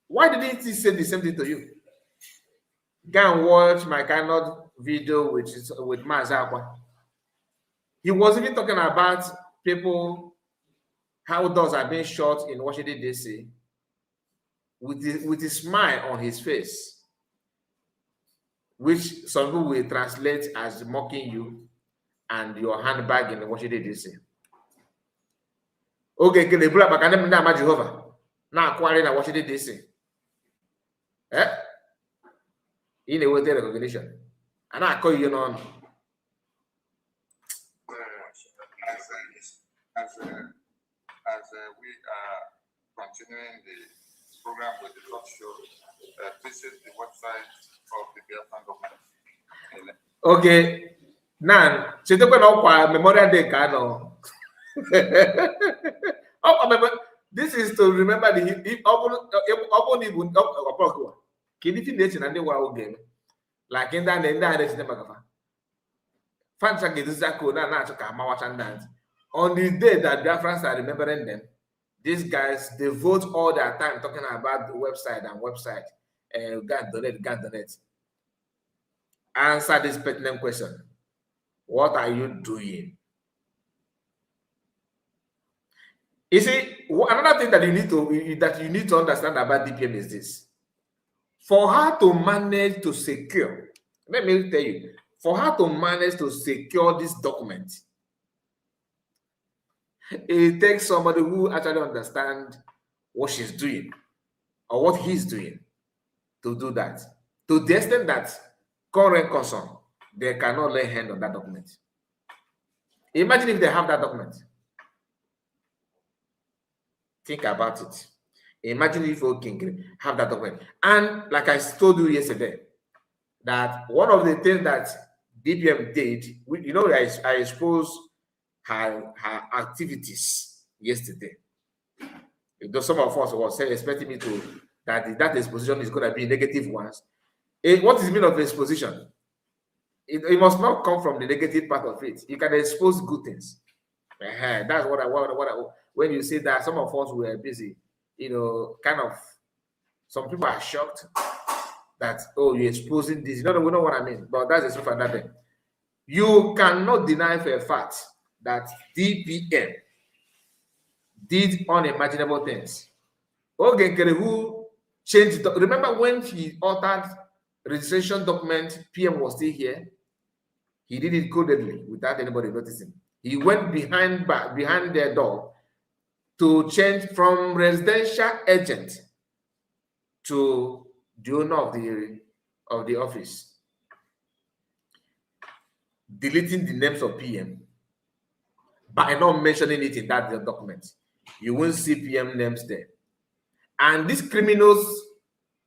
Why didn't he say the same thing to you? Go and watch McCannell video with Mazakwa. He was even talking about people, how dogs are being shot in Washington, D.C. with a smile on his face, which some people will translate as mocking you and your handbag in Washington, D.C. Okay, can they bring back and Jehovah? Now acquiring a Washington, D.C. In a way, recognition. And I call you on. As we are continuing the program with the talk show, visit the website of the Biafra government. Okay. Now, Memorial Day card. This is to remember like in that on the day that Biafrans are remembering them, these guys devote all their time talking about the website. Donate. Answer this pertinent question. What are you doing? You see, another thing that you need to understand about DPM is this. For her to manage to secure, let me tell you, for her to manage to secure this document, it takes somebody who actually understands what she's doing or what he's doing to do that. To the extent that current concern, they cannot lay hand on that document. Imagine if they have that document. Think about it. Imagine if King have that document. And like I told you yesterday, that one of the things that DPM did, I exposed her activities yesterday. Some of us was expecting me to that exposition is going to be negative ones. What is the meaning of exposition? It must not come from the negative part of it. You can expose good things. That's what I when you say that some of us were busy, kind of, some people are shocked that, oh, you're exposing this. We know what I mean, but that's the truth of that thing. You cannot deny for a fact that DPM did unimaginable things. Ogenkere, who changed, remember when he altered registration document, PM was still here. He did it codedly without anybody noticing. He went behind their door to change from residential agent to the owner of the office, deleting the names of PM by not mentioning it in that document. You won't see PM names there. And these criminals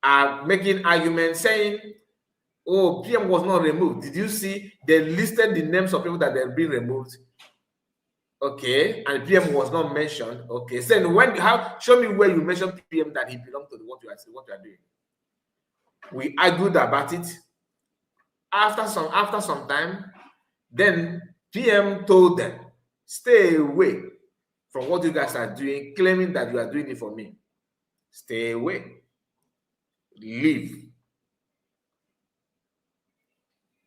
are making arguments saying, oh, PM was not removed. Did you see? They listed the names of people that they've been removed. Okay, and PM was not mentioned. Okay, so show me where you mentioned PM that he belonged to what you are doing. We argued about it. After some time, then PM told them, stay away from what you guys are doing, claiming that you are doing it for me. Stay away. Leave.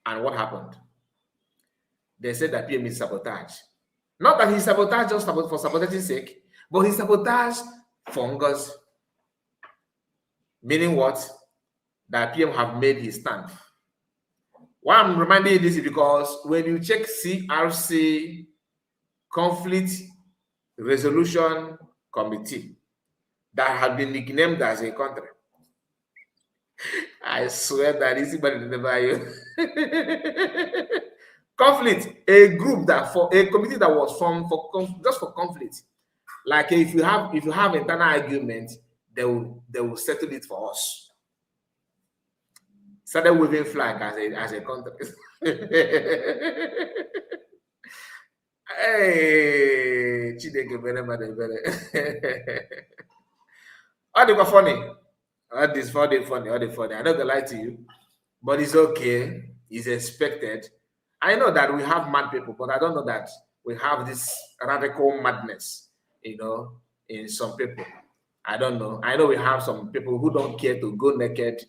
And what happened? They said that PM is sabotage. Not that he sabotaged just for sabotaging sake, but he sabotaged fungus. Meaning what? That PM have made his stand. Why I'm reminding you this is because when you check CRC, Conflict Resolution Committee, that had been nicknamed as a country, I swear that anybody never you. Conflict, a group that for a committee that was formed for just for conflict. Like if you have internal argument, they will settle it for us. Started waving flag as a country. Hey, Chideke better. All the funny. All this funny. I'm not gonna lie to you, but it's okay. It's expected. I know that we have mad people, but I don't know that we have this radical madness, in some people. I don't know. I know we have some people who don't care to go naked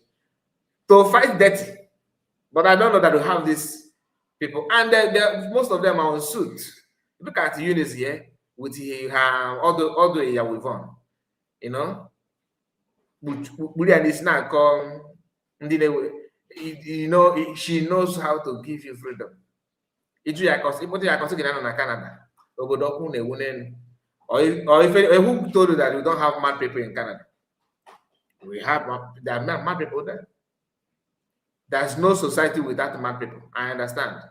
to fight dirty, but I don't know that we have these people, and most of them are on suit. Look at Eunice here with her all the year we've on, and it's not come. She knows how to give you freedom. Canada. Or who told you that we don't have mad people in Canada? We have there are mad people there. There's no society without mad people. I understand.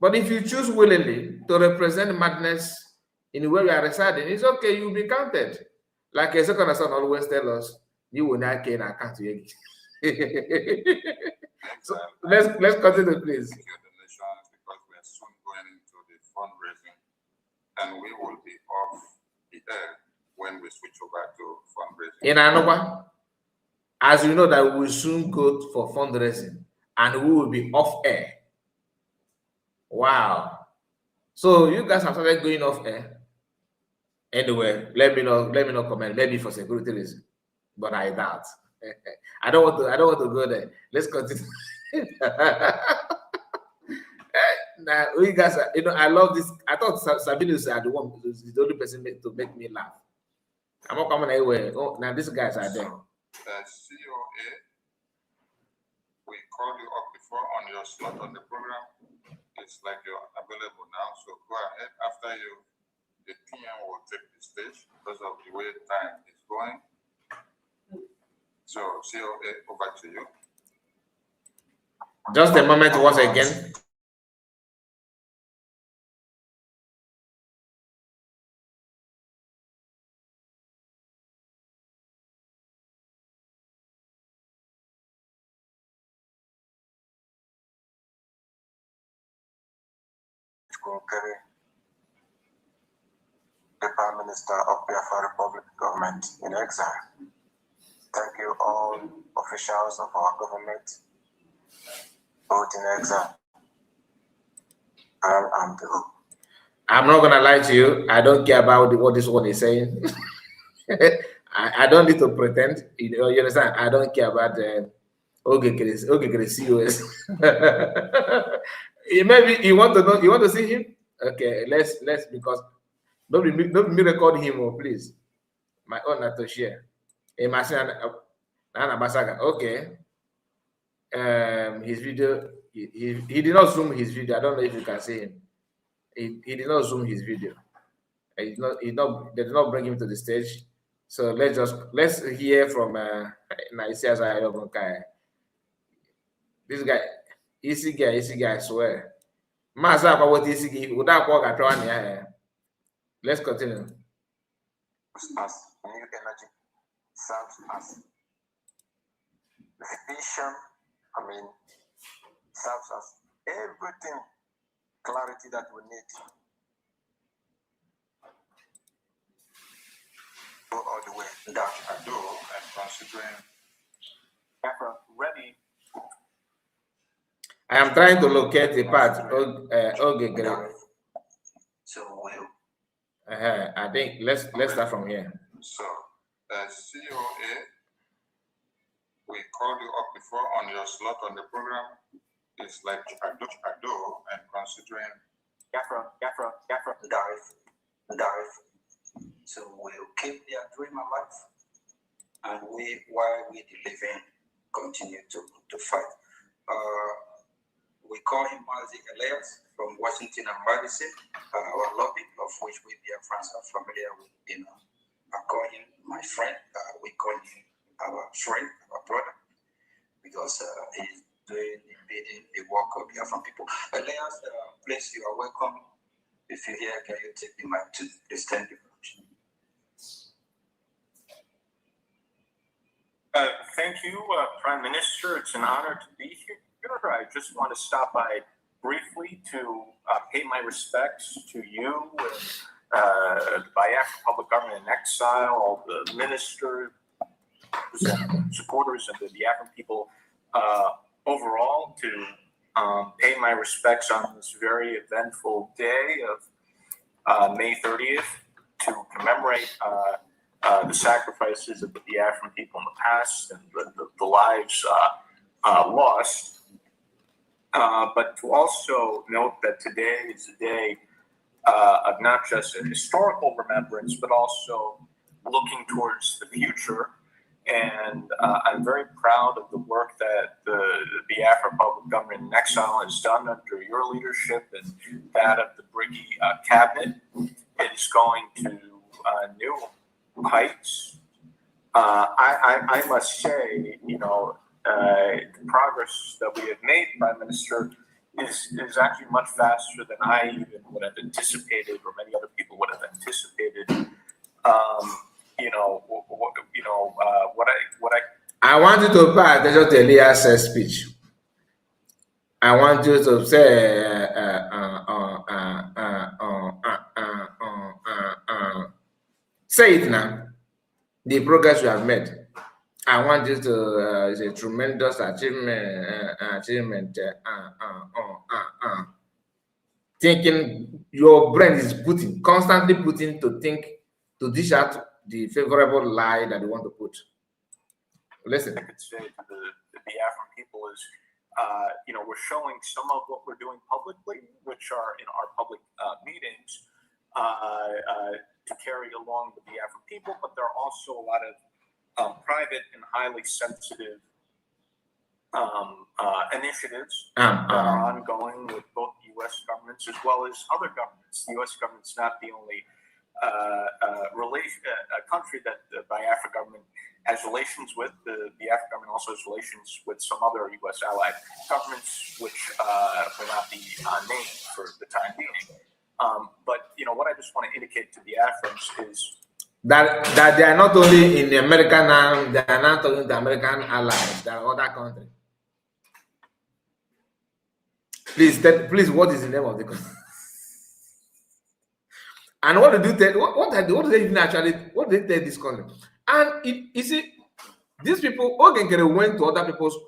But if you choose willingly to represent madness in where you are residing, it's okay, you'll be counted. Like a second son always tell us, you will not gain account to you. So let's continue, please. Thank you, donations, because we are soon going into the fundraising, and we will be off the air when we switch over to fundraising. In Anova, as you know that we will soon go for fundraising, and we will be off air. Wow. So you guys have started going off air. Anyway, let me know comment. Maybe for security reason, but I doubt. I don't want to go there. Let's continue. Now, you guys, I love this. I thought Sabinus are the only person to make me laugh. I'm not coming anywhere. Oh, now these guys are there. COA, we called you up before on your slot on the program. It's like you're available now, so go ahead. After you, the PM will take the stage because of the way time is going. So, COA, over to you. Just a moment once again. The Prime Minister of Biafra Republic government in exile. Thank you all officials of our government, both in exile and below. I'm not gonna lie to you. I don't care about what this one is saying. I don't need to pretend. You understand? I don't care about COS. Maybe you want to know. You want to see him? Okay, let's because don't be record him, please. My own to share. Okay. His video. He did not zoom his video. I don't know if you can see him. He did not zoom his video. They did not bring him to the stage. So let's hear from this guy, easy guy, I swear. Let's continue. As new energy serves as vision, serves as everything, clarity that we need. Go all the way down. I do, and considering Biafra ready. I am trying to locate the part. Okay, great. So well. I think let's start from here. So, COA, we called you up before on your slot on the program. It's like I do, and considering Biafra, dive. So we'll keep their dream alive, and while we the living, continue to fight. We call him Mazi Elias from Washington and Madison, our lobby, of which we Biafrans are familiar with. I call him my friend. We call him our friend, our brother. because he's doing the work of Biafran people. Elias, please, you are welcome. If you're here, can you take the mic to extend the function? Thank you, Prime Minister. It's an honor to be here. I just want to stop by briefly to pay my respects to you, the Biafra public government in exile, all the ministers and supporters of the Biafran people overall, to pay my respects on this very eventful day of May 30th to commemorate the sacrifices of the Biafran people in the past and the lives lost. But to also note that today is a day of not just a historical remembrance, but also looking towards the future. And I'm very proud of the work that the Biafra public government in exile has done under your leadership and that of the Briggy cabinet. It is going to new heights. I must say, the progress that we have made, Prime Minister, is actually much faster than I even would have anticipated, or many other people would have anticipated. I want you to pay attention to Elias' speech. I want you to say, say it now. The progress you have made. I want you to. It's a tremendous achievement. Thinking, your brain is constantly putting to think, to dish out the favorable lie that you want to put. Listen. I could say to the Biafran people is, we're showing some of what we're doing publicly, which are in our public meetings, to carry along the Biafran people, but there are also a lot of private and highly sensitive initiatives that are ongoing with both U.S. governments as well as other governments. The U.S. government's not the only country that the Biafra government has relations with. The Biafra government also has relations with some other U.S. allied governments, which will not be named for the time being. But what I just want to indicate to the Biafrans is that they are not only in the American arm, they are not only the American allies, there are other countries. Please, what is the name of the country? And what did you tell? What did they even actually? What did they tell this country? And you see, these people, Ogenkere went to other people's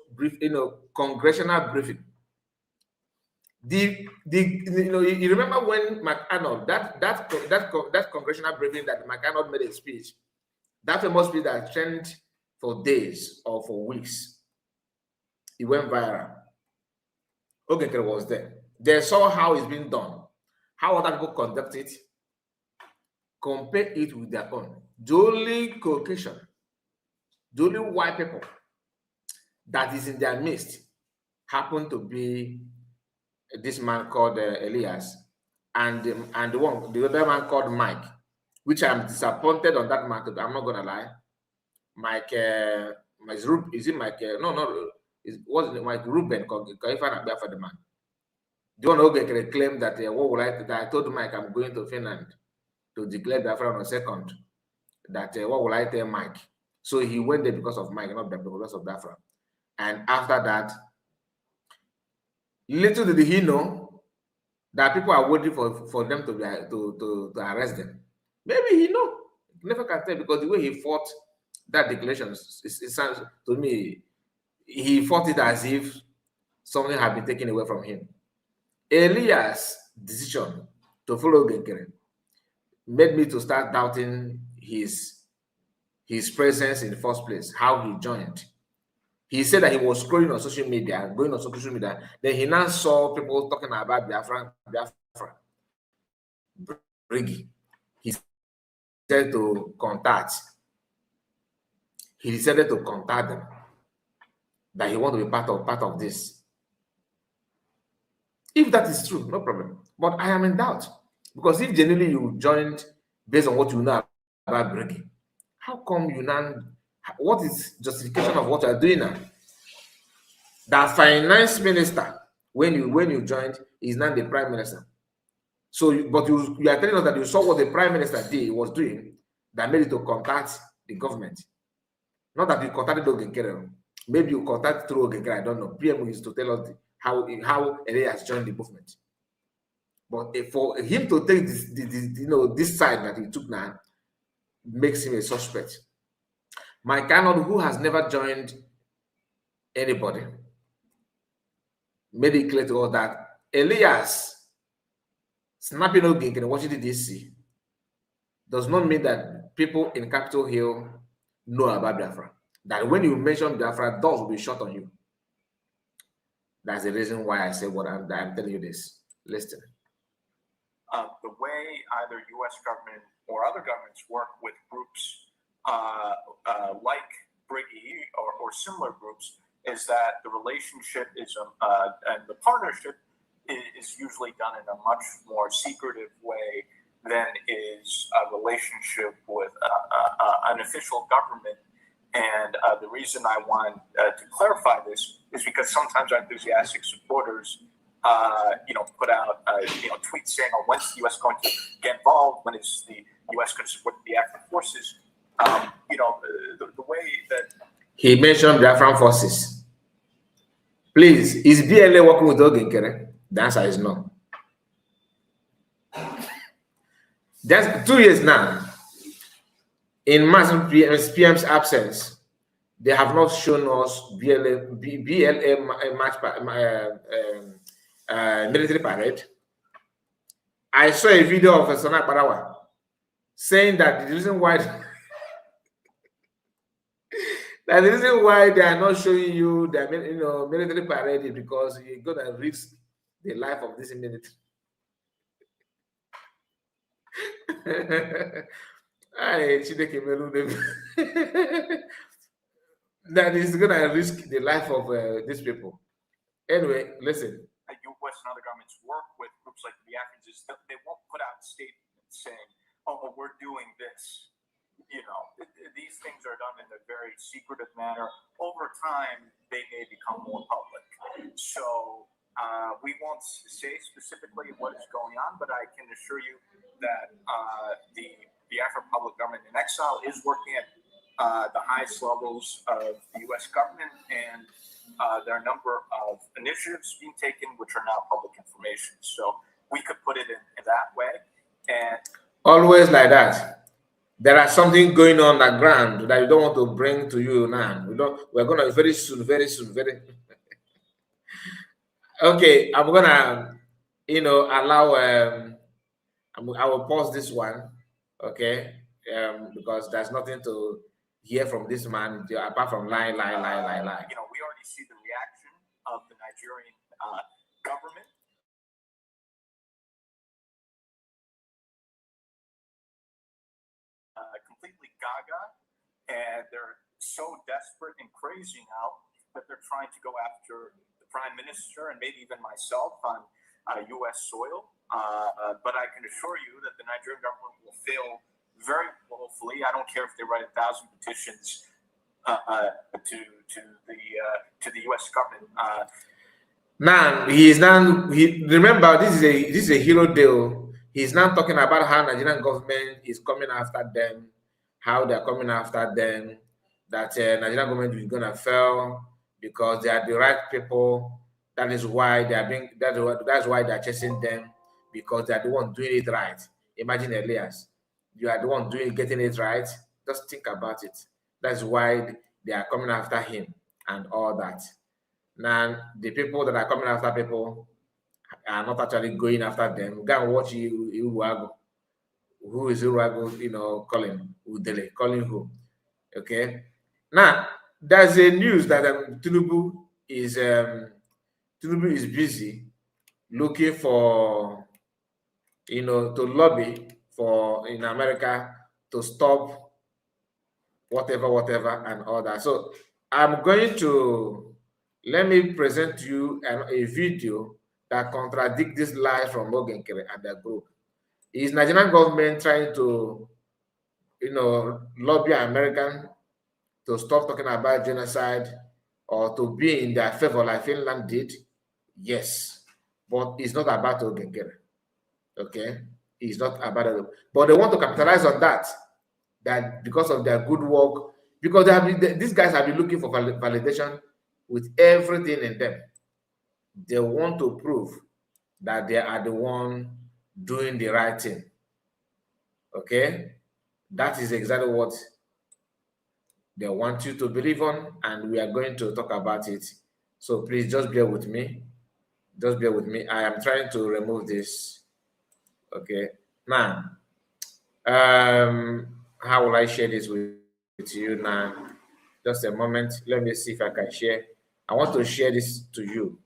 congressional briefing. You remember when McArnold, that congressional briefing that McArnold made a speech, that famous speech that trended for days or for weeks, it went viral. Ogenkere was there. They saw how it's been done, how other people conduct it, compare it with their own. The only Caucasian, the only white people that is in their midst happen to be this man called Elias and the other man called Mike, which I'm disappointed on that man. I'm not gonna lie. Mike, is it Mike? No, it wasn't Mike Ruben for the man. The one who claimed that I told Mike I'm going to Finland to declare Biafra on a second. That what will I tell Mike? So he went there because of Mike, not because of Biafra. And after that, little did he know that people are waiting for them to arrest them. Maybe he know. Never can tell, because the way he fought that declaration, it sounds to me, he fought it as if something had been taken away from him. Elias' decision to follow Ogenkere made me to start doubting his presence in the first place, how he joined. He said that he was scrolling on social media, going on social media. Then he now saw people talking about Biafra. Briggy. He said to contact. He decided to contact them, that he wanted to be part of this. If that is true, no problem. But I am in doubt, because if genuinely you joined based on what you know about Briggy, how come you now? What is justification of what you are doing now? That finance minister, when you joined, is now the prime minister. So, but you are telling us that you saw what the prime minister was doing that made it to contact the government. Not that you contacted Ogenkere. Maybe you contacted through Ogenkere, I don't know. PM is to tell us how Ele has joined the movement. But for him to take this side that he took now makes him a suspect. Mike Arnold, who has never joined anybody, made it clear to us that Elias snapping Ogenkere in Washington DC does not mean that people in Capitol Hill know about Biafra. That when you mention Biafra, doors will be shut on you. That's the reason why I say what I'm telling you this. Listen. The way either U.S. government or other governments work with groups like Briggy or similar groups is that the relationship is and the partnership is usually done in a much more secretive way than is a relationship with an official government. And the reason I want to clarify this is because sometimes our enthusiastic supporters put out tweets saying, "Oh, when's the U.S. going to get involved? When is the U.S. going to support the Biafran forces?" The way that he mentioned Biafran forces. Please, is BLA working with Ogenkere? The answer is no. Just 2 years now, in Master PM's absence, they have not shown us BLA military parade. I saw a video of Sona Barawa saying that the reason why they are not showing you the military parade is because you're gonna risk the life of this military. That is gonna risk the life of these people. Anyway, listen. U.S. and other governments work with groups like the Biafrans is that they won't put out statements saying, "Oh, we're doing this." These things are done in a very secretive manner. Over time, they may become more public. So we won't say specifically what is going on, but I can assure you that the Biafra public government in exile is working at the highest levels of the U.S. government, and there are a number of initiatives being taken which are now public information. So we could put it in that way. And always like that. There are something going on the ground that you don't want to bring to you now. We're gonna very soon. Okay, I'm gonna, allow. I will pause this one, okay? Because there's nothing to hear from this man apart from lie. We already see the reaction of the Nigerian government. Completely gaga, and they're so desperate and crazy now that they're trying to go after the prime minister and maybe even myself on U.S. soil. But I can assure you that the Nigerian government will fail very woefully. I don't care if they write 1,000 petitions to the U.S. government. Remember, this is a hero deal. He's now talking about how Nigerian government is coming after them, how they're coming after them, that Nigerian government is gonna fail because they are the right people. That is why they are being. That's why they are chasing them, because they are the one doing it right. Imagine Elias, you are the one getting it right. Just think about it. That's why they are coming after him and all that. Now the people that are coming after people are not actually going after them. Go and watch Uruago. Who is Uruago, calling Udele, calling who? Okay. Now there's a news that Tinubu is busy looking for to lobby for in America to stop whatever and all that. So I'm going to let me present to you a video that contradicts this lie from Ogenkere and the group. Is Nigerian government trying to, lobby American to stop talking about genocide or to be in their favor like Finland did, yes. But it's not about Ogengere. Okay? It's not about it. But they want to capitalize on that. That because of their good work, because these guys have been looking for validation with everything in them. They want to prove that they are the one doing the right thing. Okay? That is exactly what they want you to believe on, and we are going to talk about it. So please just bear with me. Just bear with me. I am trying to remove this. Okay. Now, how will I share this with you now? Just a moment. Let me see if I can share. I want to share this to you.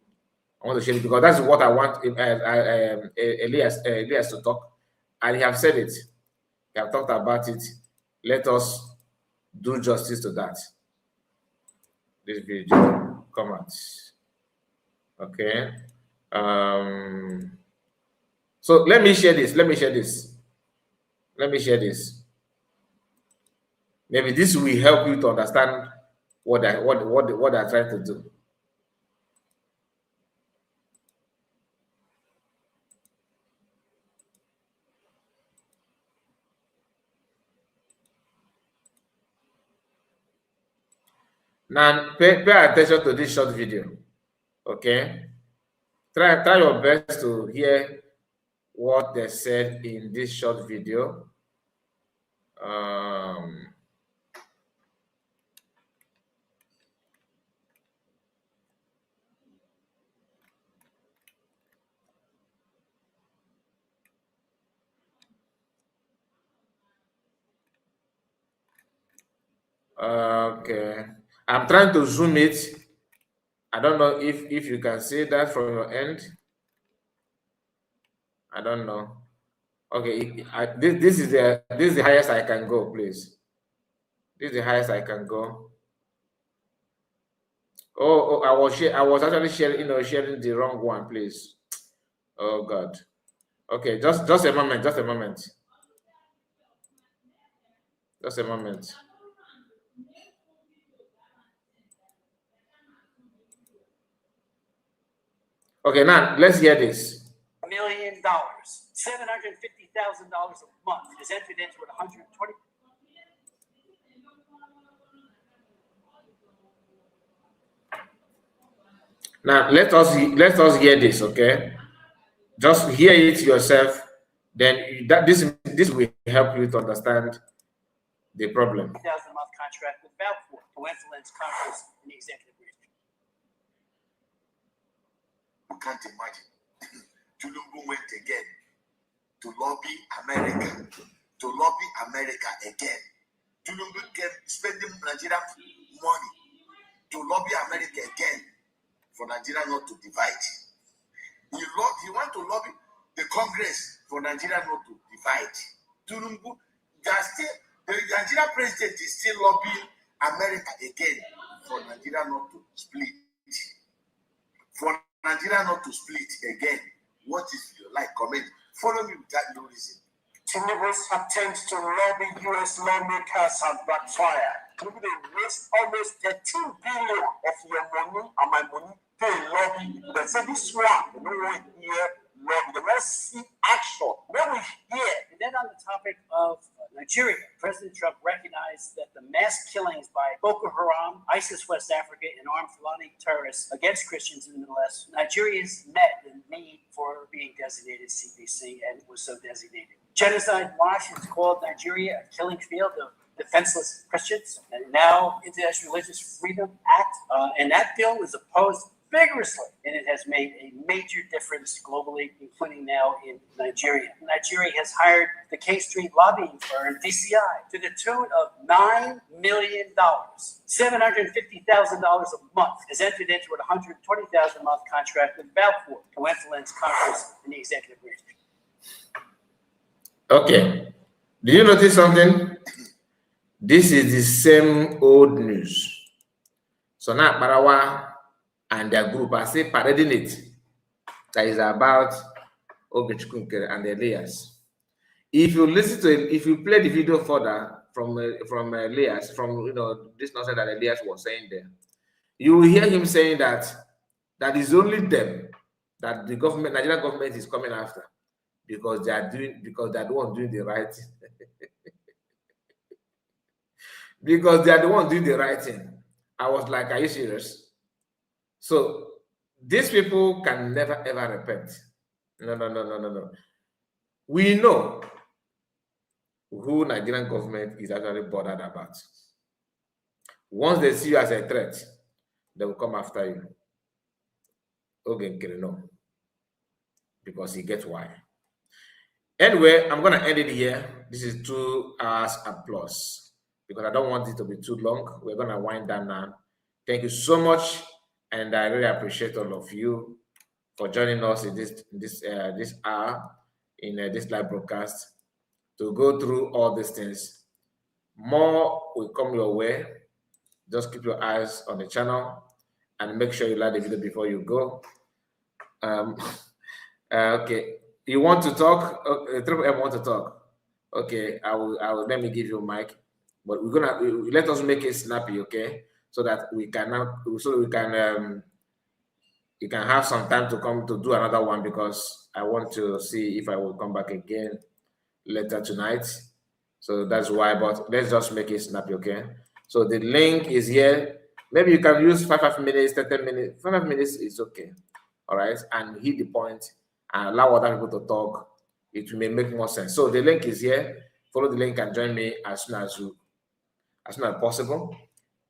I want to share it because that's what I want Elias to talk. And he have said it. He have talked about it. Let us do justice to that. This video come out. Okay. So let me share this. Let me share this. Maybe this will help you to understand what they're trying to do. Now pay attention to this short video. Okay. Try your best to hear what they said in this short video. Okay, I'm trying to zoom it. I don't know if you can see that from your end. I don't know. Okay, this is the highest I can go, please. This is the highest I can go. Oh, I was actually sharing, sharing the wrong one, please. Oh God. Okay, just a moment, Just a moment. Okay, now let's hear this. $1 million, $750,000 a month is entered into at 120. Now let us hear this, okay? Just hear it yourself. Then this will help you to understand the problem. $1,000 a month contract with Biafra to influence Congress and the executive branch. You can't imagine. Tulumbu went again to lobby America, again. Tulumbu kept spending Nigerian money to lobby America again for Nigeria not to divide. He want to lobby the Congress for Nigeria not to divide. Tulumbu, the Nigerian president is still lobbying America again for Nigeria not to split. For Nigeria not to split again. What is your comment? Follow me with that no reason. Tinubu's attempts to lobby U.S. lawmakers have backfired. Tinubu, they waste almost 13 billion of your money and my money to lobby. They say this one, they don't want to hear lobby. Let's see action. When we hear. And then on the topic of Nigeria, President Trump recognized that the mass killings by Boko Haram, ISIS West Africa, and armed Fulani terrorists against Christians in the Middle East, Nigeria's met the need for being designated CBC and was so designated. Genocide Watch has called Nigeria a killing field of defenseless Christians, and now International Religious Freedom Act, and that bill was opposed vigorously, and it has made a major difference globally, including now in Nigeria. Nigeria has hired the K Street lobbying firm, DCI, to the tune of $9 million. $750,000 a month is entered into a $120,000 a month contract with Biafra to influence Congress and the executive branch. Okay. Do you notice something? This is the same old news. So now Barawa and their group are still parading it. That is about Ogechukwu and Elias. If you listen to it, if you play the video further from Elias, from this nonsense that Elias was saying there, you will hear him saying that is only them that the government, Nigerian government, is coming after because they are the one doing the right thing. Because they are the one doing the right thing. I was like, are you serious? So these people can never ever repent. No. We know who Nigerian government is actually bothered about. Once they see you as a threat, they will come after you. No, because he gets why. Anyway, I'm gonna end it here. This is 2 hours plus because I don't want it to be too long. We're gonna wind down now. Thank you so much, and I really appreciate all of you for joining us in this hour in this live broadcast to go through all these things. More will come your way. Just keep your eyes on the channel and make sure you like the video before you go. Okay, you want to talk? Triple M want to talk. Okay, I will. Let me give you a mic, but let us make it snappy, okay? So that we can you can have some time to come to do another one because I want to see if I will come back again later tonight. So that's why. But let's just make it snappy, okay? So the link is here. Maybe you can use 5 minutes, 10 minutes. 5 minutes is okay. All right, and hit the point and allow other people to talk. It may make more sense. So the link is here. Follow the link and join me as soon as possible.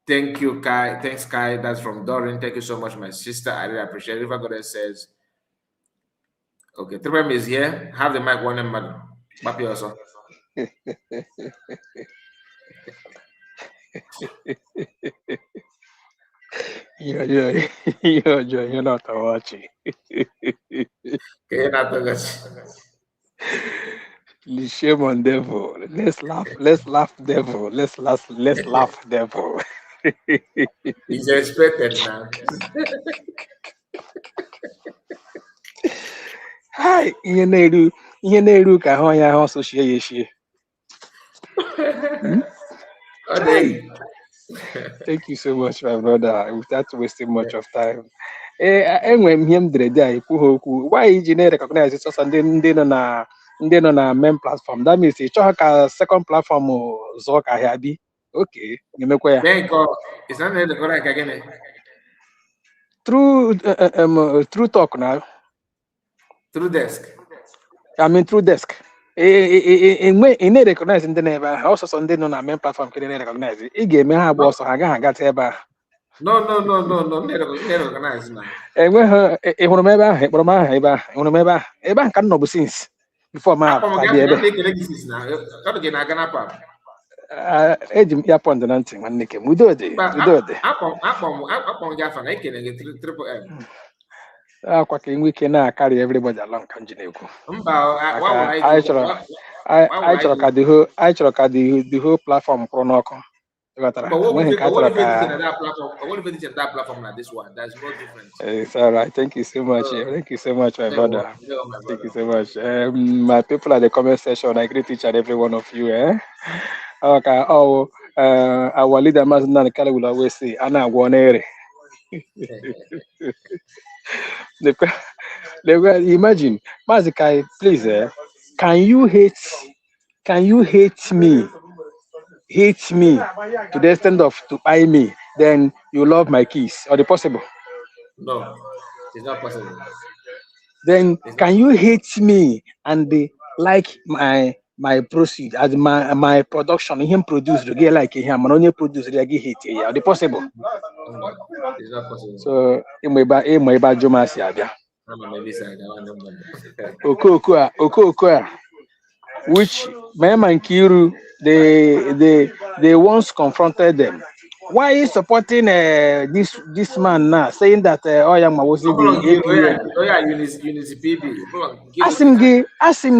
Thank you, Kai. Thanks, Kai. That's from Doreen. Thank you so much, my sister. I really appreciate it. River Goddess says, okay, Triple is here. Have the mic, one and madam. Papi also. You're not watching. You're not watching. Shame on devil. Let's laugh, devil. Let's laugh, devil. It's expected now. Hi, you need ka ho ya also share. Thank you so much, my brother. Without wasting much of time. Enwe m ihe m dere dị a ekwu ha okwu. Why iji na-recognize sọsọ ndị nọ na main platform? That means ị chọghị ka second platform zụọ ka ahịa bi. Okay, ga-emekwa ya. Through talk now. Through desk. I mean through desk. In recognize ndị na-ebe ahụ ọsọsọ ndị nọ na main platform ka na-recognize. Ị ga-eme ha abụọ ọsọ ha agaghị agata ebe ahụ. No. Recognize now. Ị hụrụ m ebe ahụ, ịkpọrọ m aha ebe ahụ, ị hụrụ m ebe ahụ. Ebe ahụ ka m nọ bụ since before m abịa ebe. Eji m ya pọnd na ntị nwanne ke m. Udo dị. Akwa ka enwe ike na-akarị everybody along ka nji na-ekwu. Anyị chọrọ ka the whole platform kwụrụ n'ọkụ. But what if it that platform like this one? There's no difference. It's all right. Thank you so much. Thank you so much, my brother. Thank you so much. My people at the comment section, I greet each and every one of you. Okay. Our leader, Maznan Kala, will always say, "Ana Guanere." Imagine, Mazikai, please. Can you hate me? Hate me to the extent of to buy me, then you love my keys. Are they possible? No, it's not possible. Then can you hate me and like my proceed as my production? Him produce to get like him, and only produce they get hate. Are they possible? No, it's not possible. So imeba Joma Siabia. Okokoa. Which Mem and Kiru they once confronted them. Why is supporting this man now, saying that Oyama was the APM? Ask him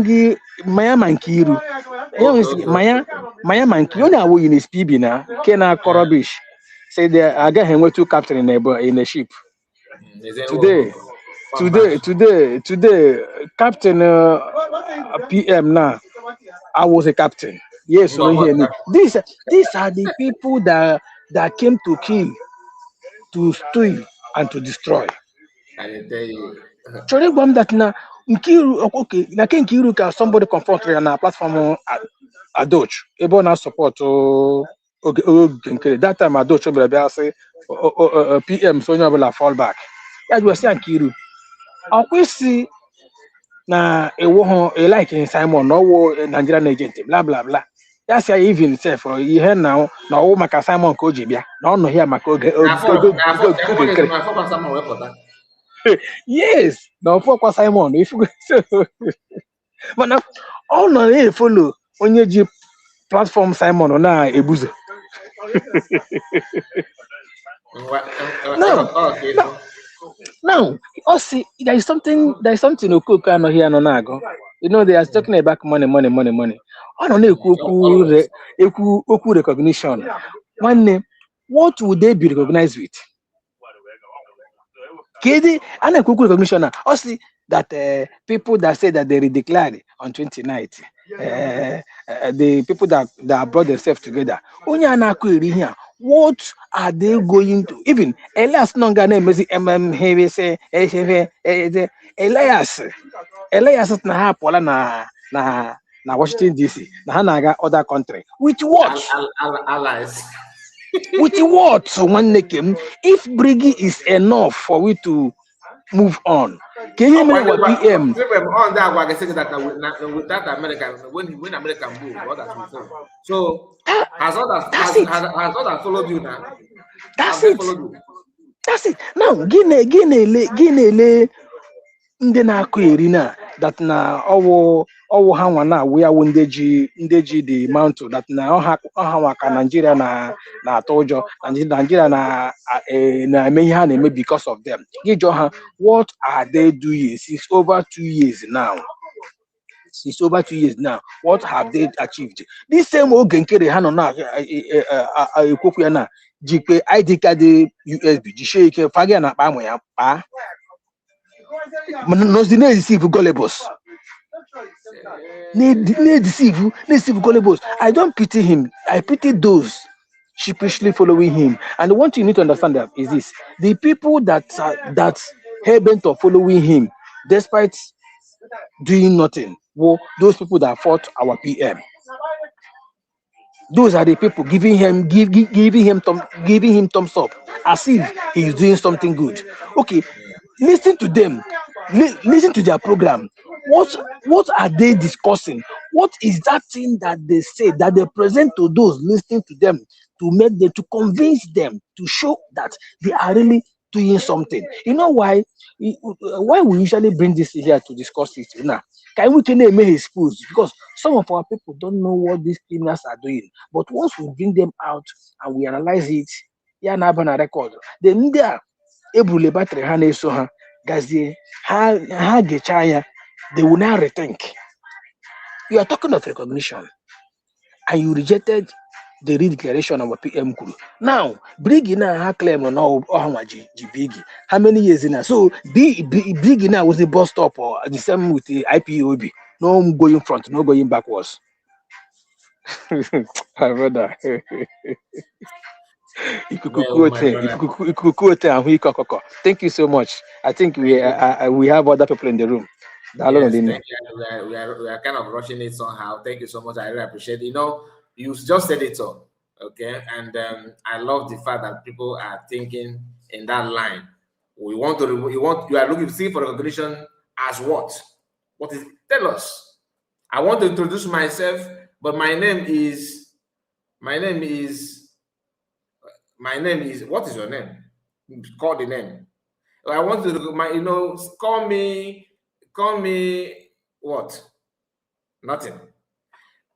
Maya Mankiru. Maya Mankiru now in his PB now. Kena Korobish say they again went to captain in a ship. Today, Captain PM now. I was a captain. Yes, these are the people that came to kill. to steal and to destroy. I tell you. Chori gwam that na Nkiru, okay, na ke Nkiru ka somebody confront ya na platform Adoch. Ebe na support Nkiri. That time Adoch bịa say PM so onye ọbụla FallBack. Ya jụọ si Nkiru. Ọkwa isi na ewu hụ like Simon na ọwụ Nigerian agent bla bla bla. Ya si even self ihe na ọwụ maka Simon ka o ji bịa na ọ nọ ya maka oge Nkiri. Yes, na ọfọkwa Simon mana ọ nọ na-efolo onye ji platform Simon na-ebuzo. Now, also there is something Okoko anọghị anọ na-agụ. You know, they are talking about money. Ọ nọ na-ekwu okwu recognition. Nwanne, what would they be recognized with? Kedi, I na-ekwu okwu recognition na also that people that say that they redeclared on 29th, the people that brought themselves together. Onye na-akụ eri here. What are they going to even Elias Nonga na-emezi say Elias na ha apụọla na Washington DC na ha na-aga other country with what? Allies. With what? Nwanne Kem, if Brigi is enough for we to move on. Can you remember what PM? On that one, I say that with that American when American move, what has been done. So has others followed you now? That's it. Now, Guinea ndị na-akụ eri na that na ọwụ ha nwa na we are ndị ji the mantle that na ọha nwa ka Nigeria na-atụ ụjọ Nigeria na-eme ihe ha na-eme because of them. Gị jụọ ha, what are they doing since over 2 years now? What have they achieved? This same oge Nkiri ha nọ na ekwokwu ya na jikpe ID card USB jishie ike fagị na akpa amụ ya kpaa nozi na-deceive gullibles. Na-deceive gullibles. I don't pity him. I pity those sheepishly following him. And one thing you need to understand that is this: the people that hell-bent of following him, despite doing nothing, were those people that fought our PM. Those are the people giving him thumbs up as if he is doing something good. Okay, listen to them. Listen to their program. What are they discussing? What is that thing that they say that they present to those listening to them to convince them, to show that they are really doing something? You know why? Why we usually bring this here to discuss it now? Can we make his schools? Because some of our people don't know what these criminals are doing. But once we bring them out and we analyze it, yeah, na have a record. Then they are able to battery hand so ha gazie ha gechaya, they will now rethink. You are talking of recognition, and you rejected the redeclaration of a PM crew. Now, Brigi now ha claim on all Bigi. How many years in now? So Brigi now was the bus stop or the same with the IPOB. No going front, no going backwards. My brother. Thank you so much. I think we have other people in the room. Yes, thank you. We are kind of rushing it somehow. Thank you so much. I really appreciate it. You know, you just said it all. Okay, and I love the fact that people are thinking in that line. You are looking to see for recognition as what? What is it? Tell us. I want to introduce myself, but my name is what is your name? Call the name. I want to call me what? Nothing.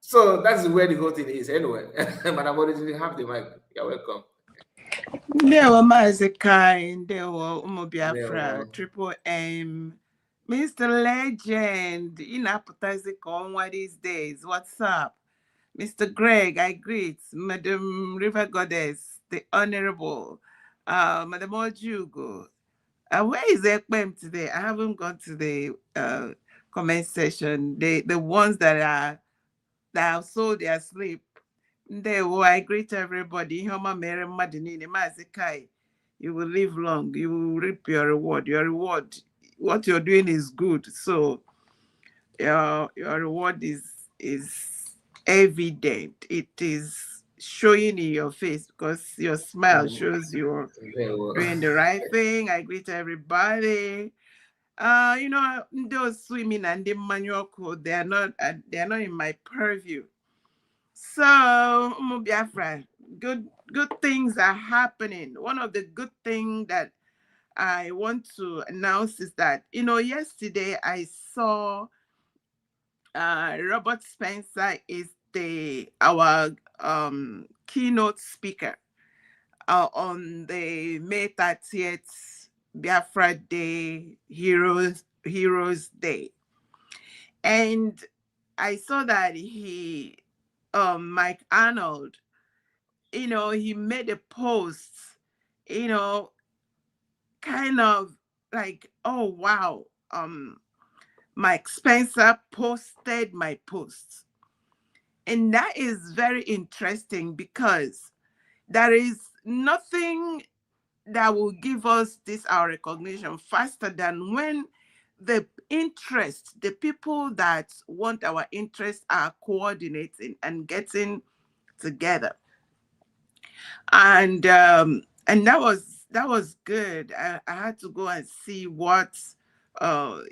So that's where the whole thing is anyway. But I'm already have the mic. You're welcome. Ndewo Mazikai, ndewo Biafra, Triple M, Mr. Legend, inaputize one these days. What's up? Mr. Greg, I greet. Madam River Goddess, the Honorable, Madam Ojugo. Where is Ekpem today? I haven't gone to the comment section. The ones that have sold their sleep. I greet everybody. Homa Mere Madinini Mazikai. you will live long. You will reap your reward. Your reward, what you're doing is good. So your reward is evident. It is showing in your face because your smile shows you're doing the right thing. I greet everybody. Those swimming and the manual code, they're not in my purview. So Biafra, good things are happening. One of the good things that I want to announce is that yesterday I saw Robert Spencer is our keynote speaker on the May 30th Biafra Day Heroes Day. And I saw that Mike Arnold, he made a post, kind of like, oh wow, Mike Spencer posted my post. And that is very interesting because there is nothing that will give us our recognition faster than when the people that want our interest are coordinating and getting together. And that was good. I had to go and see what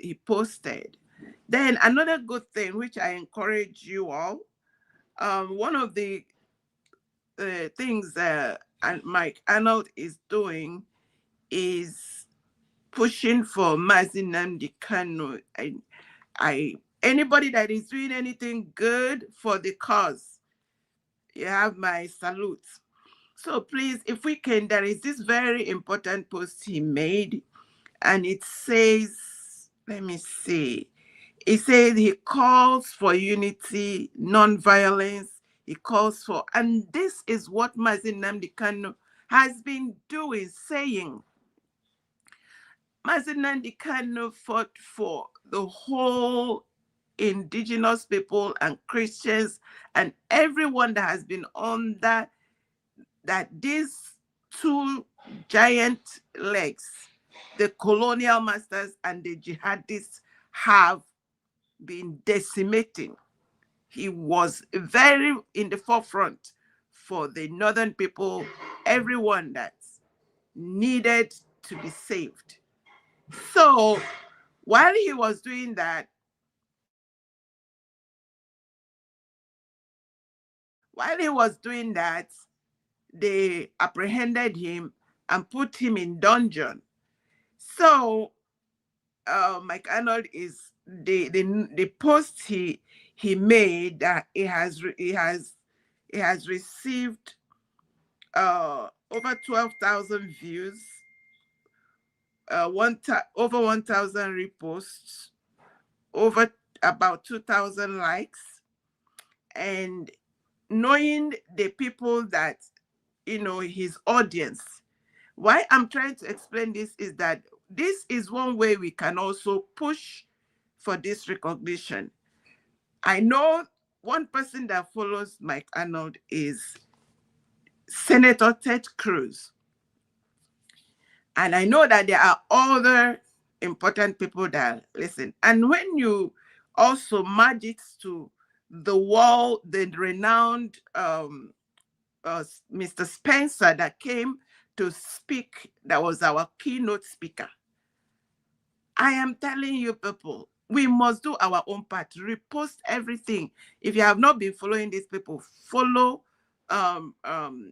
he posted. Then another good thing, which I encourage you all, one of the things Mike Arnold is doing is pushing for Mazi Nnamdi Kanu. Anybody that is doing anything good for the cause, you have my salute. So please, if we can, there is this very important post he made, and it says, let me see. It says he calls for unity, non-violence. He calls for, and this is what Mazi Nnamdi Kanu has been doing, saying, Mazi Nnamdi Kanu fought for the whole indigenous people and Christians and everyone that has been under that these two giant legs, the colonial masters and the jihadists, have been decimating. He was very in the forefront for the northern people, everyone that needed to be saved. So while he was doing that, they apprehended him and put him in dungeon. So Mike Arnold is the post he made that he has received over 12,000 views, over 1,000 reposts, over about 2,000 likes, and knowing the people that his audience. Why I'm trying to explain this is that this is one way we can also push for this recognition. I know one person that follows Mike Arnold is Senator Ted Cruz. And I know that there are other important people that listen. And when you also merge it to the renowned Mr. Spencer that came to speak, that was our keynote speaker. I am telling you people, we must do our own part, repost everything. If you have not been following these people, follow.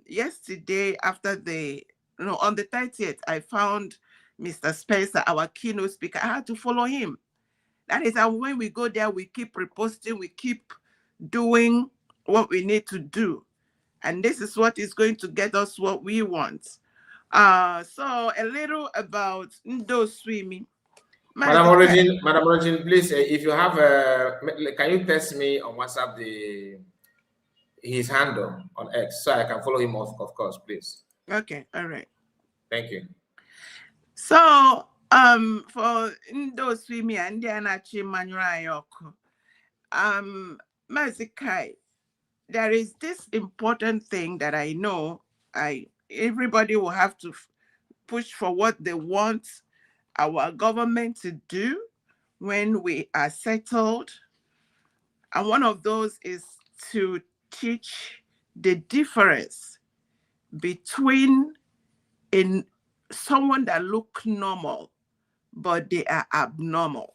Yesterday after on the 30th, I found Mr. Spencer, our keynote speaker. I had to follow him. That is how when we go there, we keep reposting, we keep doing what we need to do. And this is what is going to get us what we want. So a little about Ndo Swimming. Madam Origin, please, if you have can you text me on WhatsApp his handle on X so I can follow him of course, please. Okay, all right. Thank you. So for Ndo Swimming and Dianachi Manuayoko, Mazikai, there is this important thing that I know everybody will have to push for what they want our government to do when we are settled. And one of those is to teach the difference between someone that look normal, but they are abnormal.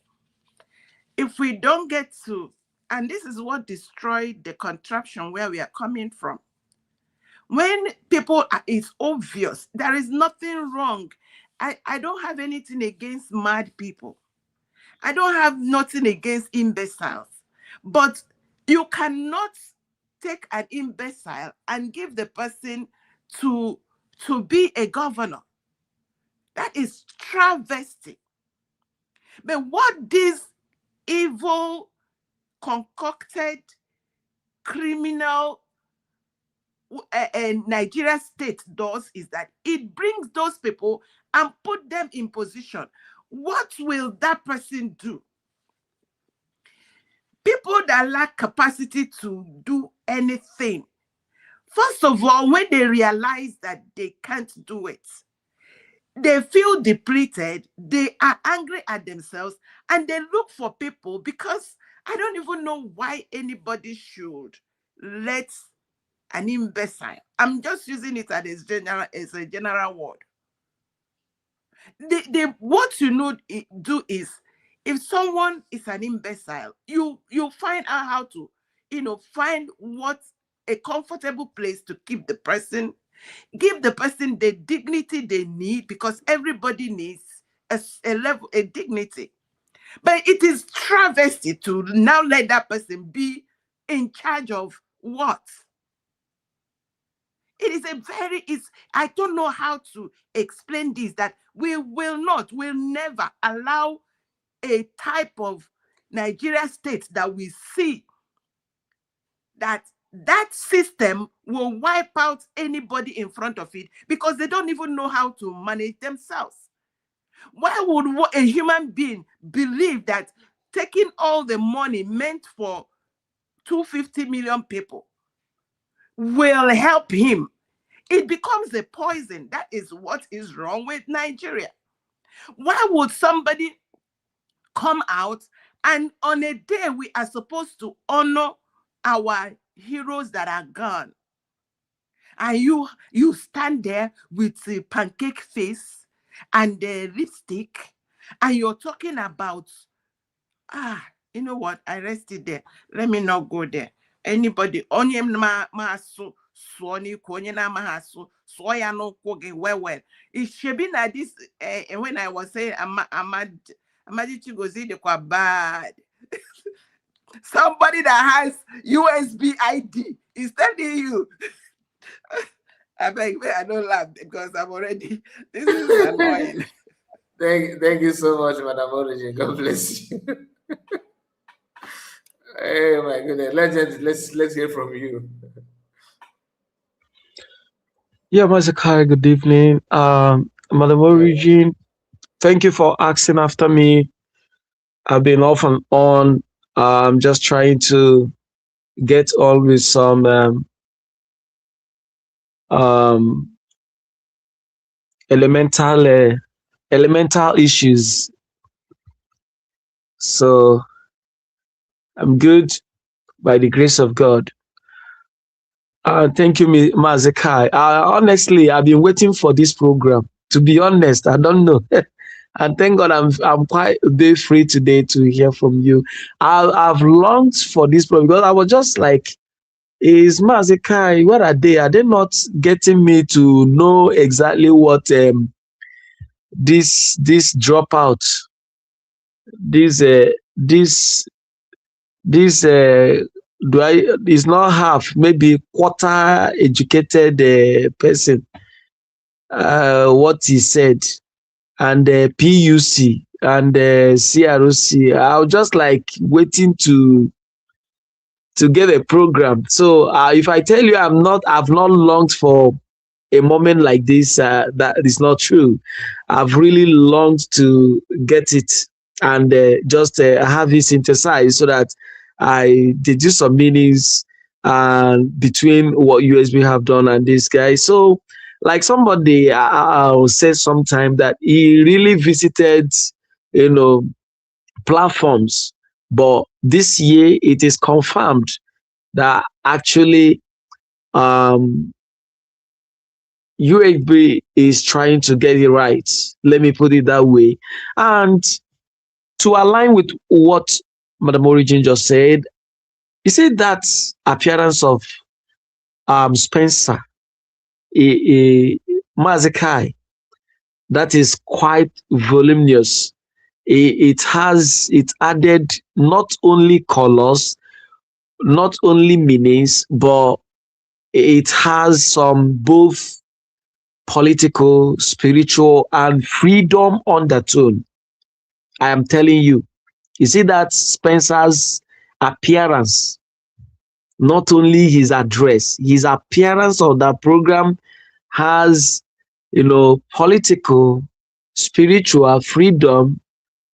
If we don't get to, and this is what destroyed the contraption where we are coming from. When people, it's obvious, there is nothing wrong. I don't have anything against mad people. I don't have nothing against imbeciles. But you cannot take an imbecile and give the person to be a governor. That is travesty. But what this evil, concocted, criminal Nigeria state does is that it brings those people and put them in position. What will that person do? People that lack capacity to do anything, first of all, when they realize that they can't do it, they feel depleted, they are angry at themselves, and they look for people, because I don't even know why anybody should let an imbecile, I'm just using it as a general word. What you do is, if someone is an imbecile, you find out how to, find what a comfortable place to keep the person, give the person the dignity they need, because everybody needs a dignity. But it is travesty to now let that person be in charge of what? It is I don't know how to explain this, that we'll never allow a type of Nigeria state that we see that system will wipe out anybody in front of it, because they don't even know how to manage themselves. Why would a human being believe that taking all the money meant for 250 million people will help him? It becomes a poison. That is what is wrong with Nigeria. Why would somebody come out and on a day we are supposed to honor our heroes that are gone, and you stand there with a pancake face and the lipstick, and you're talking about, you know what, I rested there, let me not go there. Anybody onye masu suoni konye na mahasu soya no koge well. It should be like this. When I was saying Amadi Chigozi de kwa bad. Somebody that has USB ID is telling you. I don't laugh because I'm already. This is annoying. Thank you so much, Madam Origin. God bless you. Hey, my goodness. Let's hear from you. Yeah, Mazakai, good evening. Madam Origin, thank you for asking after me. I've been off and on. I'm just trying to get on with some elemental issues. So I'm good by the grace of God. Thank you, Mazakai. Honestly, I've been waiting for this program. To be honest, I don't know. And thank God I'm quite a bit free today to hear from you. I've longed for this program because I was just like, is Mazakai, where are they? Are they not getting me to know exactly what this dropout, this do I is not half, maybe quarter educated person, what he said, and PUC and CROC. I was just like waiting to get a program. So if I tell you I've not longed for a moment like this, that is not true. I've really longed to get it and just have it synthesized so that I deduce some meanings between what USB have done and this guy. So like somebody I'll say sometime that he really visited, you know, platforms, but this year it is confirmed that actually UAB is trying to get it right. Let me put it that way. And to align with what Madam Origin just said, you see that appearance of Spencer Mazekai, that is quite voluminous. It added not only colors, not only meanings, but it has some both political, spiritual, and freedom undertone. I am telling you. You see that Spencer's appearance, not only his address, his appearance on that program has, you know, political, spiritual freedom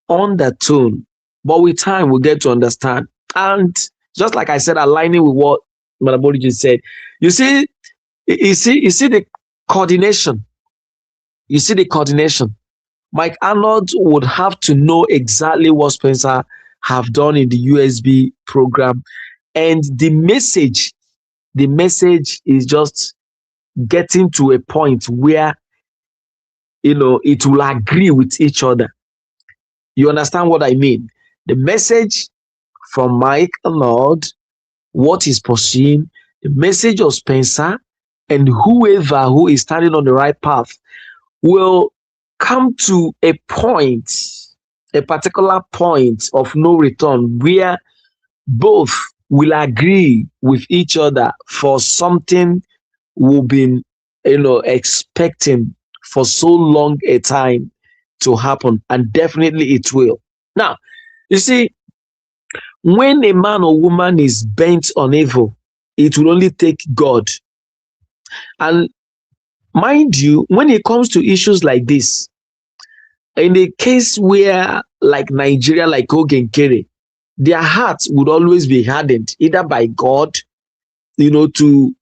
undertone. But with time, we'll get to understand. And just like I said, aligning with what Madam Origin said, you see the coordination. You see the coordination. Mike Arnold would have to know exactly what Spencer have done in the USB program, and the message is just getting to a point where, you know, it will agree with each other. You understand what I mean? The message from Mike Arnold, what he's pursuing, the message of Spencer, and whoever who is standing on the right path will come to a point, a particular point of no return, where both will agree with each other for something we've been, you know, expecting for so long a time to happen, and definitely it will. Now, you see, when a man or woman is bent on evil, it will only take God. And mind you, when it comes to issues like this, in a case where, like Nigeria, like Ogenkere, their hearts would always be hardened, either by God, you know, to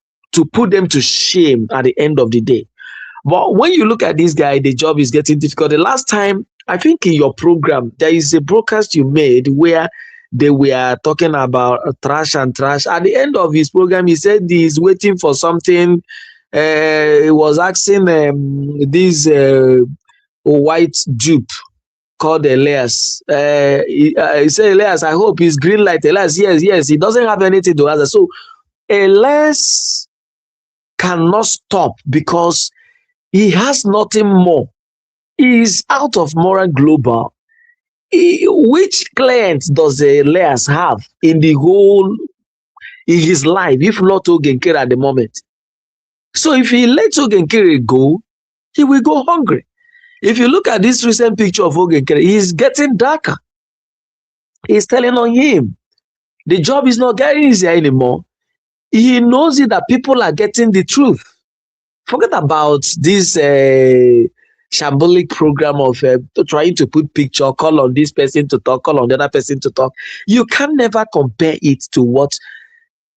put them to shame at the end of the day. But when you look at this guy, the job is getting difficult. The last time, I think in your program, there is a broadcast you made where they were talking about trash and trash. At the end of his program, he said he's waiting for something. He was asking this white dupe called Elias. He said, Elias, I hope he's green light. Elias, yes, he doesn't have anything to answer. So Elias cannot stop because he has nothing more. He is out of Moral Global. Which client does Elias have in his life, if not Ogenkere at the moment? So if he lets Ogenkere go, he will go hungry. If you look at this recent picture of Ogenkere, he's getting darker. He's telling on him. The job is not getting easier anymore. He knows it that people are getting the truth. Forget about this shambolic program of trying to put picture, call on this person to talk, call on the other person to talk. You can never compare it to what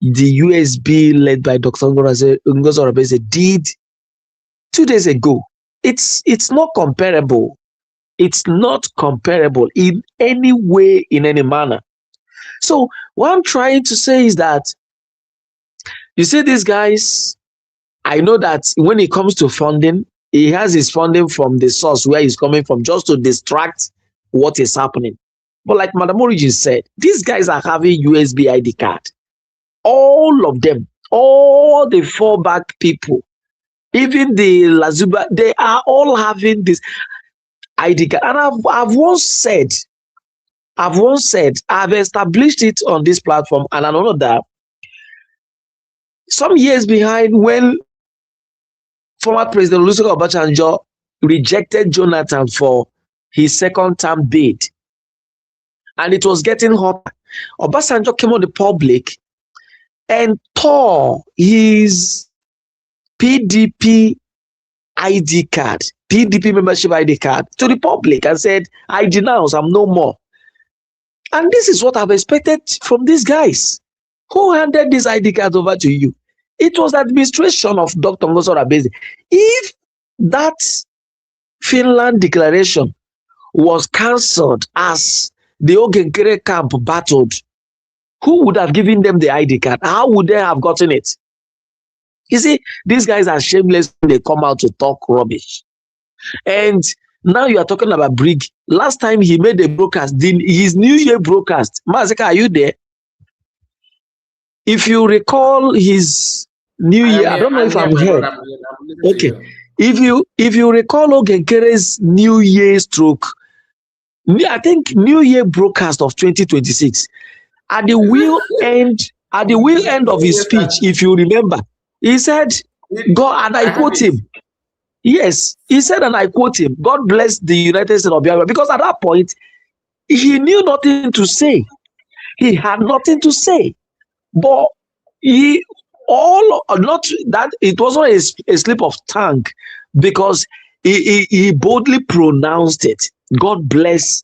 the USB led by Dr. Ngozi did 2 days ago. It's not comparable. It's not comparable in any way, in any manner. So what I'm trying to say is that, you see, these guys, I know that when it comes to funding, he has his funding from the source where he's coming from, just to distract what is happening. But like Madam Origin said, these guys are having USB ID card. All of them, all the FallBack people, even the Lazuba, they are all having this ID card. And I've once said, I've established it on this platform, and I know that some years behind, when former President Olusegun Obasanjo rejected Jonathan for his second term bid, and it was getting hot, Obasanjo came on the public and tore his PDP ID card, PDP membership ID card, to the public and said, I denounce, I'm no more. And this is what I've expected from these guys. Who handed this ID card over to you? It was the administration of Dr. Ngozo Rabeze. If that Finland declaration was cancelled as the Ogenkere camp battled, who would have given them the ID card? How would they have gotten it? You see, these guys are shameless when they come out to talk rubbish. And now you are talking about Brig. Last time he made a broadcast, his New Year broadcast. Mazika, are you there? If you recall his New Year, I don't know if I'm here. Okay. If you recall Ogenkere's New Year stroke, I think New Year broadcast of 2026, at the wheel end of his speech, if you remember, he said, God, and I quote him. Yes, he said, and I quote him, God bless the United States of Biafra, because at that point, he knew nothing to say. He had nothing to say. But it wasn't a slip of tongue, because he boldly pronounced it. God bless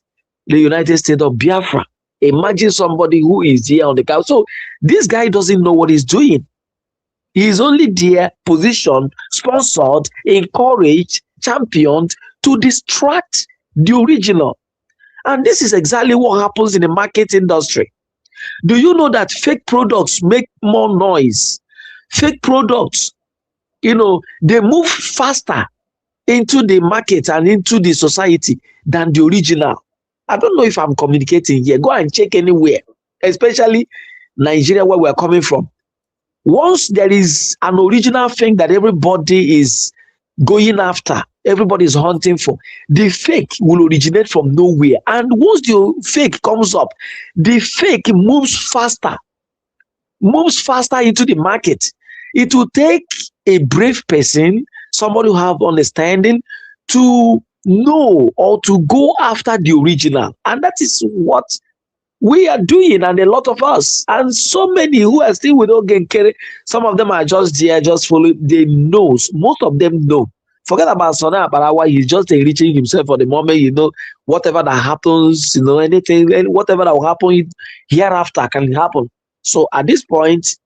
the United States of Biafra. Imagine somebody who is here on the couch. So this guy doesn't know what he's doing. He's only there, positioned, sponsored, encouraged, championed to distract the original. And this is exactly what happens in the market industry. Do you know that fake products make more noise? Fake products, they move faster into the market and into the society than the original. I don't know if I'm communicating here. Go and check anywhere, especially Nigeria, where we're coming from. Once there is an original thing that everybody is going after, everybody is hunting for, the fake will originate from nowhere. And once the fake comes up, the fake moves faster into the market. It will take a brave person, somebody who have understanding, to know or to go after the original. And that is what we are doing, and a lot of us, and so many who are still with Ogenkere. Some of them are just there, just following. They know. Most of them know. Forget about Sona Aparawa. He's just enriching himself for the moment. Whatever that happens, anything, whatever that will happen hereafter can happen. So at this point,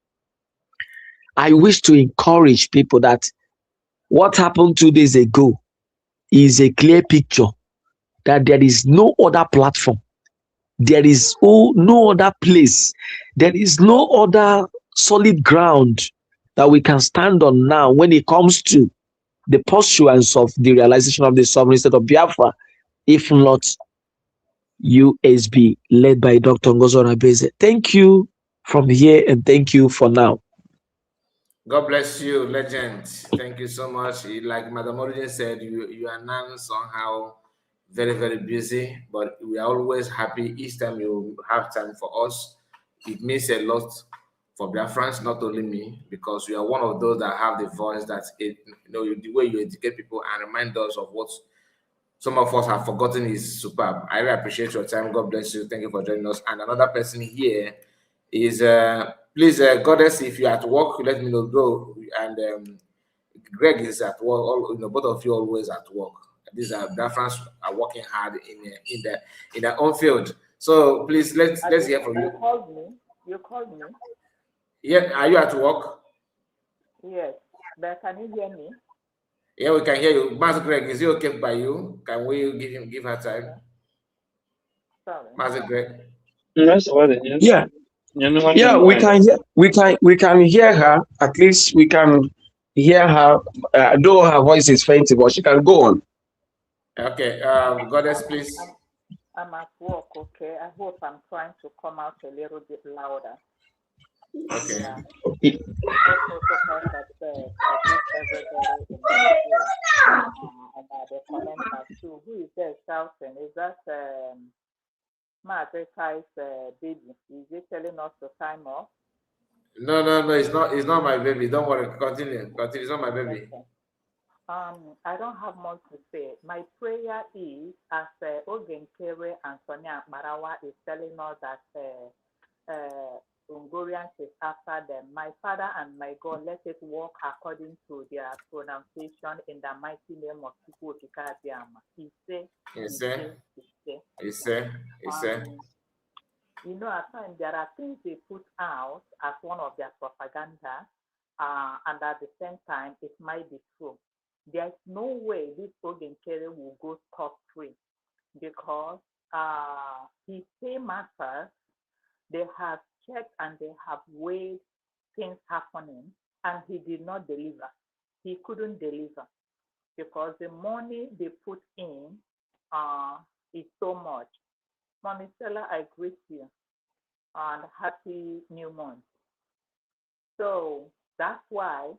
I wish to encourage people that what happened 2 days ago is a clear picture that there is no other platform. There is no other place. There is no other solid ground that we can stand on now when it comes to the pursuance of the realization of the sovereign state of Biafra, if not USB, led by Dr. Ngozo Rabeze. Thank you from here, and thank you for now. God bless you, legend. Thank you so much. Like Madam Origin said, you are now somehow very, very busy, but we are always happy each time you have time for us. It means a lot for Biafrans, not only me, because you are one of those that have the voice that, the way you educate people and remind us of what some of us have forgotten is superb. I really appreciate your time. God bless you. Thank you for joining us. And another person here is, please, Goddess, if you're at work, let me know. Go. And Greg is at work. Both of you always at work. These are Biafrans are working hard in their own field. So please let's hear from you. You called me. Yeah, are you at work? Yes, but can you hear me? Yeah, we can hear you. Master Greg, is it okay by you? Can we give her time? Sorry. Master Greg. Yeah. Yeah, we can hear her. At least we can hear her. Though her voice is faint, but she can go on. Okay, Goddess, please. I'm at work, okay. I hope I'm trying to come out a little bit louder. Okay. Yeah. Also, that I give everybody in the field about the commenter too. Who is there shouting? Is that Kai's baby? Is he telling us to time off? No, it's not my baby. Don't worry. Continue. It's not my baby. Okay. I don't have much to say. My prayer is, as Ogenkere and Sonia Marawa is telling us that Ungorians is after them. My Father and my God, let it walk according to their pronunciation in the mighty name of Chukwu Okike-Abiyama. At times there are things they put out as one of their propaganda, and at the same time, it might be true. There's no way this Ogen Kere will go scot-free because his pay matters. They have checked and they have weighed things happening, and he did not deliver. He couldn't deliver because the money they put in is so much. Mommy Stella, I greet you and happy new month. So that's why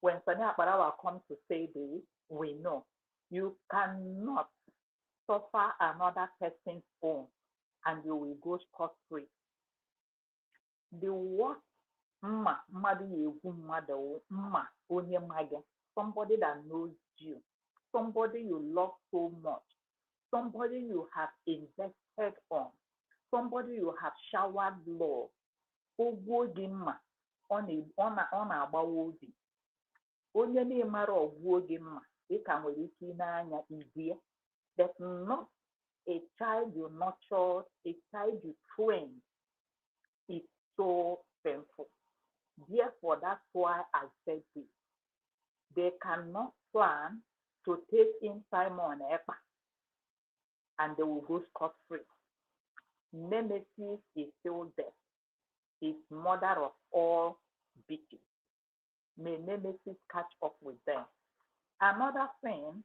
when Sonia Barawa comes to say this, we know you cannot suffer another person's own and you will go scot-free. The worst somebody that knows you, somebody you love so much, somebody you have invested on, somebody you have showered love. Onye na-emara ọgwụo gị mma ị ka nwere ike n'anya ibie. There's not a child you nurtured, a child you trained. It's so painful. Therefore, that's why I said this. They cannot plan to take in Simon Ekpa and they will go scot-free. Nemesis is still there. It's mother of all bitches. May Nemesis catch up with them. Another thing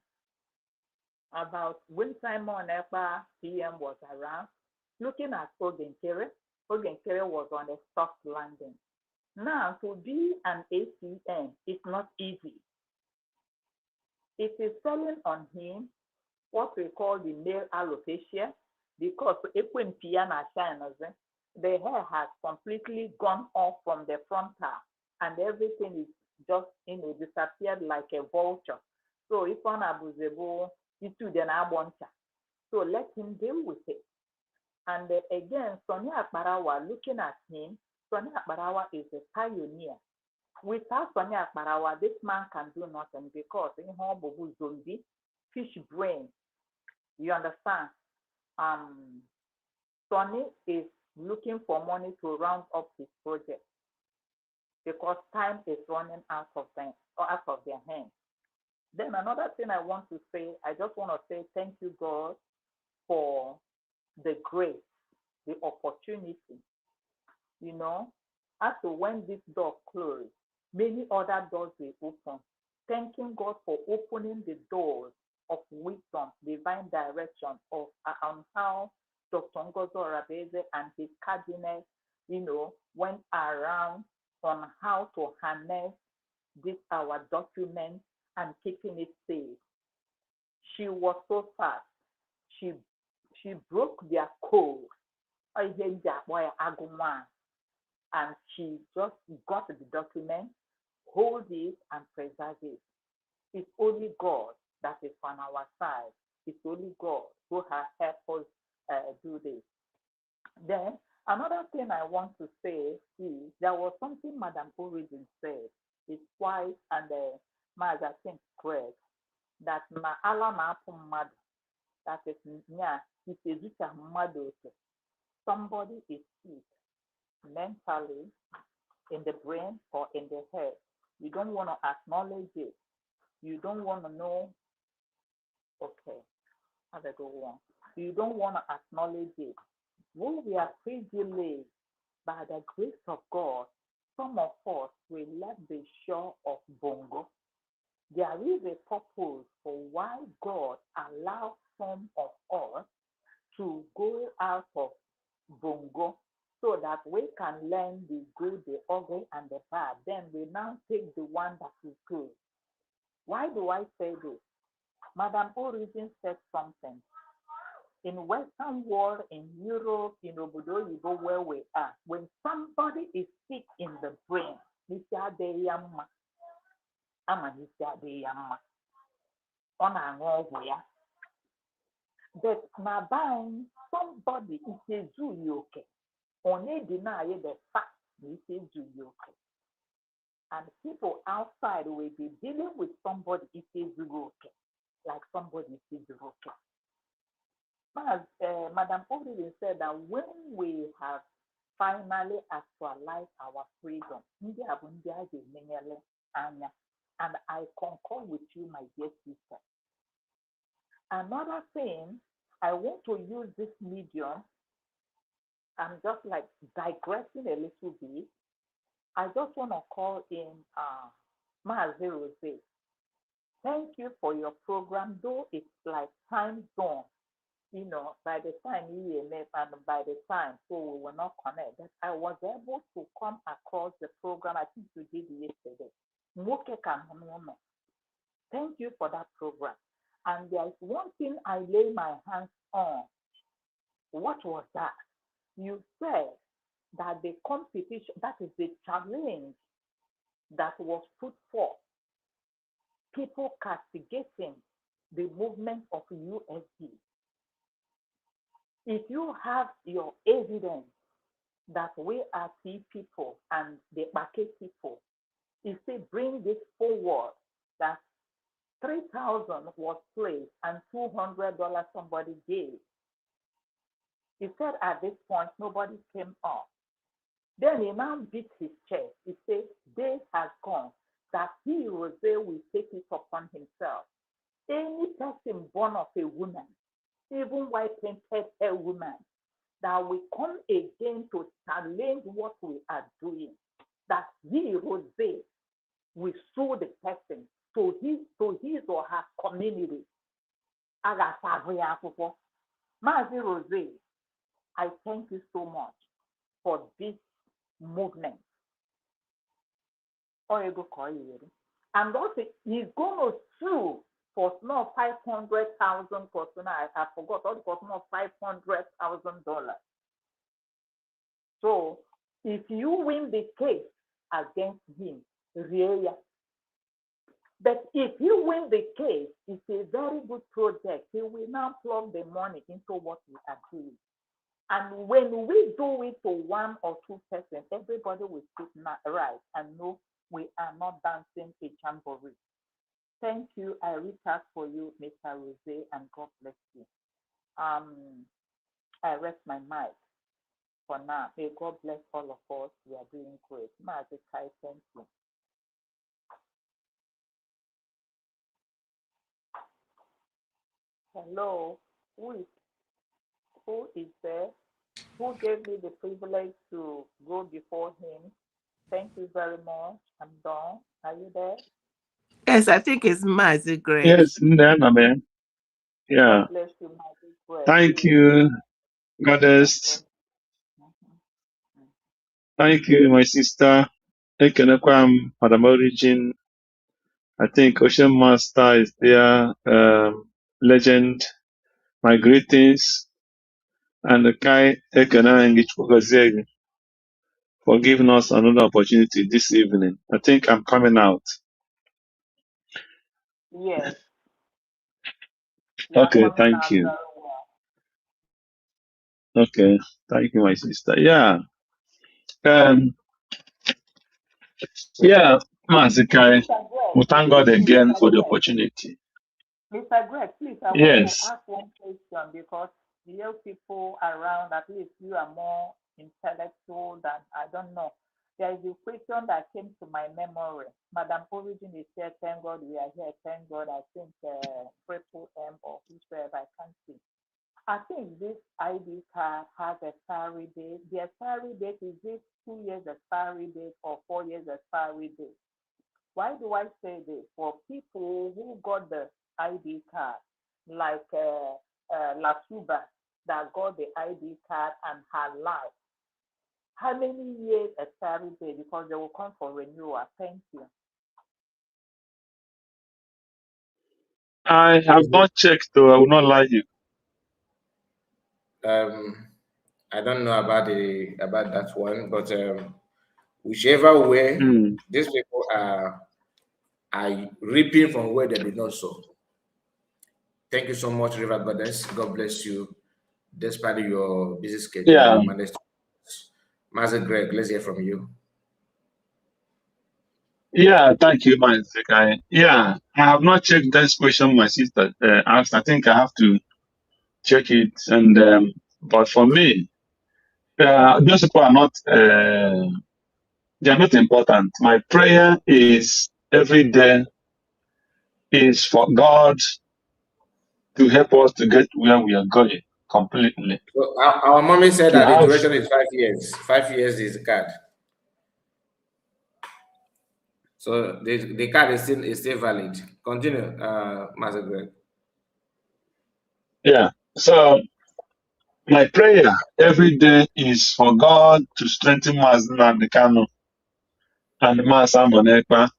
about when Simon Ekpa PM was around, looking at Ogen Kere was on a soft landing. Now, to be an ACN is not easy. It is falling on him what we call the male alopecia, because when piano shines, the hair has completely gone off from the frontal and everything is just disappeared like a vulture. So if one abusable, it to the aboncha. So let him deal with it. And again, Sonia Akbarawa, looking at him, Sonia Akbarawa is a pioneer. Without Sonia Akbarawa, this man can do nothing because in home zombie, fish brain. You understand? Sonny is looking for money to round up his project because time is running out of them or out of their hands. Then another thing I want to say, I just want to say thank you, God, for the grace, the opportunity. You know, after when this door closed, many other doors will open. Thanking God for opening the doors of wisdom, divine direction of on how Dr. Ngozo Rabeze and his cabinet, went around on how to harness this our document and keeping it safe. She was so fast. She broke their code. And she just got the document, hold it and preserve it. It's only God that is on our side. It's only God who has helped us do this. Then another thing I want to say is there was something Madam Origin said. It's wise and I think correct that na ala na mad, that is it's a mad. Somebody is sick mentally, in the brain or in the head. You don't want to acknowledge it. You don't want to know. Okay, how do I go on? You don't want to acknowledge it. When we are privileged by the grace of God, some of us will let the shore of Bongo. There is a purpose for why God allows some of us to go out of Bongo so that we can learn the good, the ugly, and the bad. Then we now take the one that is good. Why do I say this? Madam Origin said something. In Western world, in Europe, in Obodo Yibo, where we are, when somebody is sick in the brain, but now buying somebody is a okay. Only deny the fact it is okay. And people outside will be dealing with somebody if it's okay, like somebody is okay. As Madam Origin said that when we have finally actualize our freedom. And I concur with you, my dear sister. Another thing, I want to use this medium. I'm just like digressing a little bit. I just want to call in Maazi Rose. Thank you for your program, though it's like time zone. By the time you left and by the time, so we were not connected. I was able to come across the program. I think you did yesterday. Thank you for that program. And there's one thing I lay my hands on. What was that? You said that the competition, that is the challenge that was put forth, people castigating the movement of USD. If you have your evidence that we are T people and the Bake people, if they bring this forward, that 3,000 was placed and $200 somebody gave. He said at this point, nobody came up. Then he now beat his chest. He said, day has come that he will take it upon himself. Any person born of a woman, even white-painted a woman, that will come again to challenge what we are doing, that he, Rose, will sue the person to his or her community. Maazi Rose, I thank you so much for this movement. And also, he's going to sue for not 500,000 for I forgot all for not $500,000. So if you win the case against him, really. But if you win the case, it's a very good project. He will now plug the money into what we are doing. And when we do it to one or two persons, everybody will sit right and know we are not dancing a jamboree. Thank you. I reach out for you, Mr. Rose, and God bless you. I rest my mic for now. May God bless all of us. We are doing great. Maazi Kai, thank you. Hello, who is there? Who gave me the privilege to go before him? Thank you very much. I'm done. Are you there? Yes, I think it's Maazi Greg. Yes, man. Yeah. God bless you, Maazi Greg. Thank you, Goddess. Thank you, my sister. Ekenekwam, Madam Origin. I think Ocean Master is there. Legend. My greetings. And Kai Ekene for giving us another opportunity this evening. I think I'm coming out. Yes. Okay, thank you. Okay, thank you, my sister. Yeah. Yeah, Maazi Kai. We thank God again for the opportunity. Mr. Greg, please, I want Yes. to ask one question because the young people around, at least you are more intellectual than, I don't know. There is a question that came to my memory. Madam Origin is here, thank God we are here, thank God. I think Triple M or whoever, I can't see. I think this ID card has expiry date. The expiry date, is it 2 years expiry date or 4 years expiry date? Why do I say this? For people who got the ID card, like Latuba, that got the ID card and her life, how many years expiry date? Because they will come for renewal. Thank you. I have not checked, though. I will not lie you. I don't know about that one, but whichever way, these people are reaping from where they did not sow. Thank you so much, River Goddess. God bless you. Despite your busy schedule, Yeah. you managed to. Maazi Greg, let's hear from you. Yeah, thank you, Maazi Kai. Yeah, I have not checked this question my sister asked. I think I have to check it. And but for me, those people are not, they are not important. My prayer is every day is for God to help us to get where we are going completely. So our mommy said To that the have, duration is 5 years. 5 years is the card. So the card is still valid. Continue, Master Greg. yeah. So my prayer every day is for God to strengthen Mazen Kanu and Mas Amonekpa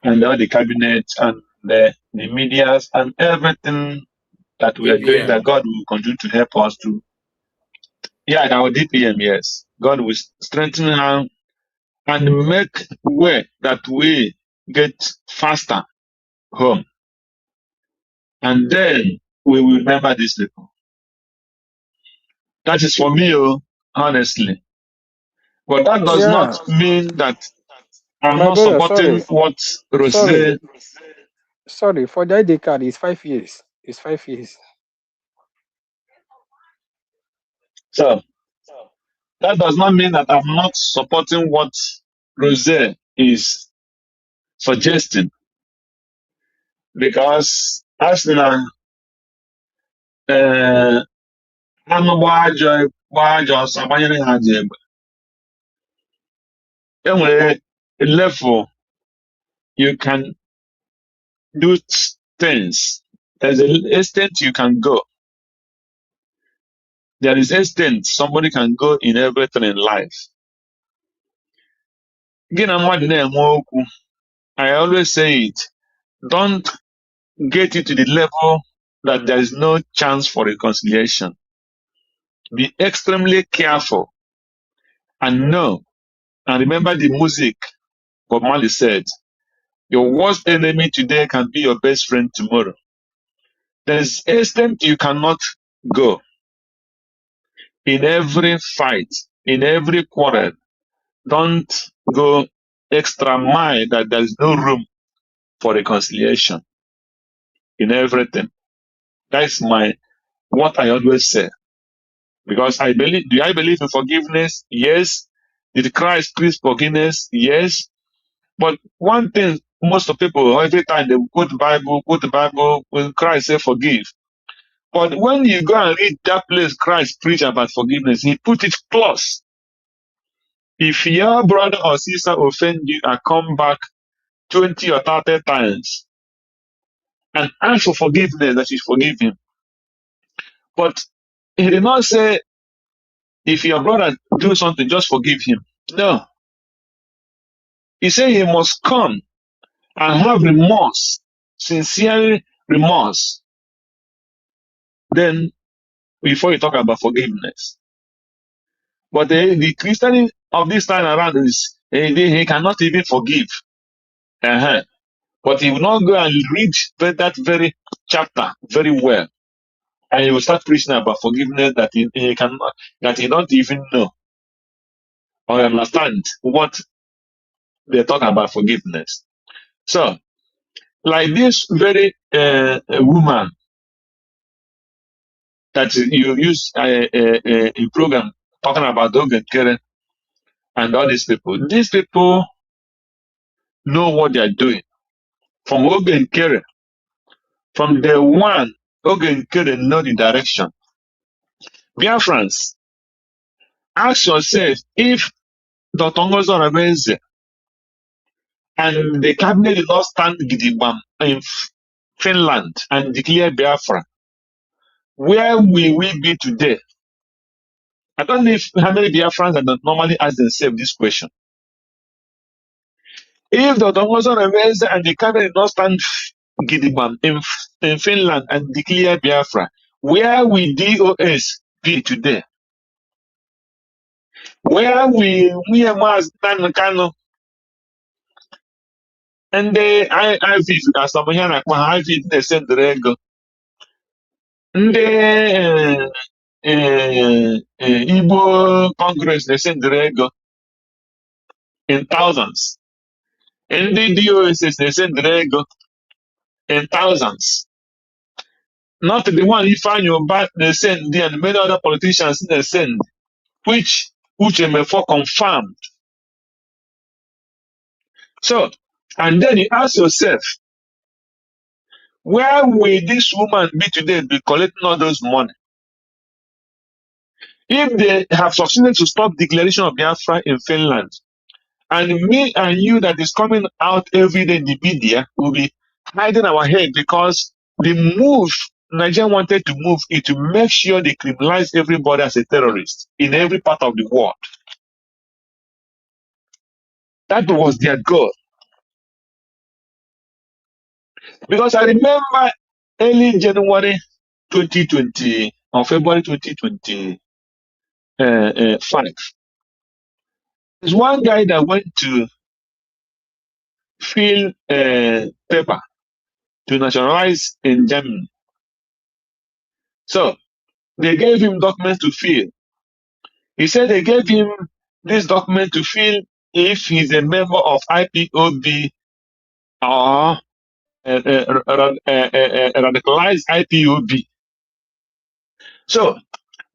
and all the cabinet and the medias and everything that we are doing, DPM. that God will continue to help us to. Yeah, our DPM, yes. God will strengthen her and make way that we get faster home. And then we will remember these people. That is for me, honestly. But that does Yeah, not mean that I'm my not brother, supporting what Rose. sorry. For the ID card, it's 5 years. It's 5 years. So that does not mean that I'm not supporting what Rose is suggesting. Because as now, anụ gbaa ajọ ọsọ gbanyere ha ji egbe. Enwere a level you can do things. There's an extent you can go. There is extent somebody can go in everything in life. Gị na mmadụ na-enwe okwu, I always say it, don't get it to the level that there is no chance for reconciliation. Be extremely careful and know and remember the music Bob Marley said, your worst enemy today can be your best friend tomorrow. There's extent you cannot go in every fight, in every quarrel. Don't go extra mile that there's no room for reconciliation in everything. That's what I always say. Because do I believe in forgiveness? Yes. Did Christ preach forgiveness? Yes. But one thing most of people, every time they quote the Bible, when Christ say forgive. But when you go and read that place Christ preach about forgiveness, he put it plus. If your brother or sister offend you and come back 20 or 30 times and ask for forgiveness, that you forgive him. But he did not say, if your brother do something, just forgive him. No. He said he must come and have remorse, sincere remorse. Then, before you talk about forgiveness. But the Christian of this time around is, he cannot even forgive. But he will not go and read that very chapter very well. And he will start preaching about forgiveness that he cannot, that he don't even know or understand what they talk about forgiveness. So, like this very woman that you use in program talking about Dogen Keren and all these people know what they are doing. From Ogen Keren, from day one, Ogen Keren know the direction. Biafrans, ask yourself if Dr. Ngozo Rabenze and the cabinet did not stand Gidigbam in Finland and declare Biafra, where will we be today? I don't know how many Biafrans that normally ask themselves this question. If Dr. Ngozo Rabenze and the cabinet did not stand Gidigbam in Finland and declare Biafra, where will DOS be today? Where will we stand Kano and the IVs as some here like my IV they send the ego. Ndị Igbo Congress na-send ego in thousands. Ndị DOSS na-send ego in thousands. Not the one Ifeanyi Uba na-send and many other politicians na-send. which Uchemefo confirmed. So, and then you ask yourself, where will this woman be today be collecting all those money? If they have succeeded to stop declaration of Biafra in Finland, and me and you that is coming out every day in the media will be hiding our head because the move Nigeria wanted to move is to make sure they criminalize everybody as a terrorist in every part of the world. That was their goal. Because I remember early January 2020 or February 2025, there's one guy that went to fill paper to nationalize in Germany. So they gave him documents to fill. He said they gave him this document to fill if he's a member of IPOB or radicalized IPOB. So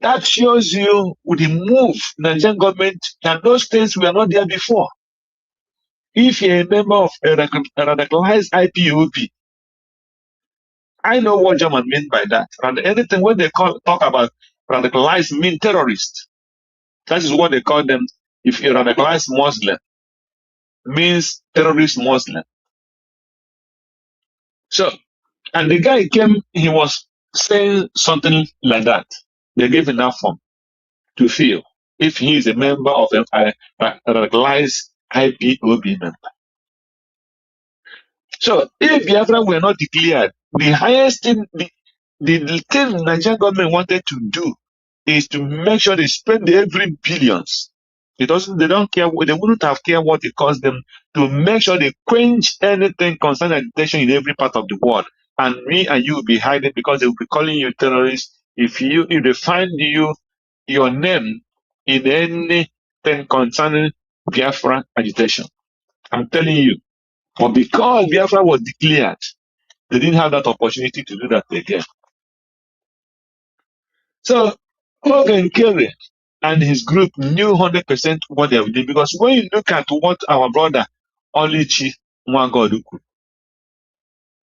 that shows you with the move Nigerian government, and those things were not there before. If you're a member of a radicalized IPOB, I know what German mean by that. And anything when they talk about radicalized mean terrorist. That is what they call them. If a radicalized Muslim means terrorist Muslim. So, and the guy came, he was saying something like that. They gave him that form to fill if he is a member of a radicalized IPOB member. So, if Biafra were not declared, the highest thing, the thing the Nigerian government wanted to do is to make sure they spend every billions. They don't care, they wouldn't have cared what it cost them to make sure they quench anything concerning agitation in every part of the world. And me and you will be hiding because they will be calling you terrorists if they find your name in anything concerning Biafra agitation. I'm telling you. But because Biafra was declared, they didn't have that opportunity to do that again. So Morgan Kerry and his group knew 100% what they were doing, because when you look at what our brother Olichi Nwagoduku,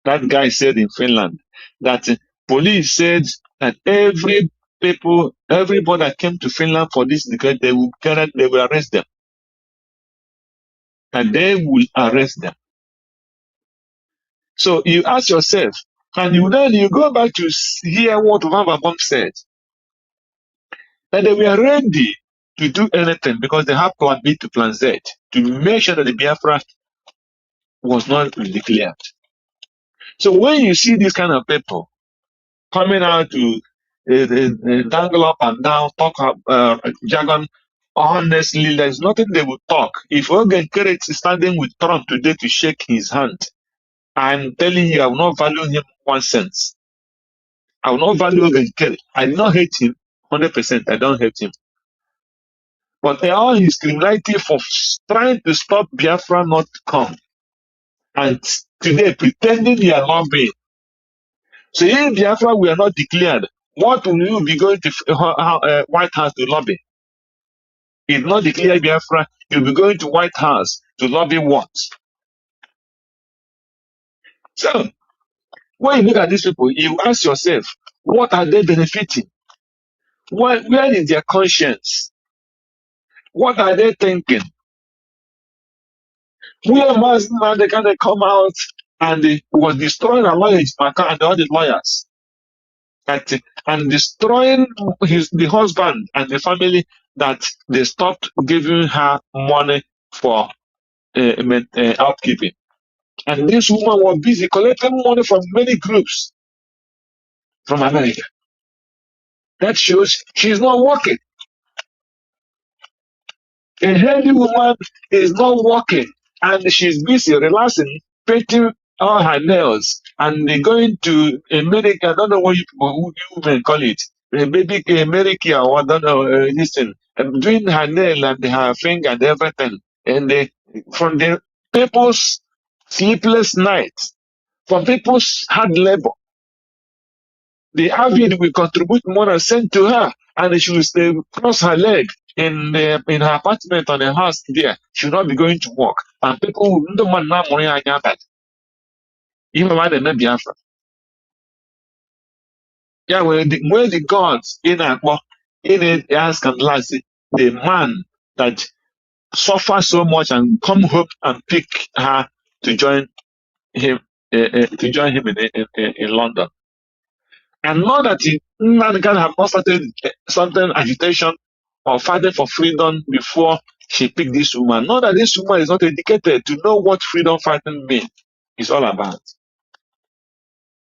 that guy said in Finland, that police said that everybody that came to Finland for this decree, they will arrest them. And they will arrest them. So you ask yourself, and you go back to hear what Vavabom said, that they were ready to do anything because they have plan B to plan Z to make sure that the Biafra was not declared. So when you see this kind of people coming out to dangle up and down, talk jargon, honestly, there's nothing they will talk. If Ogen Keret is standing with Trump today to shake his hand, I'm telling you, I will not value him 1 cent. I will not value Ogen Keret. I do not hate him 100%. I don't hate him. But all his criminality for trying to stop Biafra not come, and today pretending they are lobbying. So if Biafra were not declared, what will you be going to White House to lobby? If not declared Biafra, you'll be going to White House to lobby what? So when you look at these people, you ask yourself, what are they benefiting? Where is their conscience? What are they thinking? Where must now they can come out and they was destroying our lawyers and all the lawyers, and destroying the husband and the family, that they stopped giving her money for upkeeping. And this woman was busy collecting money from many groups from America. That shows she's not working. A healthy woman is not working, and she's busy relaxing, painting all her nails, and they're going to America. I don't know what you women call it, maybe America, or I don't know, listen, doing her nail and her finger and everything. And from the people's sleepless nights, from people's hard labor, the avid will contribute more and send to her, and she will stay cross her leg in her apartment on a house there. She will not be going to work. And people don't want now money on that. Even when they may Biafra. Yeah, when the gods in it ask and last, the man that suffer so much and come hope and pick her to join him in London. And not that Nnamdi Kanu have not started something agitation or fighting for freedom before she picked this woman. Not that this woman is not educated to know what freedom fighting means. It's all about.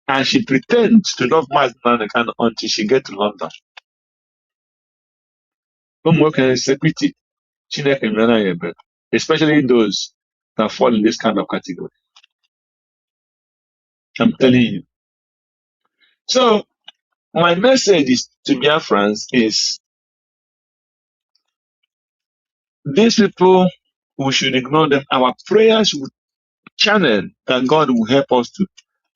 And she pretends to love Nnamdi Kanu until she gets to London. Especially those that fall in this kind of category. I'm telling you. So my message is to Biafrans is these people, we should ignore them. Our prayers will channel that God will help us to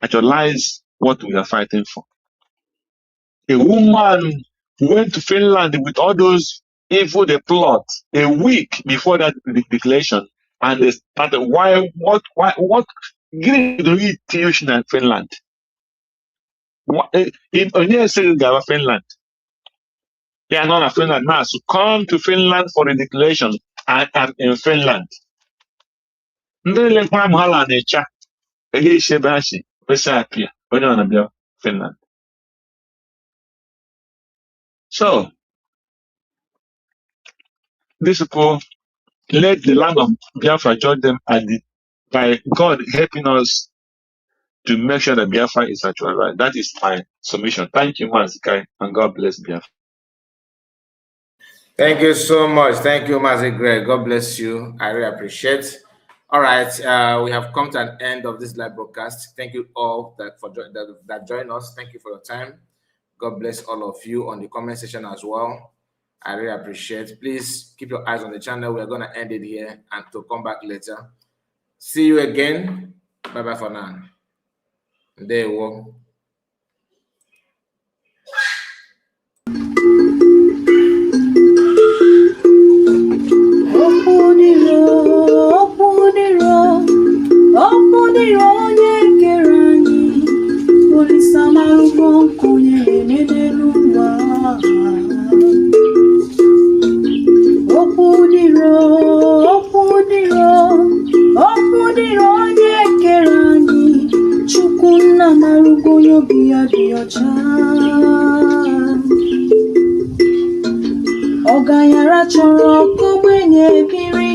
actualize what we are fighting for. A woman went to Finland with all those evil they plot a week before that declaration, and they started what Greek do we teach in Finland? In Finland. They are not in Finland now. So come to Finland for the declaration. I am in Finland. Finland. So these people let the land of Biafra judge them by God helping us to make sure that Biafra is actually right. That is my submission. Thank you, Mazikai, and God bless Biafra. Thank you so much. Thank you, Mazi Greg. God bless you. I really appreciate. All right, we have come to an end of this live broadcast. Thank you all that joined us. Thank you for your time. God bless all of you on the comment section as well. I really appreciate. Please keep your eyes on the channel. We're going to end it here and to come back later. See you again. Bye-bye for now. There you go. Ọganyara chọrọ ogbenye biri,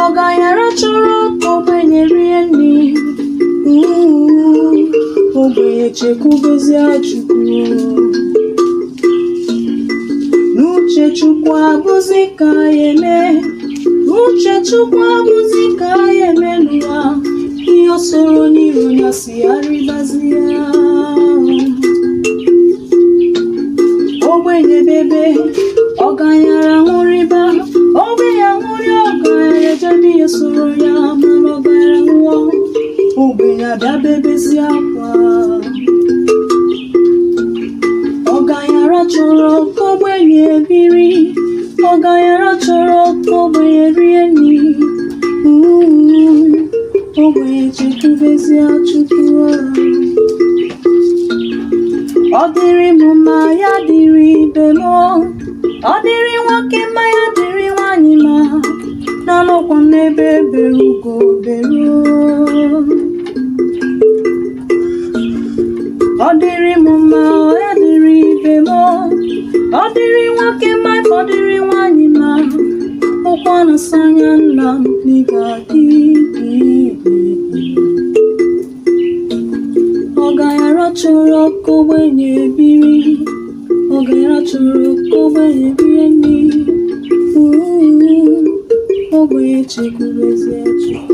ọganyara chọrọ ogbenye rie nri, ogbenye chekwugozie Chukwu. N'uche Chukwu abụzi ka ya eme, n'uche Chukwu abụzi ka ya eme n'ụwa, ihe soro n'iru ya si arịbazie. Ogbenye bebe, ọganyara nwụrịba, ogbenye nwụrị ọganyara ejebe ya soro ya, mana ọganyara nwụọ, ogbenye adabebezi akwa. Ọganyara chọrọ ka ogbenye biri, ọganyara chọrọ ka ogbenye rie nri, ogbenye chekwubezie Chukwu. Ọ dịrị m mma, ya dịrị ibe m, ọ dịrị nwoke mma, ya dịrị nwanyị mma, na-anọkwa m n'ebe ebere ugo beru. Ọ dịrị m mma, ya dịrị ibe m, ọ dịrị nwoke mma, ọ dịrị nwanyị mma, ụkwa na-asa anya nna m n'ịga dị. Ọganyara chọrọ ka ogbenye biri, ọganyara chọrọ ka ogbenye rie nri, ogbenye chekwubezie Chukwu.